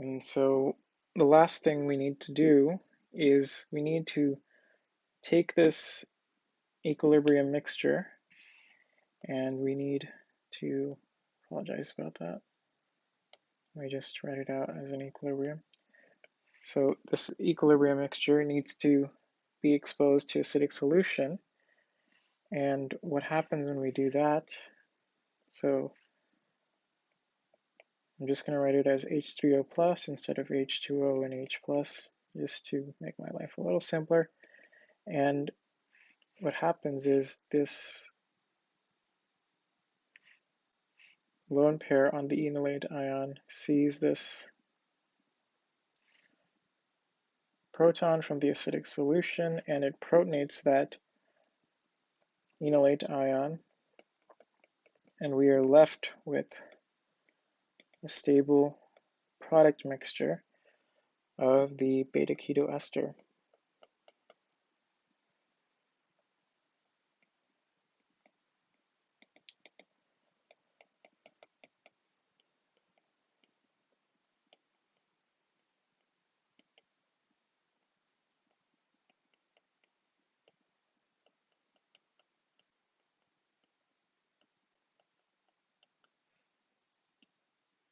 And so the last thing we need to do is we need to take this equilibrium mixture, and we need to, apologize about that, let me just write it out as an equilibrium. So this equilibrium mixture needs to be exposed to acidic solution, and what happens when we do that, so I'm just going to write it as H3O plus instead of H2O and H plus, just to make my life a little simpler. And what happens is this lone pair on the enolate ion sees this proton from the acidic solution, and it protonates that enolate ion, and we are left with a stable product mixture of the beta-keto ester.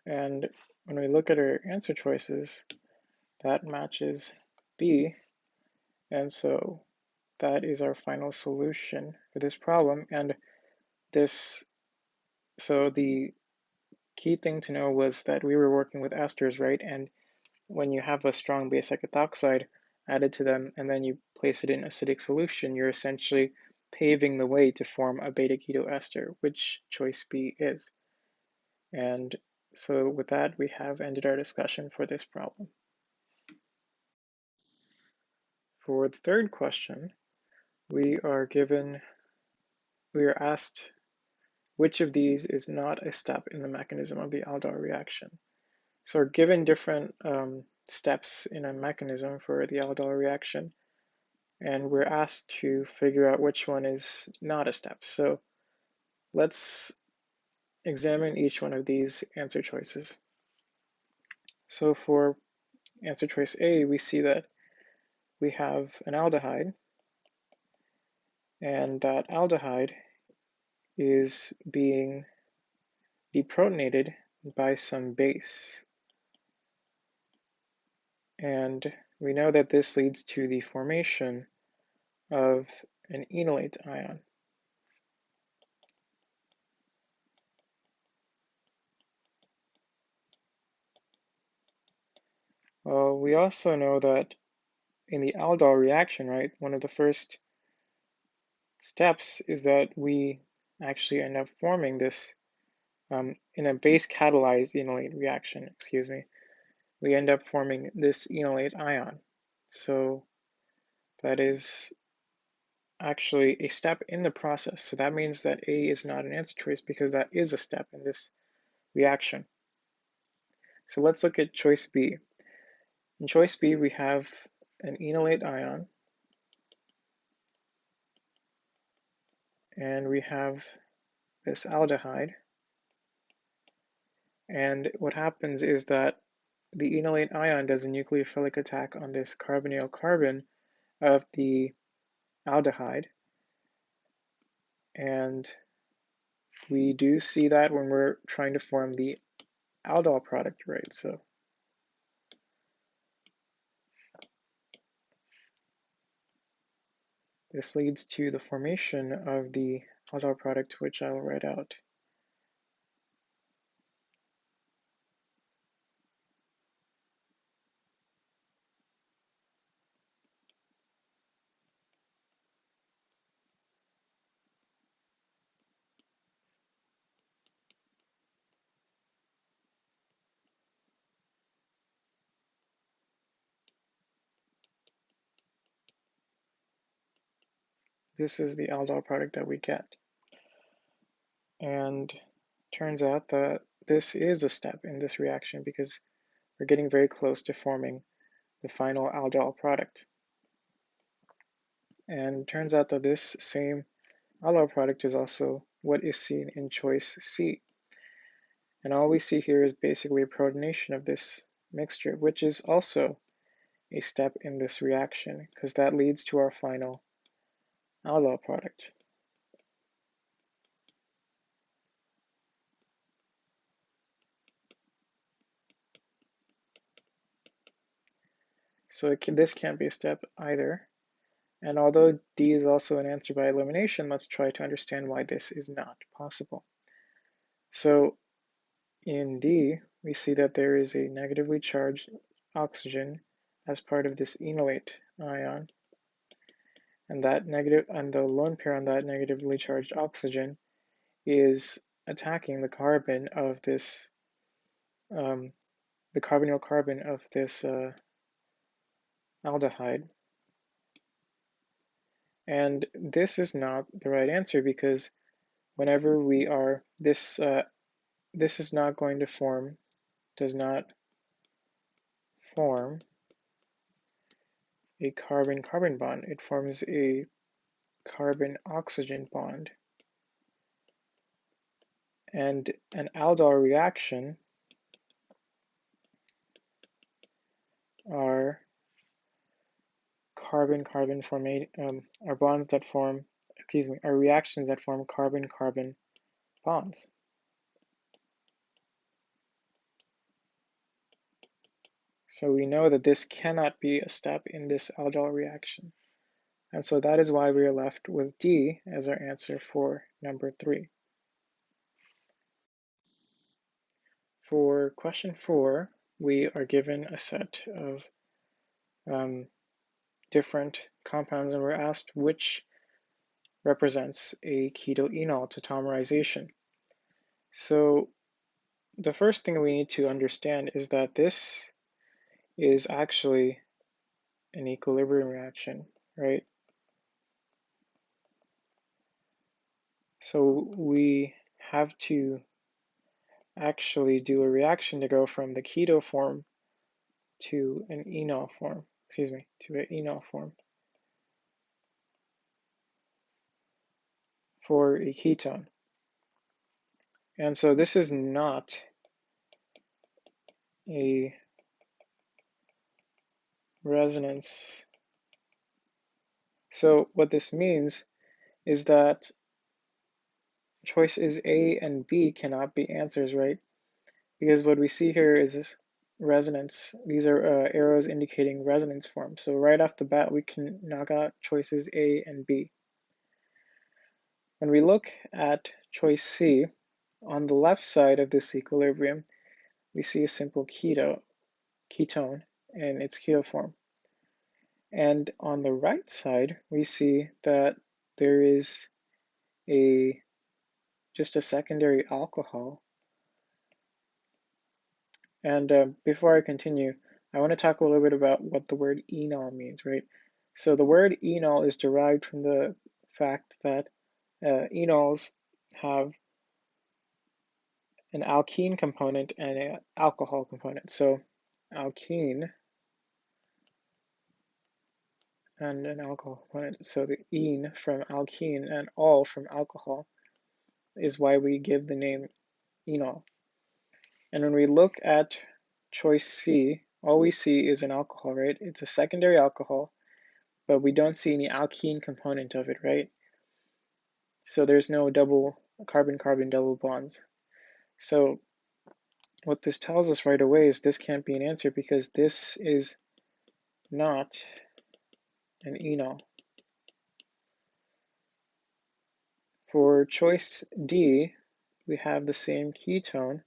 And when we look at our answer choices, that matches B, and so that is our final solution for this problem. And this, so the key thing to know was that we were working with esters, right? And when you have a strong basic ethoxide added to them and then you place it in acidic solution, you're essentially paving the way to form a beta-keto ester, which choice B is. And so with that, we have ended our discussion for this problem. For the third question, we are asked which of these is not a step in the mechanism of the aldol reaction. So we're given different steps in a mechanism for the aldol reaction, and we're asked to figure out which one is not a step. So let's examine each one of these answer choices. So for answer choice A, we see that we have an aldehyde, and that aldehyde is being deprotonated by some base. And we know that this leads to the formation of an enolate ion. Well, we also know that in the aldol reaction, right, one of the first steps is that we actually end up forming this in a base catalyzed enolate reaction, excuse me, we end up forming this enolate ion. So that is actually a step in the process. So that means that A is not an answer choice because that is a step in this reaction. So let's look at choice B. In choice B, we have an enolate ion, and we have this aldehyde. And what happens is that the enolate ion does a nucleophilic attack on this carbonyl carbon of the aldehyde. And we do see that when we're trying to form the aldol product, right? So this leads to the formation of the aldol product, which I will write out. This is the aldol product that we get. And turns out that this is a step in this reaction because we're getting very close to forming the final aldol product. And turns out that this same aldol product is also what is seen in choice C. And all we see here is basically a protonation of this mixture, which is also a step in this reaction because that leads to our final aldol product. So this can't be a step either. And although D is also an answer by elimination, let's try to understand why this is not possible. So in D, we see that there is a negatively charged oxygen as part of this enolate ion. And the lone pair on that negatively charged oxygen is attacking the carbon of this, the carbonyl carbon of this aldehyde. And this is not the right answer because whenever we are, this is not going to form, does not form a carbon-carbon bond. It forms a carbon-oxygen bond. And an aldol reaction are carbon-carbon are bonds that form, are reactions that form carbon-carbon bonds. So we know that this cannot be a step in this aldol reaction. And so that is why we are left with D as our answer for number 3. For question 4, we are given a set of different compounds and we're asked which represents a ketoenol tautomerization. So the first thing we need to understand is that this is actually an equilibrium reaction, right? So we have to actually do a reaction to go from the keto form to an enol form, to an enol form for a ketone. And so this is not a resonance. So what this means is that choices A and B cannot be answers, right? Because what we see here is this resonance. These are arrows indicating resonance form. So right off the bat, we can knock out choices A and B. When we look at choice C, on the left side of this equilibrium, we see a simple ketone in its keto form. And on the right side, we see that there is just a secondary alcohol. And before I continue, I want to talk a little bit about what the word enol means, right? So the word enol is derived from the fact that enols have an alkene component and an alcohol component. So alkene and an alcohol component. So the ene from alkene and ol from alcohol is why we give the name enol. And when we look at choice C, all we see is an alcohol, right? It's a secondary alcohol, but we don't see any alkene component of it, right? So there's no double carbon-carbon double bonds. So what this tells us right away is this can't be an answer because this is not an enol. For choice D, we have the same ketone,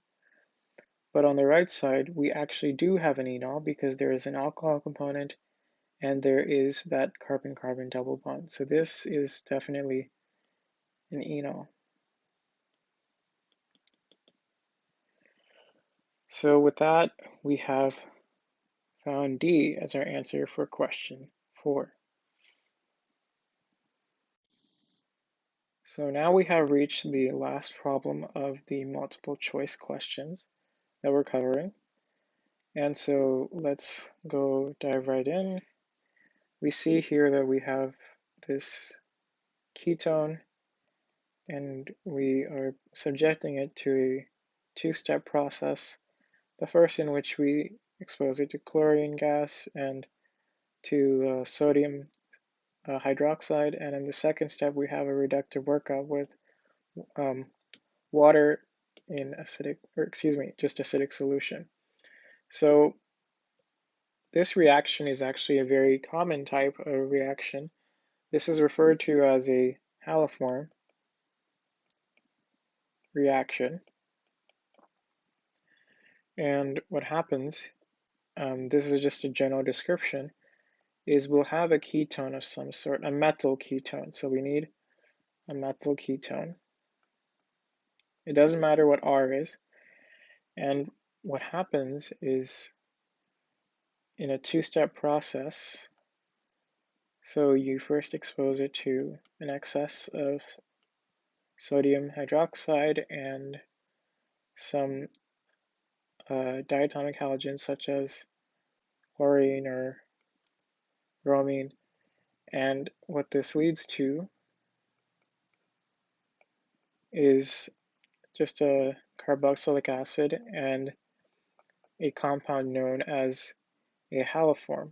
but on the right side, we actually do have an enol because there is an alcohol component and there is that carbon-carbon double bond. So this is definitely an enol. So with that, we have found D as our answer for question 4. So now we have reached the last problem of the multiple choice questions that we're covering. And so let's go dive right in. We see here that we have this ketone and we are subjecting it to a two-step process. The first in which we expose it to chlorine gas and to sodium hydroxide, and in the second step we have a reductive workup with water in just acidic solution. So this reaction is actually a very common type of reaction. This is referred to as a haloform reaction. And what happens, this is just a general description, is we'll have a ketone of some sort, a methyl ketone. So we need a methyl ketone. It doesn't matter what R is. And what happens is in a two-step process, so you first expose it to an excess of sodium hydroxide and some diatomic halogens such as chlorine or bromine. And what this leads to is just a carboxylic acid and a compound known as a haloform,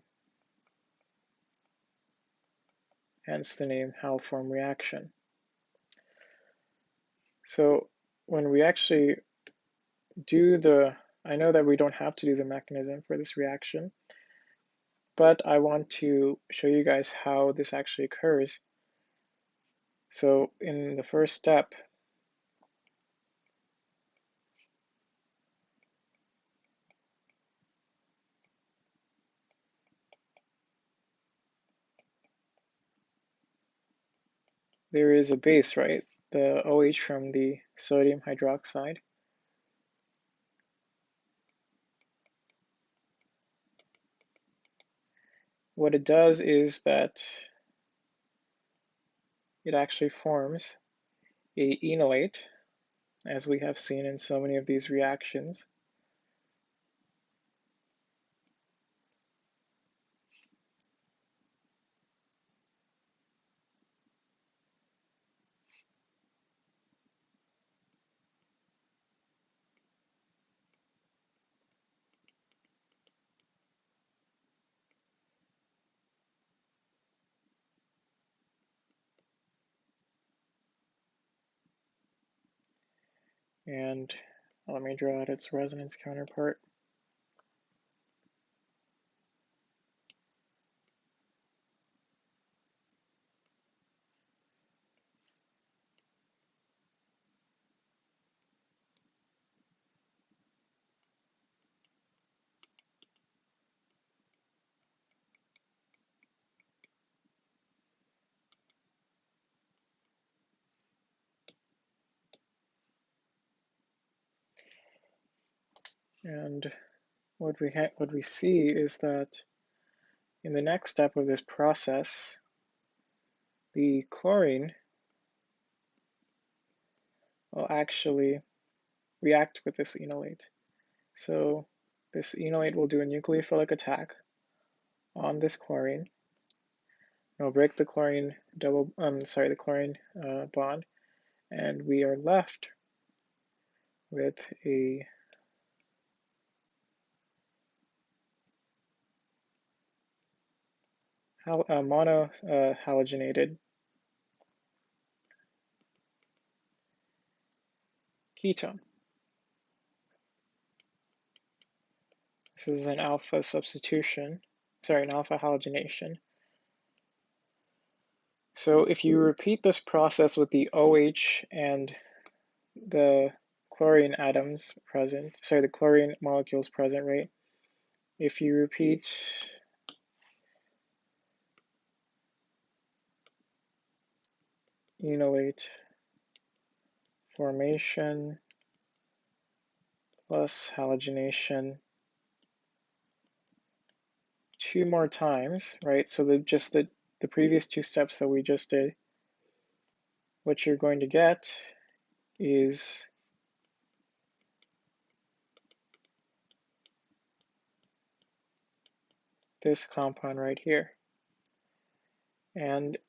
hence the name haloform reaction. So when we actually I know that we don't have to do the mechanism for this reaction, but I want to show you guys how this actually occurs. So in the first step, there is a base, right? The OH from the sodium hydroxide. What it does is that it actually forms a enolate, as we have seen in so many of these reactions. And let me draw out its resonance counterpart. And what we see is that in the next step of this process, the chlorine will actually react with this enolate. So this enolate will do a nucleophilic attack on this chlorine. It'll break the chlorine bond, and we are left with a monohalogenated ketone. This is an alpha substitution, an alpha halogenation. So if you repeat this process with the OH and the chlorine atoms present, the chlorine molecules present, right? If you repeat enolate formation plus halogenation 2 more times, right? So the previous 2 steps that we just did, what you're going to get is this compound right here. And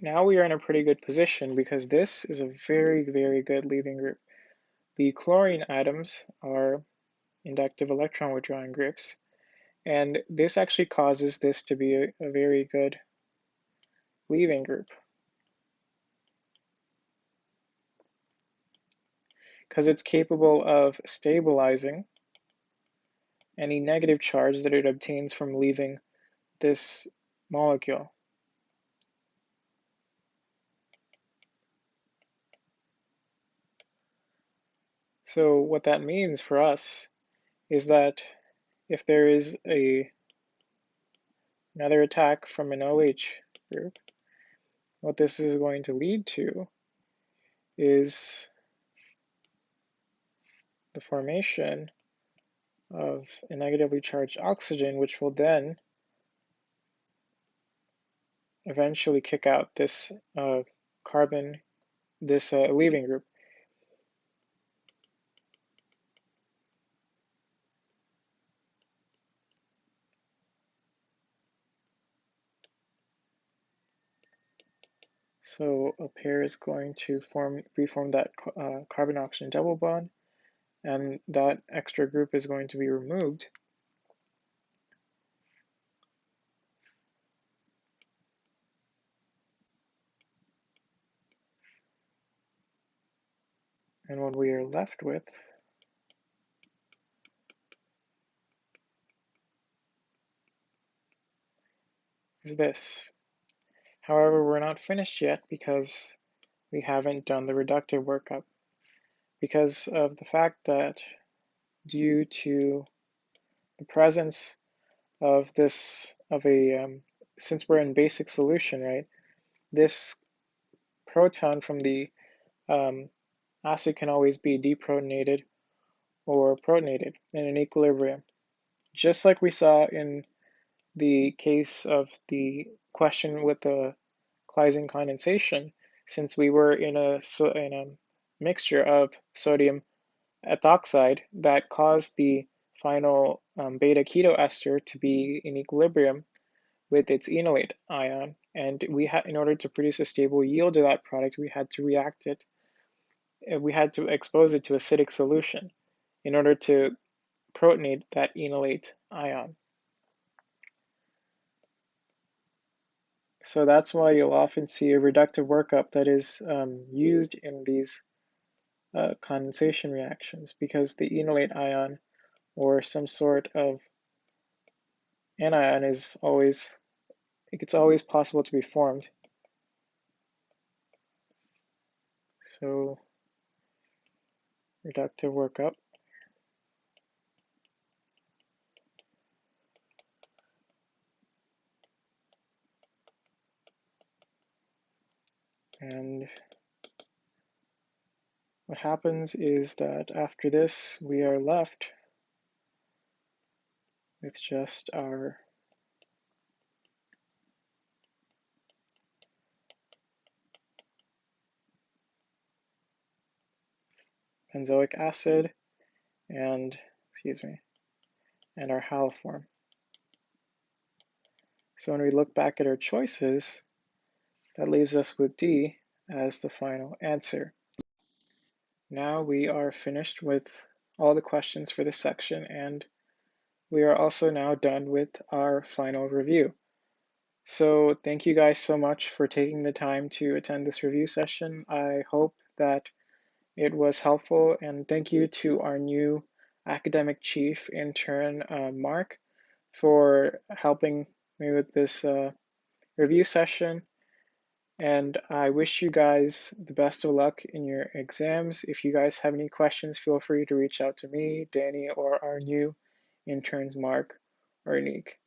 now we are in a pretty good position because this is a very, very good leaving group. The chlorine atoms are inductive electron withdrawing groups, And this actually causes this to be a very good leaving group, because it's capable of stabilizing any negative charge that it obtains from leaving this molecule. So what that means for us is that if there is another attack from an OH group, what this is going to lead to is the formation of a negatively charged oxygen, which will then eventually kick out this carbon, this leaving group. So a pair is going to reform that carbon-oxygen double bond, and that extra group is going to be removed. And what we are left with is this. However, we're not finished yet because we haven't done the reductive workup, because of the fact that due to the presence of this, since we're in basic solution, right, this proton from the acid can always be deprotonated or protonated in an equilibrium. Just like we saw in the case of the question with the Claisen condensation, since we were in a mixture of sodium ethoxide that caused the final beta keto ester to be in equilibrium with its enolate ion, and in order to produce a stable yield of that product, we had to react it. We had to expose it to acidic solution in order to protonate that enolate ion. So that's why you'll often see a reductive workup that is used in these condensation reactions, because the enolate ion or some sort of anion is always, it's always possible to be formed. So reductive workup. And what happens is that after this, we are left with just our benzoic acid and, and our haloform. So when we look back at our choices, that leaves us with D as the final answer. Now we are finished with all the questions for this section, and we are also now done with our final review. So thank you guys so much for taking the time to attend this review session. I hope that it was helpful, and thank you to our new academic chief intern, Mark, for helping me with this review session. And I wish you guys the best of luck in your exams. If you guys have any questions, feel free to reach out to me, Danny, or our new interns, Mark or Nick.